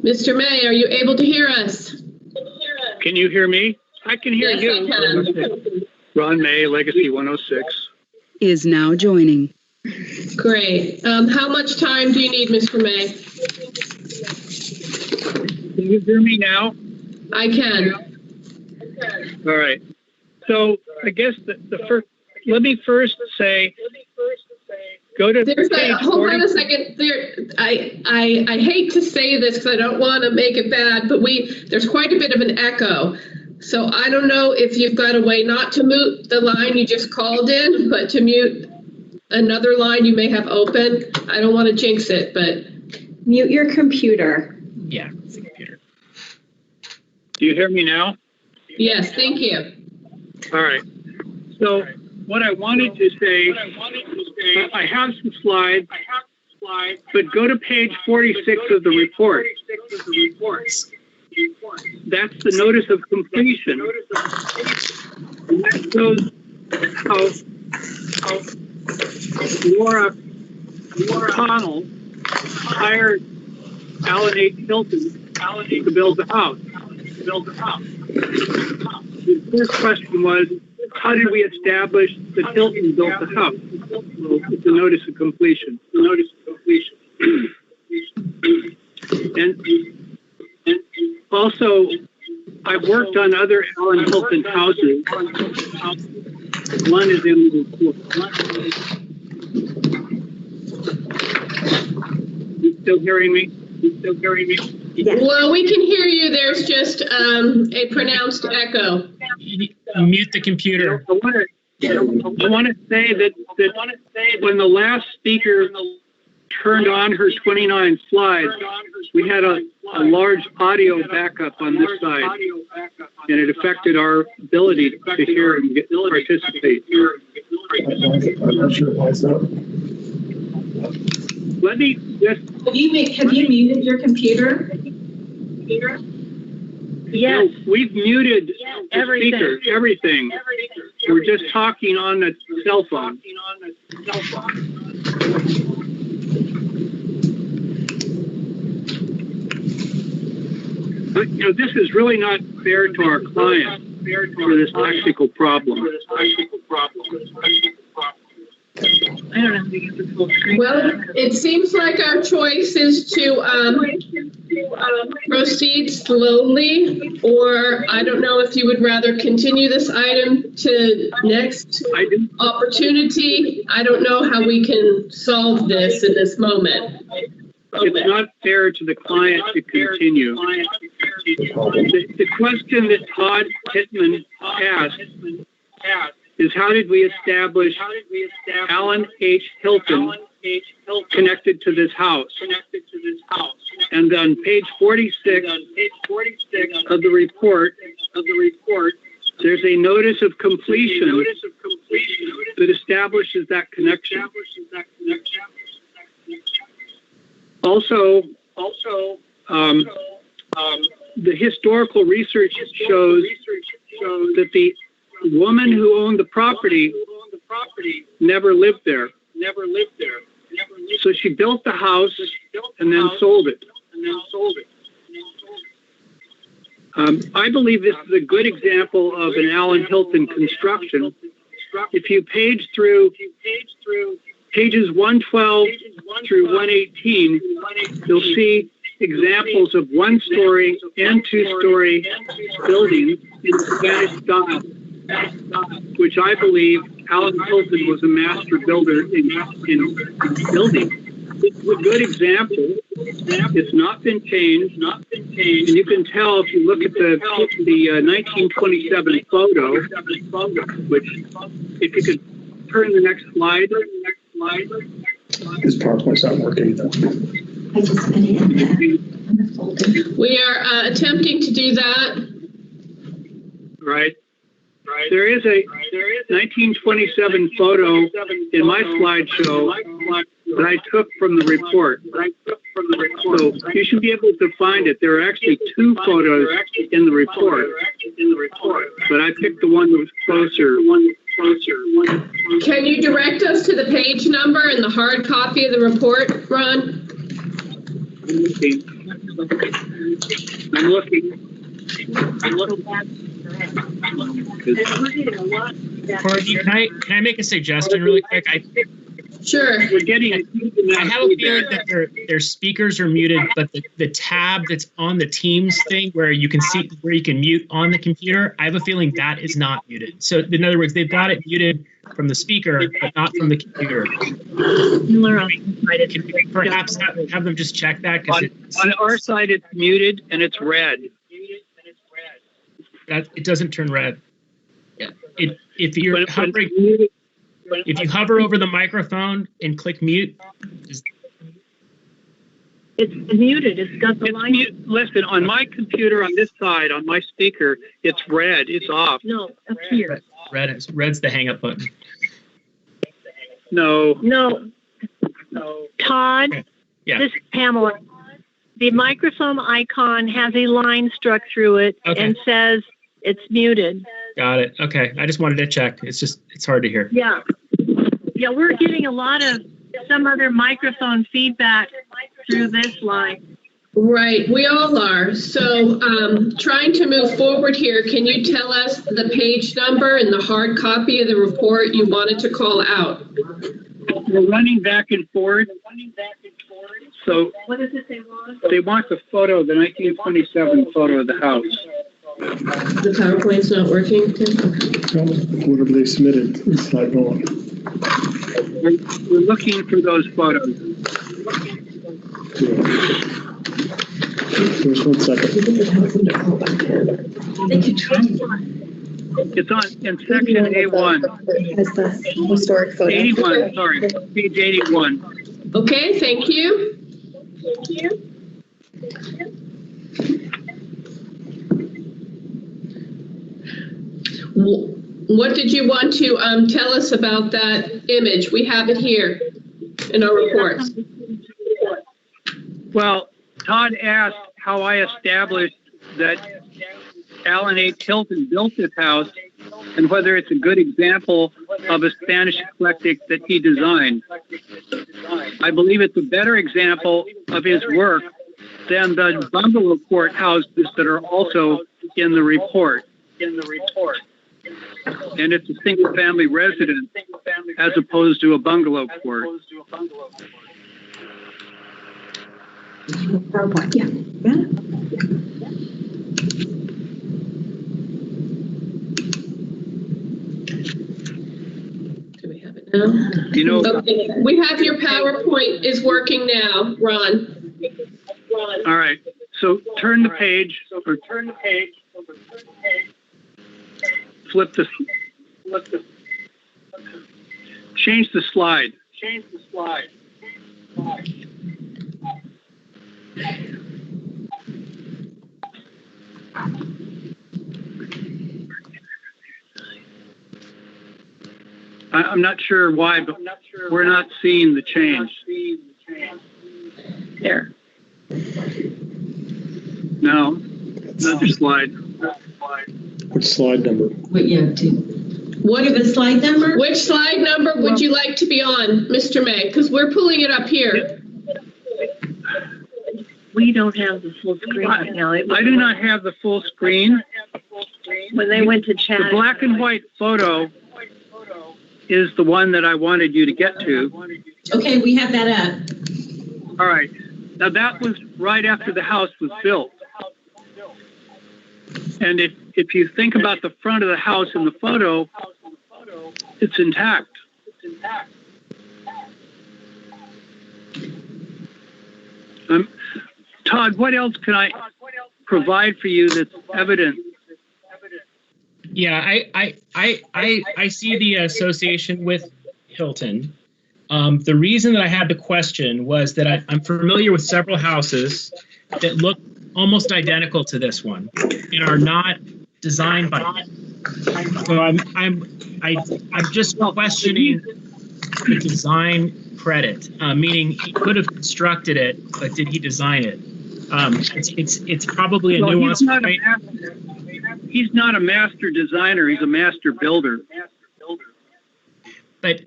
Speaker 1: Mr. May, are you able to hear us?
Speaker 8: Can you hear me? I can hear
Speaker 1: Yes,
Speaker 8: you.
Speaker 1: I can.
Speaker 8: Ron May, Legacy 106.
Speaker 6: Is now joining.
Speaker 1: Great. How much time do you need, Mr. May?
Speaker 8: Can you hear me now?
Speaker 1: I can.
Speaker 8: All right. So I guess the first, let me first say, go to page
Speaker 1: hold
Speaker 8: 40.
Speaker 1: on a second. I hate to say this because I don't want to make it bad, but there's quite a bit of an echo. So I don't know if you've got a way not to mute the line you just called in, but to mute another line you may have open. I don't want to jinx it, but
Speaker 2: Mute your computer.
Speaker 7: Yeah, it's the computer.
Speaker 8: Do you hear me now?
Speaker 1: yes, thank you.
Speaker 8: All right. So what I wanted to say, I have some slides, but go to page 46 of the report. That's the notice of completion. And that shows how Laura Connell hired Alan H. Hilton to build the house. The first question was, how did we establish that Hilton built the house? Well, it's a notice of completion. And also, I've worked on other Alan Hilton houses. One is in the report. You still hearing me?
Speaker 1: Yes. Well, we can hear you. There's just a pronounced echo.
Speaker 7: Mute the computer.
Speaker 8: I want to say that when the last speaker turned on her 29 slides, we had a large audio backup on this side, and it affected our ability to hear and participate.
Speaker 5: I'm not sure why it's not.
Speaker 8: Let me just.
Speaker 2: Have you muted your computer?
Speaker 8: Yes. No, we've muted the speakers, everything. We're just talking on the cell phone. But, this is really not fair to our client for this technical problem.
Speaker 11: I don't know how to get the full screen.
Speaker 1: Well, it seems like our choice is to proceed slowly, or I don't know if you would rather continue this item to next opportunity. I don't know how we can solve this in this moment.
Speaker 8: It's not fair to the client to continue. The question that Todd Pittman asked is, how did we establish Alan H. Hilton connected to this house? And on page 46 of the report, there's a notice of completion that establishes that connection. Also, the historical research shows that the woman who owned the property never lived there. So she built the house and then sold it. I believe this is a good example of an Allen Hilton construction. If you page through pages 112 through 118, you'll see examples of one-story and two-story buildings in Spanish style, which I believe Allen Hilton was a master builder in building. It's a good example. It's not been changed, and you can tell if you look at the 1927 photo, which, if you could turn the next slide.
Speaker 5: This PowerPoint's not working though.
Speaker 1: We are attempting to do that.
Speaker 8: Right. There is a 1927 photo in my slideshow that I took from the report. So you should be able to find it. There are actually two photos in the report, but I picked the one that was closer.
Speaker 1: Can you direct us to the page number and the hard copy of the report, Ron?
Speaker 8: I'm looking.
Speaker 7: Corky, can I make a suggestion really quick?
Speaker 1: Sure.
Speaker 8: We're getting.
Speaker 7: I have a feeling that their speakers are muted, but the tab that's on the Teams thing where you can see where you can mute on the computer, I have a feeling that is not muted. So in other words, they've got it muted from the speaker, but not from the computer. Perhaps have them just check that
Speaker 8: on our side it's muted and it's red.
Speaker 7: That it doesn't turn red. Yeah. If you're hovering. If you hover over the microphone and click mute,
Speaker 15: it's muted. It's got the line.
Speaker 8: Listen, on my computer on this side, on my speaker, it's red. It's off.
Speaker 15: No, up here.
Speaker 7: Red's the hang up button.
Speaker 8: No.
Speaker 15: Todd,
Speaker 7: okay. Yeah.
Speaker 15: This is Pamela. The microphone icon has a line struck through it and says it's muted.
Speaker 7: Got it. Okay. I just wanted to check. It's hard to hear.
Speaker 15: Yeah. Yeah, we're getting a lot of some other microphone feedback through this line.
Speaker 1: Right, we all are. So trying to move forward here, can you tell us the page number and the hard copy of the report you wanted to call out?
Speaker 8: We're running back and forth. So
Speaker 15: what does it say, Ron?
Speaker 8: They want the photo, the 1927 photo of the house.
Speaker 1: The PowerPoint's not working, Tim?
Speaker 5: No, whatever they submitted, it's not going.
Speaker 8: We're looking for those photos.
Speaker 5: Just 1 second.
Speaker 8: It's on in section A1.
Speaker 17: Has the historic photo.
Speaker 8: 81, sorry, page 81.
Speaker 1: Okay, thank you. What did you want to tell us about that image? We have it here in our reports.
Speaker 8: Well, Todd asked how I established that Allen H. Hilton built this house and whether it's a good example of a Spanish eclectic that he designed. I believe it's a better example of his work than the bungalow courthouses that are also in the report. And it's a single-family residence as opposed to a bungalow court.
Speaker 2: PowerPoint, yeah.
Speaker 1: Do we have it now?
Speaker 8: You know,
Speaker 1: okay. We have your PowerPoint is working now, Ron.
Speaker 8: All right. So turn the page. Change the slide. I'm not sure why, but we're not seeing the change.
Speaker 1: There.
Speaker 8: No, another slide.
Speaker 5: Which slide number?
Speaker 22: What of a slide number?
Speaker 1: Which slide number would you like to be on, Mr. May? Because we're pulling it up here.
Speaker 11: We don't have the full screen right now.
Speaker 8: I do not have the full screen.
Speaker 11: When they went to chat.
Speaker 8: The black and white photo is the one that I wanted you to get to.
Speaker 22: Okay, we have that up.
Speaker 8: All right. Now that was right after the house was built. And if you think about the front of the house in the photo, it's intact. Todd, what else can I provide for you that's evident?
Speaker 7: Yeah, I see the association with Hilton. The reason that I had the question was that I'm familiar with several houses that look almost identical to this one and are not designed by him. So I'm just questioning the design credit, meaning he could have constructed it, but did he design it? It's probably a nuance.
Speaker 8: He's not a master designer. He's a master builder.
Speaker 7: But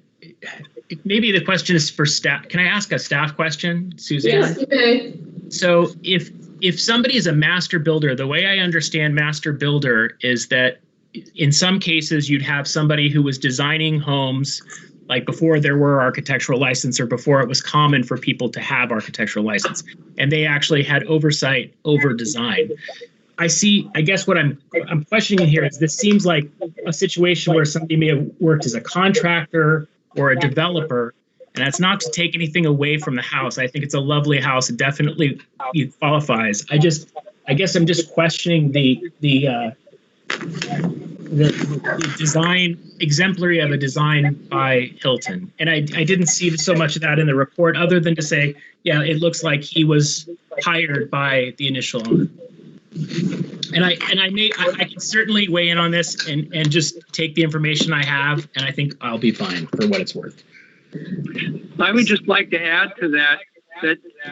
Speaker 7: maybe the question is for staff. Can I ask a staff question, Suzanne?
Speaker 1: Yes, you may.
Speaker 7: So if somebody is a master builder, the way I understand master builder is that in some cases you'd have somebody who was designing homes like before there were architectural license or before it was common for people to have architectural license, and they actually had oversight over design. I guess what I'm questioning here is this seems like a situation where somebody may have worked as a contractor or a developer, and that's not to take anything away from the house. I think it's a lovely house. It definitely qualifies. I guess I'm just questioning the design, exemplary of a design by Hilton. And I didn't see so much of that in the report other than to say, yeah, it looks like he was hired by the initial owner. And I can certainly weigh in on this and just take the information I have, and I think I'll be fine for what it's worth.
Speaker 8: I would just like to add to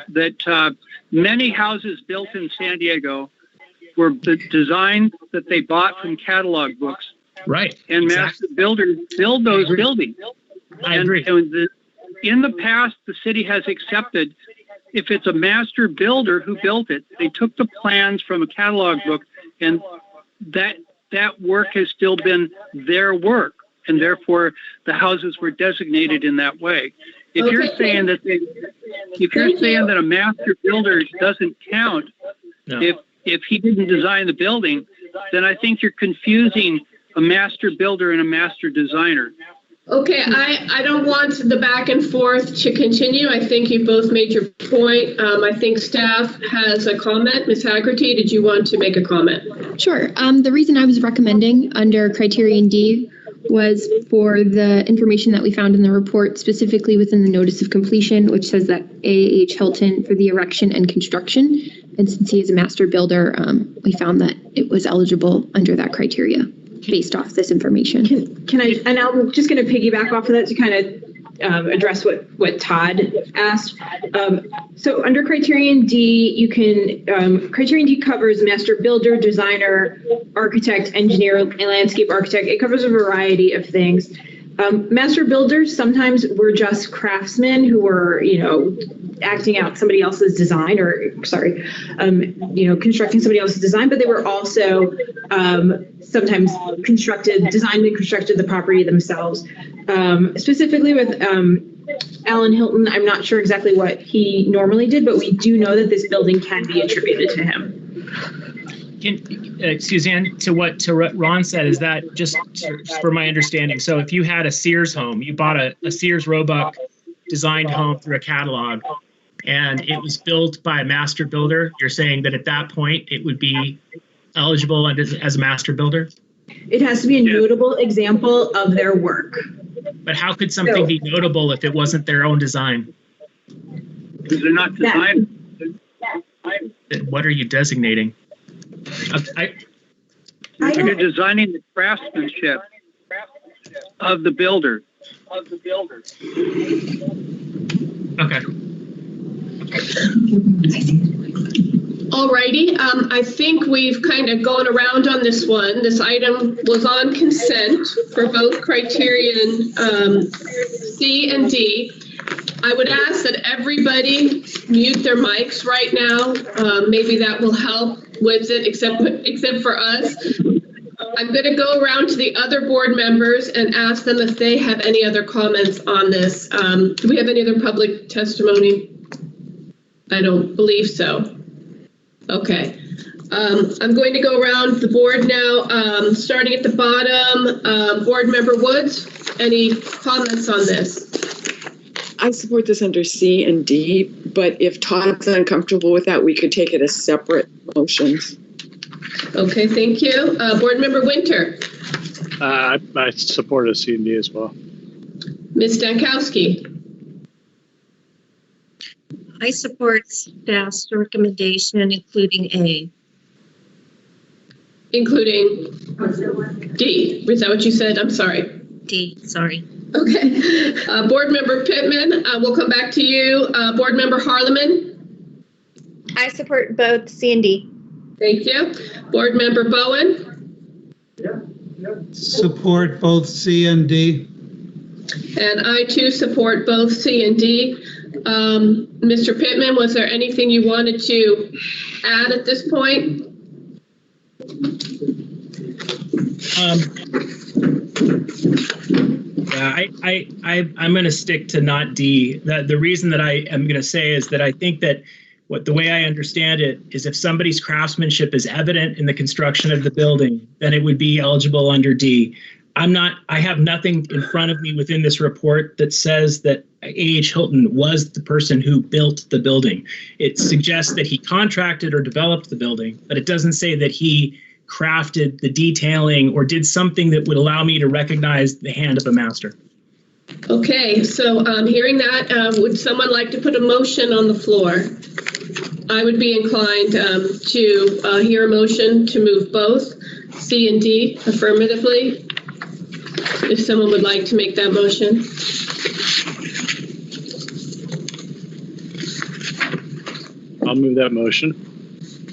Speaker 8: that many houses built in San Diego were the designs that they bought from catalog books.
Speaker 7: Right.
Speaker 8: And master builders build those buildings.
Speaker 7: I agree.
Speaker 8: And in the past, the city has accepted if it's a master builder who built it, they took the plans from a catalog book, and that work has still been their work, and therefore the houses were designated in that way. If you're saying that a master builder doesn't count, if he didn't design the building, then I think you're confusing a master builder and a master designer.
Speaker 1: Okay, I don't want the back and forth to continue. I think you both made your point. I think staff has a comment. Ms. Haggerty, did you want to make a comment?
Speaker 9: Sure. The reason I was recommending under Criterion D was for the information that we found in the report, specifically within the notice of completion, which says that A.H. Hilton for the erection and construction. And since he is a master builder, we found that it was eligible under that criteria based off this information.
Speaker 13: Can I, and I'm just going to piggyback off of that to kind of address what Todd asked. So under Criterion D, you can, Criterion D covers master builder, designer, architect, engineer, and landscape architect. It covers a variety of things. Master builders sometimes were just craftsmen who were, acting out somebody else's design, or constructing somebody else's design, but they were also sometimes designed and constructed the property themselves. Specifically with Alan Hilton, I'm not sure exactly what he normally did, but we do know that this building can be attributed to him.
Speaker 7: Suzanne, to what Ron said, is that just for my understanding? So if you had a Sears home, you bought a Sears Roebuck designed home through a catalog, and it was built by a master builder, you're saying that at that point it would be eligible as a master builder?
Speaker 13: It has to be a notable example of their work.
Speaker 7: But how could something be notable if it wasn't their own design?
Speaker 8: Because they're not designed.
Speaker 7: What are you designating?
Speaker 8: You're designing the craftsmanship of the builder.
Speaker 7: Okay.
Speaker 1: Alrighty, I think we've kind of gone around on this one. This item was on consent for both Criterion C and D. I would ask that everybody mute their mics right now. Maybe that will help with it, except for us. I'm going to go around to the other board members and ask them if they have any other comments on this. Do we have any other public testimony? I don't believe so. Okay. I'm going to go around the board now, starting at the bottom. Board Member Woods, any comments on this?
Speaker 4: I support this under C and D, but if Todd's uncomfortable with that, we could take it as separate motions.
Speaker 1: Okay, thank you. Board Member Winter.
Speaker 16: I support a C and D as well.
Speaker 1: Ms. Stankowski.
Speaker 11: I support staff's recommendation, including A.
Speaker 1: Including D. Is that what you said? I'm sorry.
Speaker 11: D, sorry.
Speaker 1: Okay. Board Member Pittman, we'll come back to you. Board Member Harleman.
Speaker 17: I support both C and D.
Speaker 1: Thank you. Board Member Bowen.
Speaker 3: Support both C and D.
Speaker 1: And I too support both C and D. Mr. Pittman, was there anything you wanted to add at this point?
Speaker 7: I'm going to stick to not D. The reason that I am going to say is that I think that the way I understand it is if somebody's craftsmanship is evident in the construction of the building, then it would be eligible under D. I have nothing in front of me within this report that says that A.H. Hilton was the person who built the building. It suggests that he contracted or developed the building, but it doesn't say that he crafted the detailing or did something that would allow me to recognize the hand of a master.
Speaker 1: Okay, so hearing that, would someone like to put a motion on the floor? I would be inclined to hear a motion to move both C and D affirmatively. If someone would like to make that motion.
Speaker 16: I'll move that motion.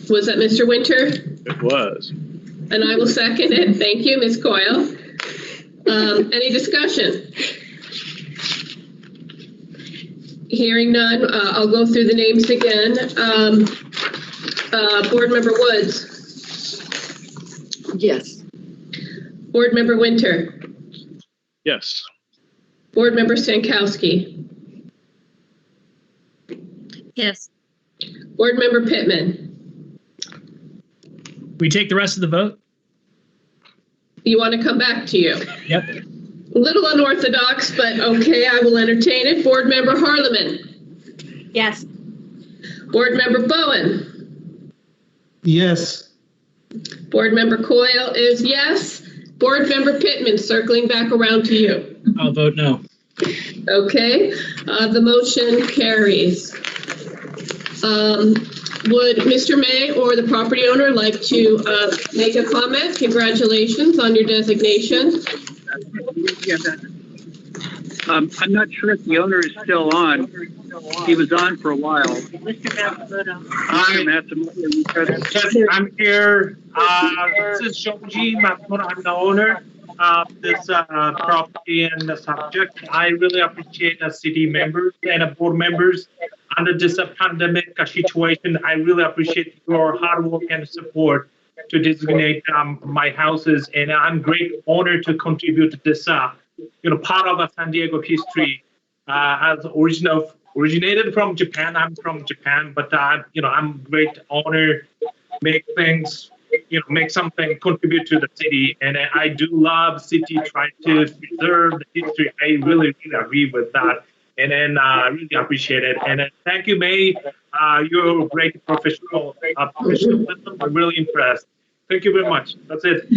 Speaker 1: Was that Mr. Winter?
Speaker 16: It was.
Speaker 1: And I will second it. Thank you, Ms. Coyle. Any discussion? Hearing none, I'll go through the names again. Board Member Woods.
Speaker 4: Yes.
Speaker 1: Board Member Winter.
Speaker 16: Yes.
Speaker 1: Board Member Stankowski.
Speaker 11: Yes.
Speaker 1: Board Member Pittman.
Speaker 7: We take the rest of the vote?
Speaker 1: You want to come back to you?
Speaker 7: Yep.
Speaker 1: A little unorthodox, but okay, I will entertain it. Board Member Harleman.
Speaker 17: Yes.
Speaker 1: Board Member Bowen.
Speaker 3: Yes.
Speaker 1: Board Member Coyle is yes. Board Member Pittman, circling back around to you.
Speaker 7: I'll vote no.
Speaker 1: Okay, the motion carries. Would Mr. May or the property owner like to make a comment? Congratulations on your designation.
Speaker 8: I'm not sure if the owner is still on. He was on for a while.
Speaker 10: Mr. Matsumoto. Yes, I'm here. This is Shoji Matsumoto. I'm the owner of this property and the subject. I really appreciate the city members and board members under this pandemic situation. I really appreciate your hard work and support to designate my houses, and I'm great honored to contribute to this part of San Diego history. As originated from Japan, I'm from Japan, but I'm great honored make things, make something contribute to the city, and I do love city try to preserve the history. I really agree with that, and then really appreciate it. And thank you, May. You're a great professional. I'm really impressed. Thank you very much. That's it.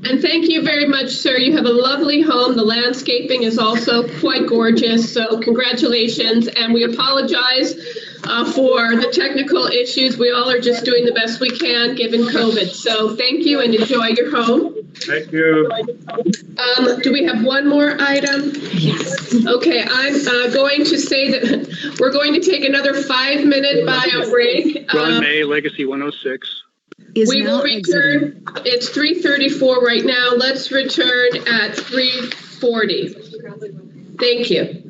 Speaker 1: And thank you very much, sir. You have a lovely home. The landscaping is also quite gorgeous. So congratulations. And we apologize for the technical issues. We all are just doing the best we can given COVID. So thank you and enjoy your home.
Speaker 10: Thank you.
Speaker 1: Do we have one more item? Yes. Okay, I'm going to say that we're going to take another 5-minute bio break.
Speaker 8: Ron May, Legacy 106.
Speaker 1: We will return. It's 3:34 right now. Let's return at 3:40. Thank you.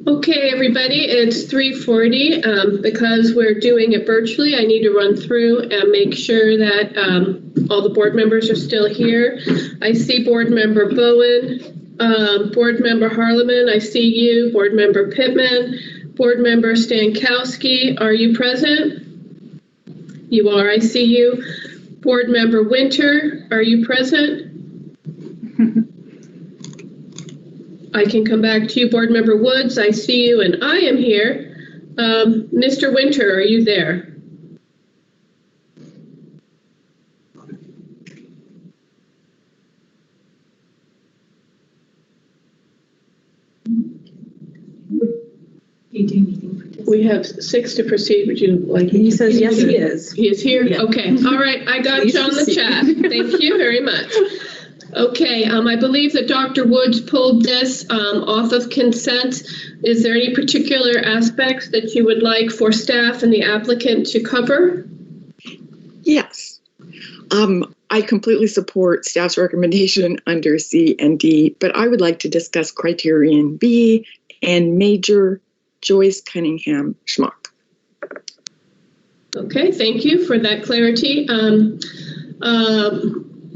Speaker 1: Okay, everybody, it's 3:40. Because we're doing it virtually, I need to run through and make sure that all the board members are still here. I see Board Member Bowen, Board Member Harleman, I see you, Board Member Pittman, Board Member Stankowski, are you present? You are, I see you. Board Member Winter, are you present? I can come back to you. Board Member Woods, I see you and I am here. Mr. Winter, are you there? We have 6 to proceed. Would you like?
Speaker 13: He says yes, he is.
Speaker 1: He is here?
Speaker 13: Yeah.
Speaker 1: Okay. All right. I got you on the chat. Thank you very much. Okay. I believe that Dr. Woods pulled this off of consent. Is there any particular aspects that you would like for staff and the applicant to cover?
Speaker 4: Yes. I completely support staff's recommendation under C and D, but I would like to discuss Criterion B and Major Joyce Cunningham Schmuck.
Speaker 1: Okay, thank you for that clarity.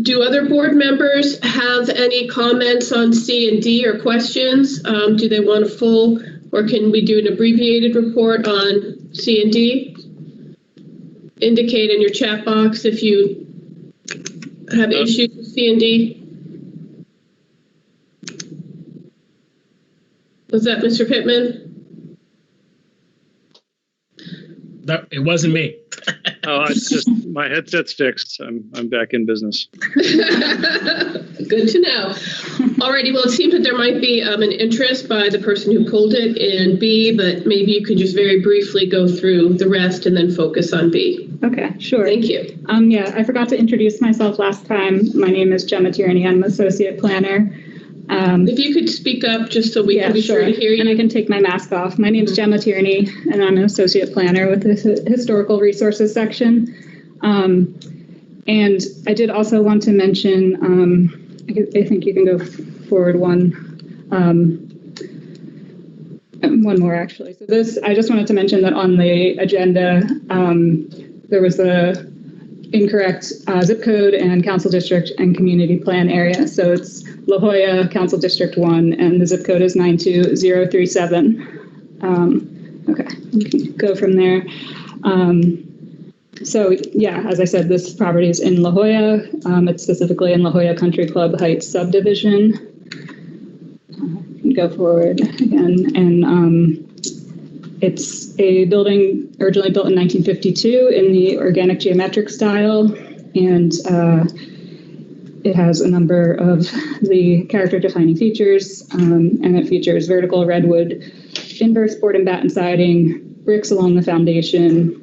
Speaker 1: Do other board members have any comments on C and D or questions? Do they want a full, or can we do an abbreviated report on C and D? Indicate in your chat box if you have issues with C and D. Was that Mr. Pittman?
Speaker 7: No, it wasn't me.
Speaker 16: Oh, it's just my headset's fixed. I'm back in business.
Speaker 1: Good to know. Alrighty, well, it seems that there might be an interest by the person who pulled it in B, but maybe you could just very briefly go through the rest and then focus on B.
Speaker 12: Okay, sure.
Speaker 1: Thank you.
Speaker 12: Yeah, I forgot to introduce myself last time. My name is Gemma Tierney. I'm an associate planner.
Speaker 1: If you could speak up just so we can be sure to hear you.
Speaker 12: And I can take my mask off. My name is Gemma Tierney, and I'm an associate planner with the Historical Resources section. And I did also want to mention, I think you can go forward one more actually. So this, I just wanted to mention that on the agenda, there was the incorrect zip code and council district and community plan area. So it's La Jolla Council District 1 and the zip code is 92037. Okay, we can go from there. So yeah, as I said, this property is in La Jolla. It's specifically in La Jolla Country Club Heights subdivision. Go forward again, and it's a building originally built in 1952 in the organic geometric style, and it has a number of the character-defining features, and it features vertical redwood inverse board and batten siding, bricks along the foundation,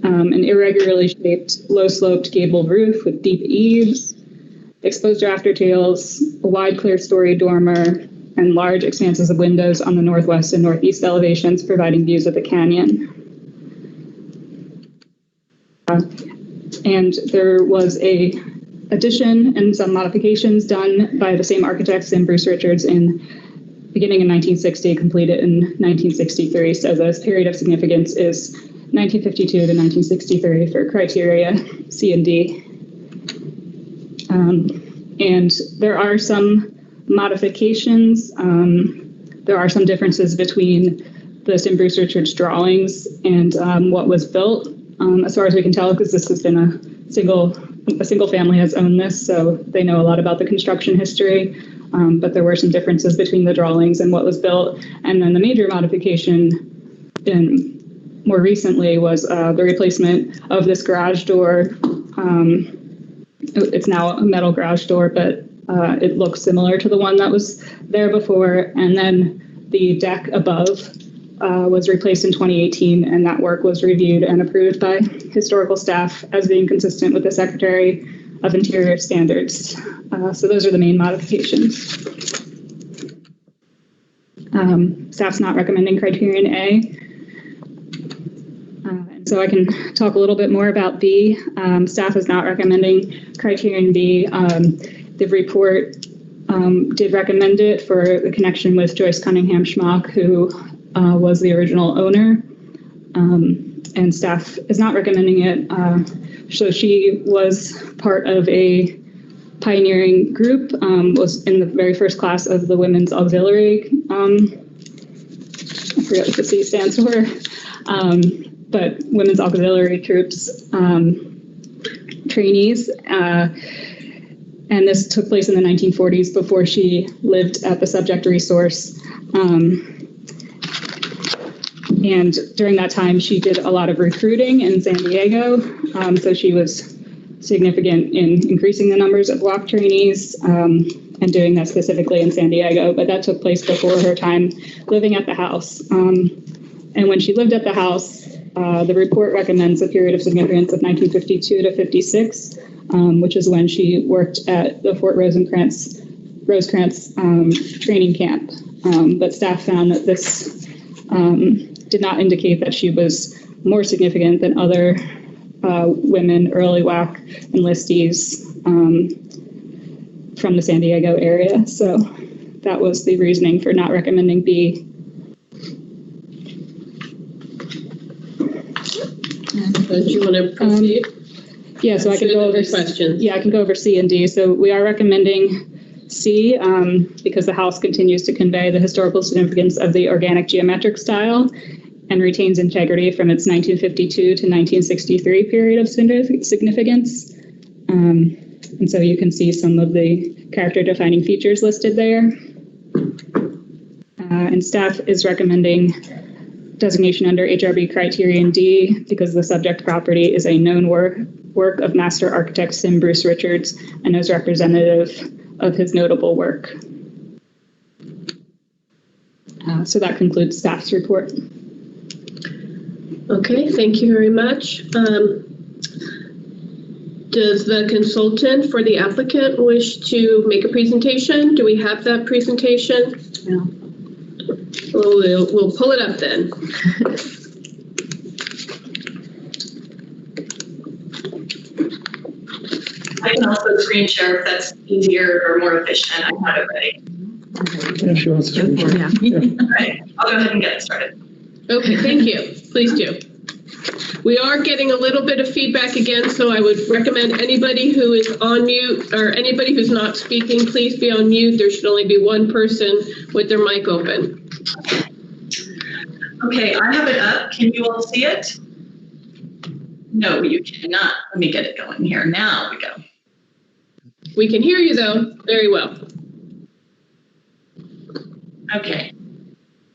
Speaker 12: an irregularly shaped, low-sloped gable roof with deep eaves, exposed rafter tails, a wide clear-story dormer, and large expanses of windows on the northwest and northeast elevations, providing views of the canyon. And there was a addition and some modifications done by the same architects and Bruce Richards beginning in 1960, completed in 1963. So the period of significance is 1952 to 1963 for criteria C and D. And there are some modifications. There are some differences between the Sim Bruce Richards drawings and what was built, as far as we can tell, because this has been a single family has owned this, so they know a lot about the construction history. But there were some differences between the drawings and what was built. And then the major modification more recently was the replacement of this garage door. It's now a metal garage door, but it looks similar to the one that was there before. And then the deck above was replaced in 2018, and that work was reviewed and approved by historical staff as being consistent with the Secretary of Interior standards. So those are the main modifications. Staff's not recommending Criterion A. And so I can talk a little bit more about B. Staff is not recommending Criterion B. The report did recommend it for the connection with Joyce Cunningham Schmuck, who was the original owner, and staff is not recommending it. So she was part of a pioneering group, was in the very first class of the Women's Auxiliary. I forget what the C stands for, but Women's Auxiliary Troops trainees. And this took place in the 1940s before she lived at the subject resource. And during that time, she did a lot of recruiting in San Diego. So she was significant in increasing the numbers of WAC trainees and doing that specifically in San Diego. But that took place before her time living at the house. And when she lived at the house, the report recommends a period of significance of 1952 to 56, which is when she worked at the Fort Rosecrans training camp. But staff found that this did not indicate that she was more significant than other women early WAC enlistees from the San Diego area. So that was the reasoning for not recommending B.
Speaker 1: Do you want to proceed?
Speaker 12: Yeah, so I can go over questions. Yeah, I can go over C and D. So we are recommending C because the house continues to convey the historical significance of the organic geometric style and retains integrity from its 1952 to 1963 period of significance. And so you can see some of the character defining features listed there. And staff is recommending designation under HRB Criterion D because the subject property is a known work of master architect Sim Bruce Richards and is representative of his notable work. So that concludes staff's report.
Speaker 1: Okay, thank you very much. Does the consultant for the applicant wish to make a presentation? Do we have that presentation?
Speaker 2: No.
Speaker 1: We'll pull it up then.
Speaker 14: I can also screen share if that's easier or more efficient. I have it ready.
Speaker 5: Yeah, she wants to screen share.
Speaker 14: Yeah. All right, I'll go ahead and get started.
Speaker 1: Okay, thank you. Please do. We are getting a little bit of feedback again, so I would recommend anybody who is on mute or anybody who's not speaking, please be on mute. There should only be one person with their mic open.
Speaker 14: Okay, I have it up. Can you all see it? No, you cannot. Let me get it going here. Now we go.
Speaker 1: We can hear you though, very well.
Speaker 14: Okay.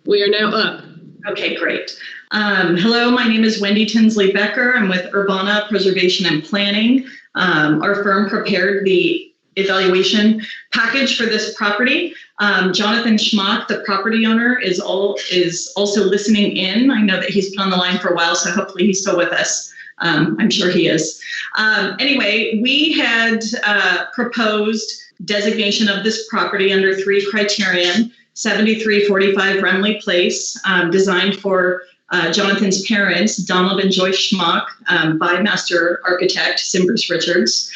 Speaker 1: We are now up.
Speaker 14: Okay, great. Hello, my name is Wendy Tinsley Becker. I'm with Urbana Preservation and Planning. Our firm prepared the evaluation package for this property. Jonathan Schmock, the property owner, is also listening in. I know that he's been on the line for a while, so hopefully he's still with us. I'm sure he is. Anyway, we had proposed designation of this property under 3 criterion, 7345 Remley Place, designed for Jonathan's parents, Donald and Joyce Schmock, by master architect Sim Bruce Richards.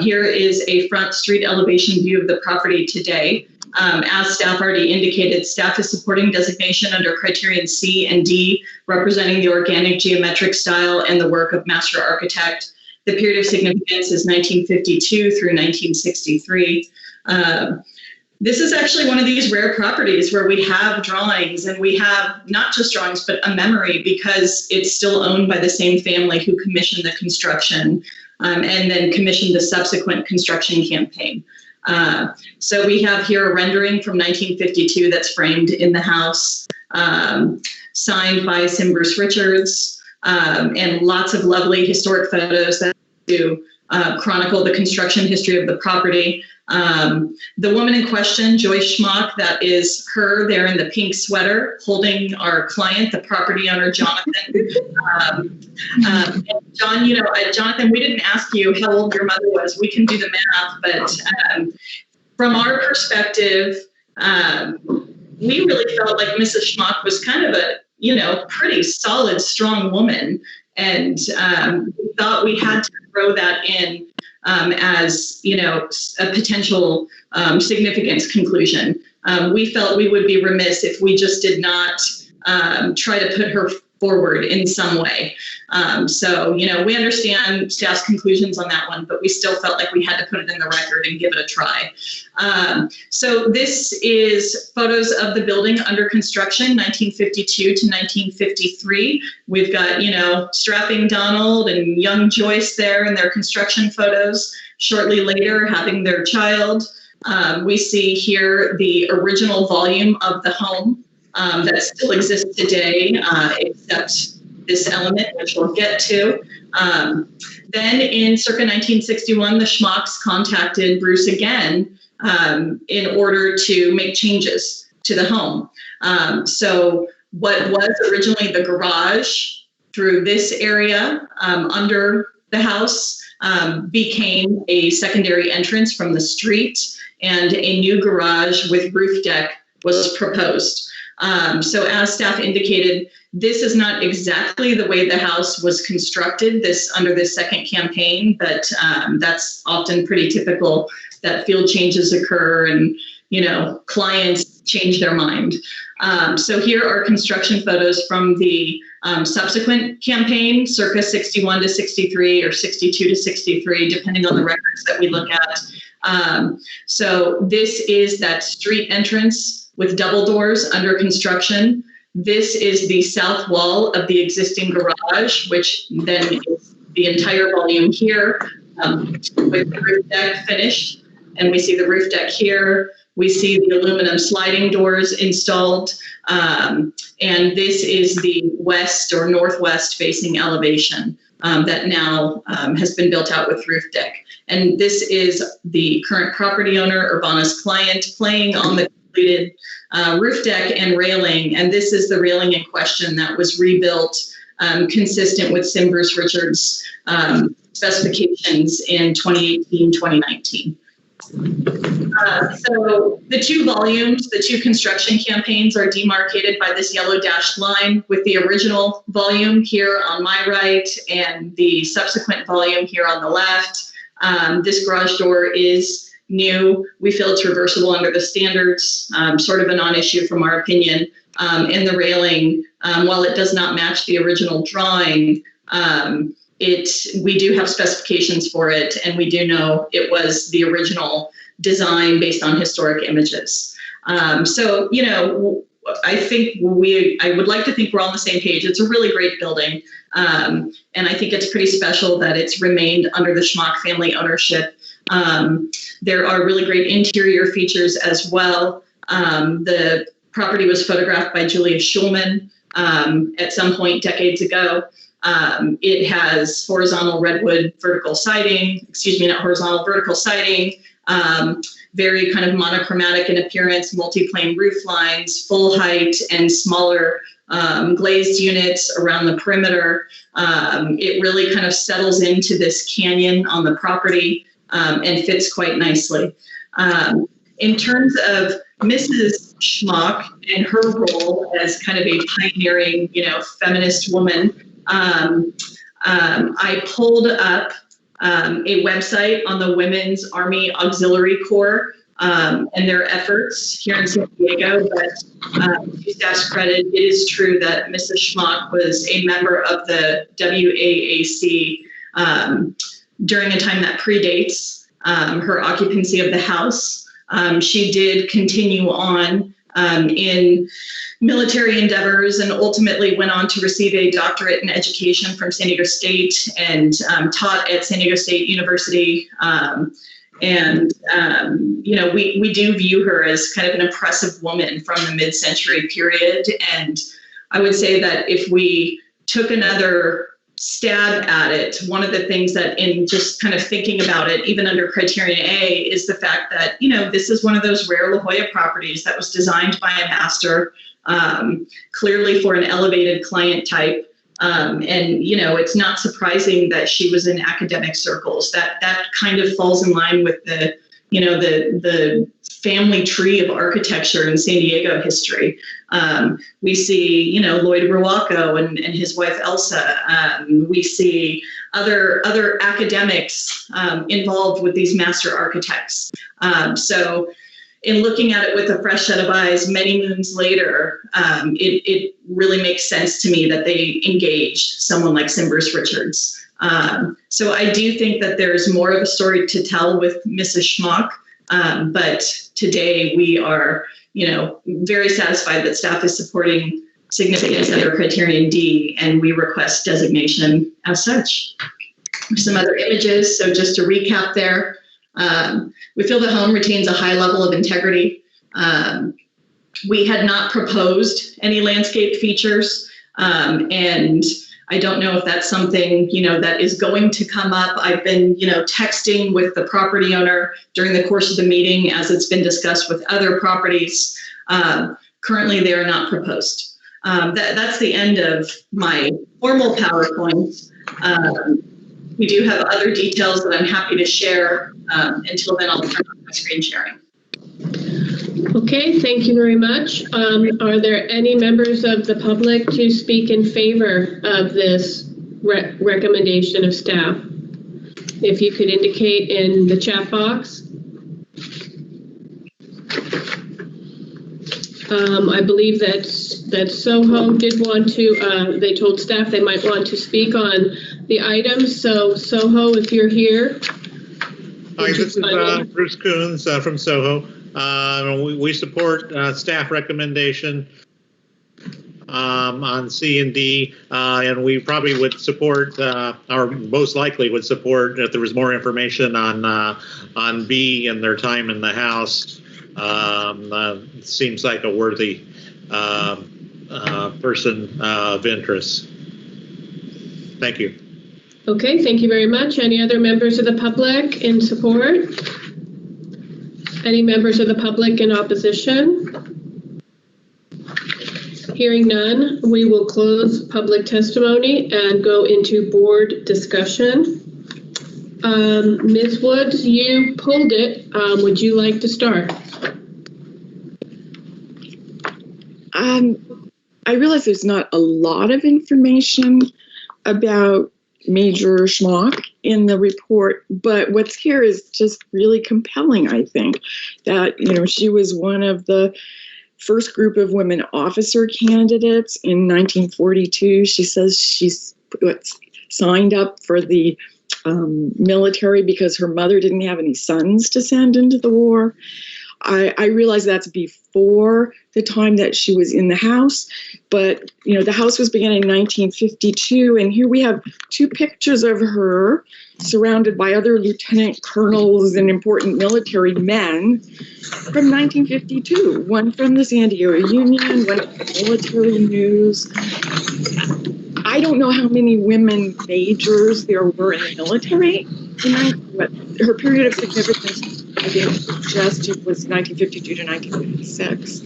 Speaker 14: Here is a front street elevation view of the property today. As staff already indicated, staff is supporting designation under Criterion C and D, representing the organic geometric style and the work of master architect. The period of significance is 1952 through 1963. This is actually one of these rare properties where we have drawings, and we have not just drawings, but a memory, because it's still owned by the same family who commissioned the construction and then commissioned the subsequent construction campaign. So we have here a rendering from 1952 that's framed in the house, signed by Sim Bruce Richards, and lots of lovely historic photos that do chronicle the construction history of the property. The woman in question, Joyce Schmock, that is her there in the pink sweater holding our client, the property owner, Jonathan. John, Jonathan, we didn't ask you how old your mother was. We can do the math, but from our perspective, we really felt like Mrs. Schmock was kind of a, pretty solid, strong woman. And we thought we had to throw that in as, a potential significance conclusion. We felt we would be remiss if we just did not try to put her forward in some way. So, we understand staff's conclusions on that one, but we still felt like we had to put it in the record and give it a try. So this is photos of the building under construction, 1952 to 1953. We've got, strapping Donald and young Joyce there in their construction photos, shortly later having their child. We see here the original volume of the home that still exists today, except this element, which we'll get to. Then in circa 1961, the Schmocks contacted Bruce again in order to make changes to the home. So what was originally the garage through this area under the house became a secondary entrance from the street, and a new garage with roof deck was proposed. So as staff indicated, this is not exactly the way the house was constructed under this second campaign, but that's often pretty typical that field changes occur and, clients change their mind. So here are construction photos from the subsequent campaign, circa 61 to 63 or 62 to 63, depending on the records that we look at. So this is that street entrance with double doors under construction. This is the south wall of the existing garage, which then is the entire volume here with the roof deck finished. And we see the roof deck here. We see the aluminum sliding doors installed. And this is the west or northwest facing elevation that now has been built out with roof deck. And this is the current property owner, Urbana's client, playing on the completed roof deck and railing. And this is the railing in question that was rebuilt consistent with Sim Bruce Richards' specifications in 2018, 2019. So the two volumes, the two construction campaigns are demarcated by this yellow dashed line, with the original volume here on my right and the subsequent volume here on the left. This garage door is new. We feel it's reversible under the standards, sort of a non-issue from our opinion. And the railing, while it does not match the original drawing, we do have specifications for it, and we do know it was the original design based on historic images. So, I think I would like to think we're on the same page. It's a really great building. And I think it's pretty special that it's remained under the Schmock family ownership. There are really great interior features as well. The property was photographed by Julia Schulman at some point decades ago. It has horizontal redwood vertical siding, vertical siding, very kind of monochromatic in appearance, multi-plane roof lines, full height and smaller glazed units around the perimeter. It really kind of settles into this canyon on the property and fits quite nicely. In terms of Mrs. Schmock and her role as kind of a pioneering, feminist woman, I pulled up a website on the Women's Army Auxiliary Corps and their efforts here in San Diego. But to staff's credit, it is true that Mrs. Schmock was a member of the WAAC during a time that predates her occupancy of the house. She did continue on in military endeavors and ultimately went on to receive a doctorate in education from San Diego State and taught at San Diego State University. We do view her as kind of an impressive woman from the mid-century period. And I would say that if we took another stab at it, one of the things that in just kind of thinking about it, even under Criterion A, is the fact that, this is one of those rare La Jolla properties that was designed by a master, clearly for an elevated client type. It's not surprising that she was in academic circles. That kind of falls in line with the family tree of architecture in San Diego history. We see, Lloyd Ruaco and his wife Elsa. We see other academics involved with these master architects. So in looking at it with a fresh set of eyes many moons later, it really makes sense to me that they engaged someone like Cimbers Richards. So I do think that there's more of a story to tell with Mrs. Schmock, but today we are, very satisfied that staff is supporting significance under Criterion D, and we request designation as such. Some other images, so just to recap there, we feel the home retains a high level of integrity. We had not proposed any landscape features, and I don't know if that's something, that is going to come up. I've been, texting with the property owner during the course of the meeting as it's been discussed with other properties. Currently, they are not proposed. That's the end of my formal PowerPoint. We do have other details that I'm happy to share. Until then, I'll turn on my screen sharing.
Speaker 1: Okay, thank you very much. Are there any members of the public to speak in favor of this recommendation of staff? If you could indicate in the chat box. I believe that Soho did want to, they told staff they might want to speak on the items. So Soho, if you're here.
Speaker 19: Hi, this is Bruce Coons from Soho. We support staff recommendation on C and D, and we probably would support, or most likely would support, if there was more information on B and their time in the house. Seems like a worthy person of interest. Thank you.
Speaker 1: Okay, thank you very much. Any other members of the public in support? Any members of the public in opposition? Hearing none, we will close public testimony and go into board discussion. Ms. Woods, you pulled it. Would you like to start?
Speaker 4: I realize there's not a lot of information about Major Schmock in the report, but what's here is just really compelling, I think, that, she was one of the first group of women officer candidates in 1942. She says she's signed up for the military because her mother didn't have any sons to send into the war. I realize that's before the time that she was in the House, but, the House was beginning in 1952, and here we have two pictures of her surrounded by other lieutenant colonels and important military men from 1952, one from the San Diego Union, one from Military News. I don't know how many women majors there were in the military. Her period of significance, I think, suggested was 1952 to 1956.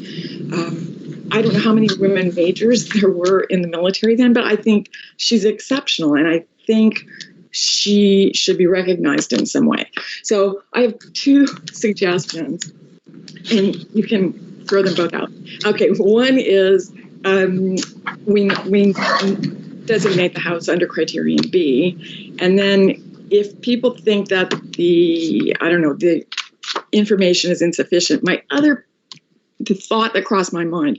Speaker 4: I don't know how many women majors there were in the military then, but I think she's exceptional, and I think she should be recognized in some way. So I have two suggestions, and you can throw them both out. Okay, one is we designate the house under Criterion B, and then if people think that the information is insufficient, the thought that crossed my mind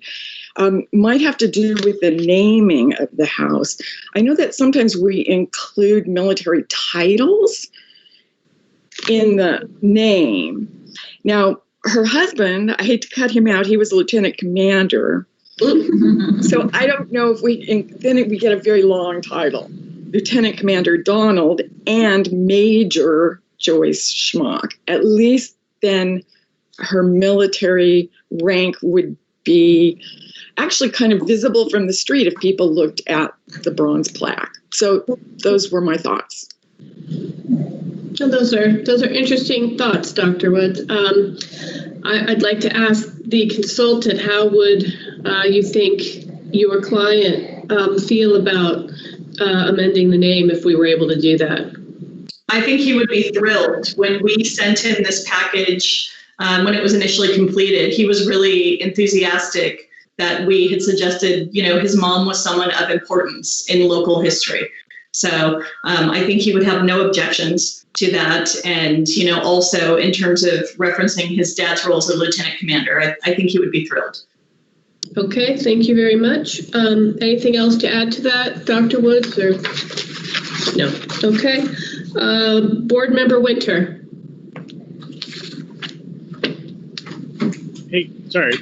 Speaker 4: might have to do with the naming of the house. I know that sometimes we include military titles in the name. Now, her husband, I hate to cut him out, he was a lieutenant commander. So I don't know if then we get a very long title. Lieutenant Commander Donald and Major Joyce Schmock. At least then her military rank would be actually kind of visible from the street if people looked at the bronze plaque. So those were my thoughts.
Speaker 1: Well, those are interesting thoughts, Dr. Woods. I'd like to ask the consultant, how would you think your client feel about amending the name if we were able to do that?
Speaker 14: I think he would be thrilled. When we sent him this package, when it was initially completed, he was really enthusiastic that we had suggested, his mom was someone of importance in local history. So I think he would have no objections to that. And, also in terms of referencing his dad's role as a lieutenant commander, I think he would be thrilled.
Speaker 1: Okay, thank you very much. Anything else to add to that, Dr. Woods? Or no? Okay. Board Member Winter.
Speaker 16: Hey, sorry.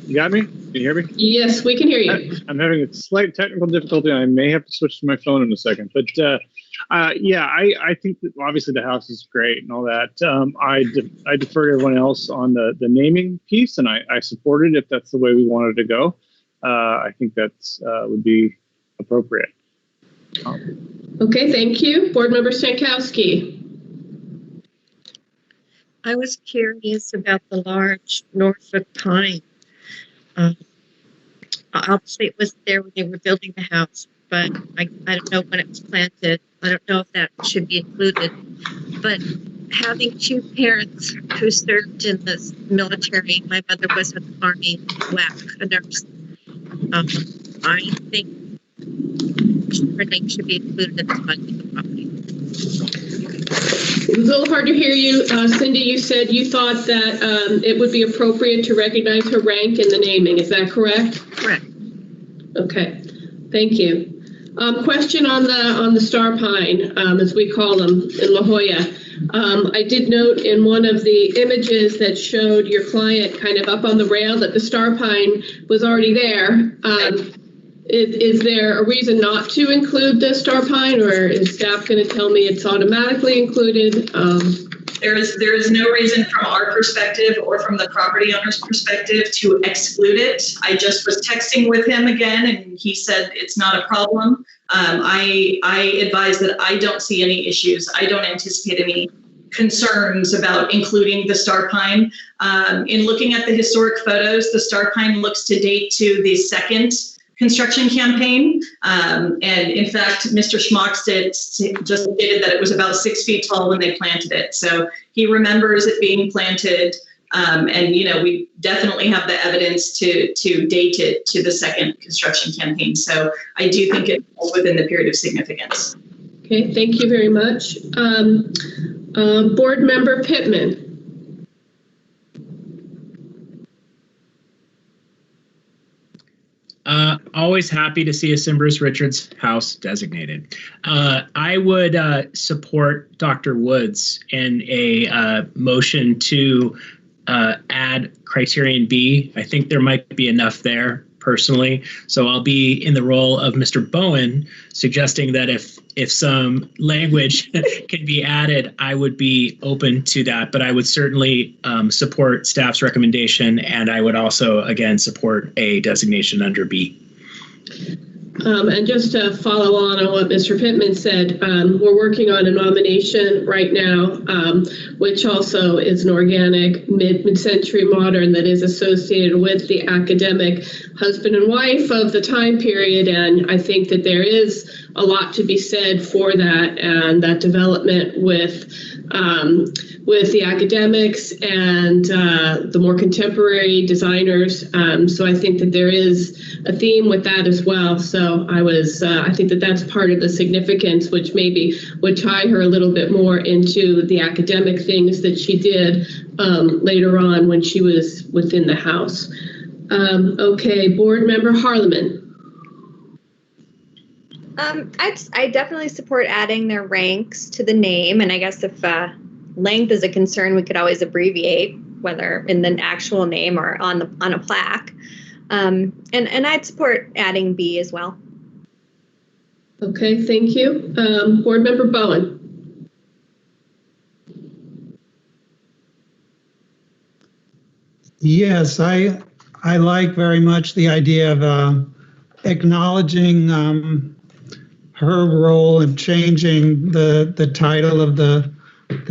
Speaker 16: You got me? Can you hear me?
Speaker 1: Yes, we can hear you.
Speaker 16: I'm having a slight technical difficulty, and I may have to switch to my phone in a second. But yeah, I think that obviously the house is great and all that. I defer to everyone else on the naming piece, and I support it if that's the way we wanted to go. I think that's would be appropriate.
Speaker 1: Okay, thank you. Board Member Stankowski.
Speaker 11: I was curious about the large Norfolk pine. Obviously, it wasn't there when they were building the house, but I don't know when it was planted. I don't know if that should be included. But having two parents who served in the military, my mother was an Army WAC, a nurse. I think her name should be included in the funding of the property.
Speaker 1: It was a little hard to hear you. Cindy, you said you thought that it would be appropriate to recognize her rank in the naming. Is that correct?
Speaker 11: Correct.
Speaker 1: Okay, thank you. Question on the star pine, as we call them in La Jolla. I did note in one of the images that showed your client kind of up on the rail that the star pine was already there. Is there a reason not to include the star pine, or is staff going to tell me it's automatically included?
Speaker 14: There is no reason from our perspective or from the property owner's perspective to exclude it. I just was texting with him again, and he said it's not a problem. I advise that I don't see any issues. I don't anticipate any concerns about including the star pine. In looking at the historic photos, the star pine looks to date to the second construction campaign. And in fact, Mr. Schmock just stated that it was about 6 feet tall when they planted it. So he remembers it being planted. And, we definitely have the evidence to date it to the second construction campaign. So I do think it falls within the period of significance.
Speaker 1: Okay, thank you very much. Board Member Pittman.
Speaker 7: Always happy to see a Bruce Richards house designated. I would support Dr. Woods in a motion to add Criterion B. I think there might be enough there personally. So I'll be in the role of Mr. Bowen, suggesting that if some language can be added, I would be open to that. But I would certainly support staff's recommendation, and I would also, again, support a designation under B.
Speaker 1: And just to follow on what Mr. Pittman said, we're working on a nomination right now, which also is an organic mid-century modern that is associated with the academic husband and wife of the time period. And I think that there is a lot to be said for that and that development with the academics and the more contemporary designers. So I think that there is a theme with that as well. So I think that that's part of the significance, which maybe would tie her a little bit more into the academic things that she did later on when she was within the House. Okay, Board Member Harleman.
Speaker 17: I definitely support adding their ranks to the name, and I guess if length is a concern, we could always abbreviate, whether in the actual name or on a plaque. And I'd support adding B as well.
Speaker 1: Okay, thank you. Board Member Bowen.
Speaker 3: Yes, I like very much the idea of acknowledging her role in changing the title of the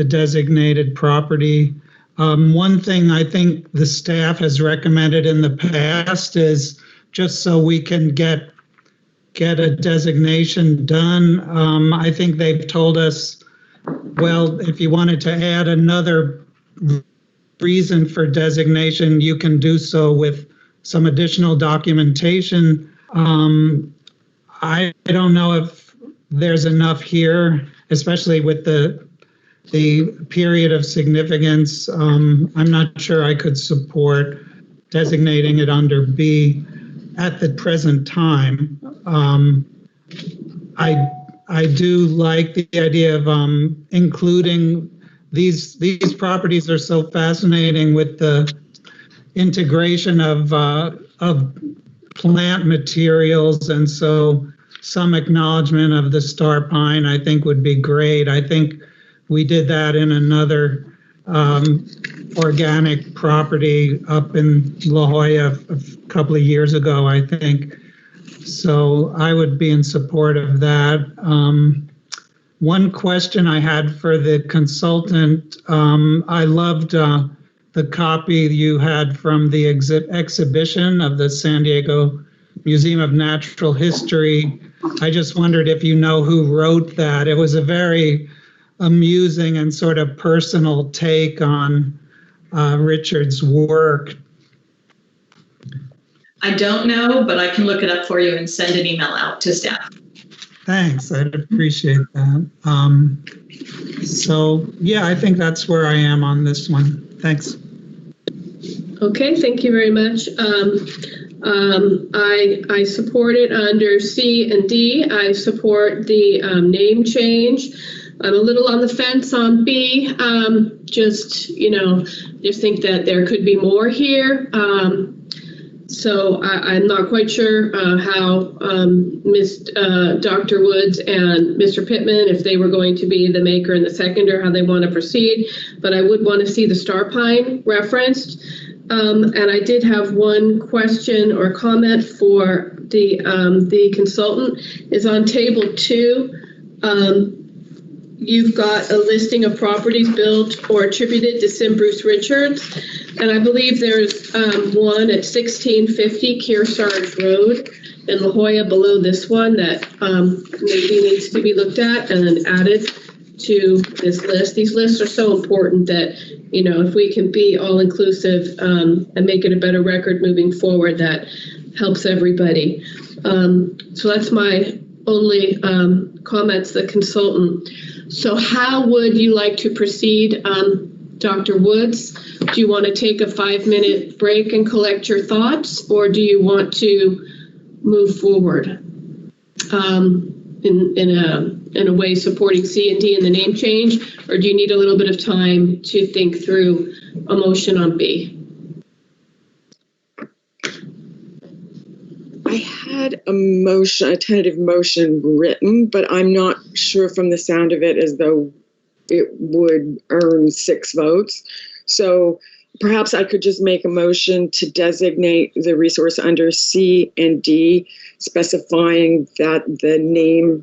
Speaker 3: designated property. One thing I think the staff has recommended in the past is just so we can get a designation done. I think they've told us, well, if you wanted to add another reason for designation, you can do so with some additional documentation. I don't know there's enough here, especially with the period of significance. I'm not sure I could support designating it under B at the present time. I do like the idea of including these properties are so fascinating with the integration of plant materials, and so some acknowledgement of the star pine I think would be great. I think we did that in another organic property up in La Jolla a couple of years ago, I think. So I would be in support of that. One question I had for the consultant, I loved the copy you had from the exhibition of the San Diego Museum of Natural History. I just wondered if you know who wrote that. It was a very amusing and sort of personal take on Richard's work.
Speaker 14: I don't know, but I can look it up for you and send an email out to staff.
Speaker 3: Thanks, I'd appreciate that. So yeah, I think that's where I am on this one. Thanks.
Speaker 1: Okay, thank you very much. I support it under C and D. I support the name change. I'm a little on the fence on B. Just think that there could be more here. So I'm not quite sure how Dr. Woods and Mr. Pittman, if they were going to be the maker and the seconder, how they want to proceed. But I would want to see the star pine referenced. And I did have one question or comment for the consultant. Is on table 2. You've got a listing of properties built or attributed to Sim Bruce Richards. And I believe there's one at 1650 Kearsarge Road in La Jolla below this one that maybe needs to be looked at and added to this list. These lists are so important that, if we can be all-inclusive and make it a better record moving forward, that helps everybody. So that's my only comments, the consultant. So how would you like to proceed, Dr. Woods? Do you want to take a 5-minute break and collect your thoughts, or do you want to move forward in a way supporting C and D in the name change, or do you need a little bit of time to think through a motion on B?
Speaker 4: I had a tentative motion written, but I'm not sure from the sound of it as though it would earn 6 votes. So perhaps I could just make a motion to designate the resource under C and D, specifying that the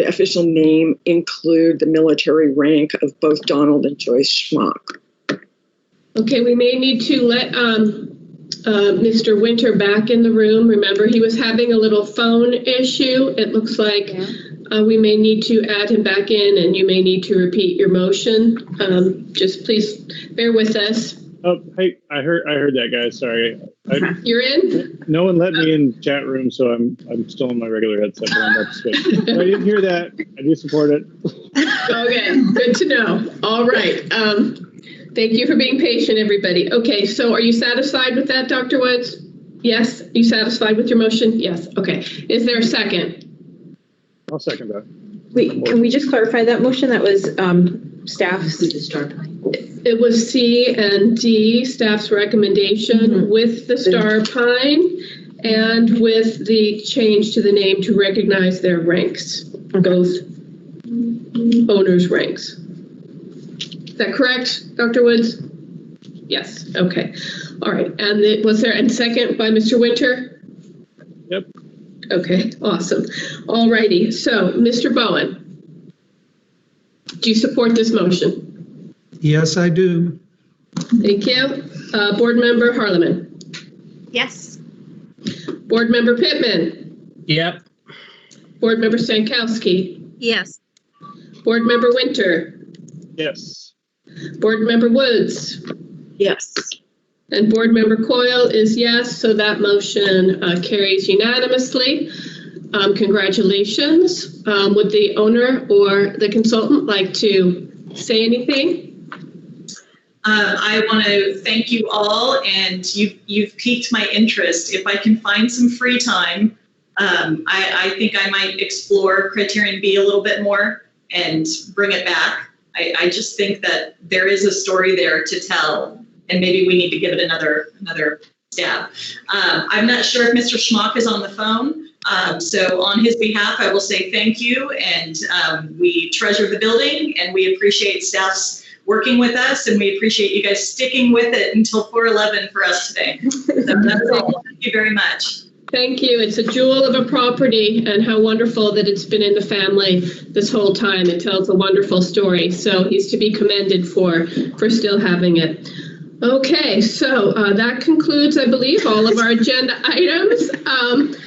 Speaker 4: official name include the military rank of both Donald and Joyce Schmock.
Speaker 1: Okay, we may need to let Mr. Winter back in the room. Remember, he was having a little phone issue. It looks like we may need to add him back in, and you may need to repeat your motion. Just please bear with us.
Speaker 16: Oh, hey, I heard that, guys. Sorry.
Speaker 1: You're in?
Speaker 16: No one let me in chat room, so I'm still on my regular headset, but I'm about to switch. I didn't hear that. I do support it.
Speaker 1: Okay, good to know. All right. Thank you for being patient, everybody. Okay, so are you satisfied with that, Dr. Woods? Yes? You satisfied with your motion? Yes. Okay. Is there a second?
Speaker 16: I'll second that.
Speaker 13: Wait, can we just clarify that motion? That was staff's.
Speaker 22: With the star pine.
Speaker 1: It was C and D, staff's recommendation with the star pine and with the change to the name to recognize their ranks, both owners' ranks. Is that correct, Dr. Woods? Yes. Okay. All right. And was there a second by Mr. Winter?
Speaker 16: Yep.
Speaker 1: Okay. Awesome. All righty. So, Mr. Bowen, do you support this motion?
Speaker 3: Yes, I do.
Speaker 1: Thank you. Board Member Harleman.
Speaker 17: Yes.
Speaker 1: Board Member Pittman.
Speaker 7: Yep.
Speaker 1: Board Member Stankowski.
Speaker 11: Yes.
Speaker 1: Board Member Winter.
Speaker 16: Yes.
Speaker 1: Board Member Woods.
Speaker 4: Yes.
Speaker 1: And Board Member Coyle is yes, so that motion carries unanimously. Congratulations. Would the owner or the consultant like to say anything?
Speaker 14: I want to thank you all, and you've piqued my interest. If I can find some free time, I think I might explore Criterion B a little bit more and bring it back. I just think that there is a story there to tell, and maybe we need to give it another stab. I'm not sure if Mr. Schmock is on the phone. So on his behalf, I will say thank you, and we treasure the building, and we appreciate staff's working with us, and we appreciate you guys sticking with it until 4/11 for us today. So that's all. Thank you very much.
Speaker 1: Thank you. It's a jewel of a property, and how wonderful that it's been in the family this whole time. It tells a wonderful story. So he's to be commended for still having it. Okay, so that concludes, I believe, all of our agenda items.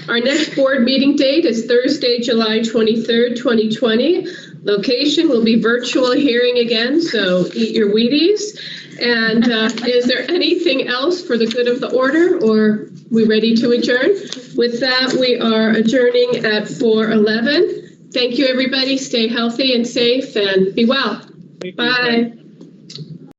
Speaker 1: Our next board meeting date is Thursday, July 23rd, 2020. Location will be virtual hearing again, so eat your Wheaties. And is there anything else for the good of the order, or we ready to adjourn? With that, we are adjourning at 4:11. Thank you, everybody. Stay healthy and safe, and be well. Bye.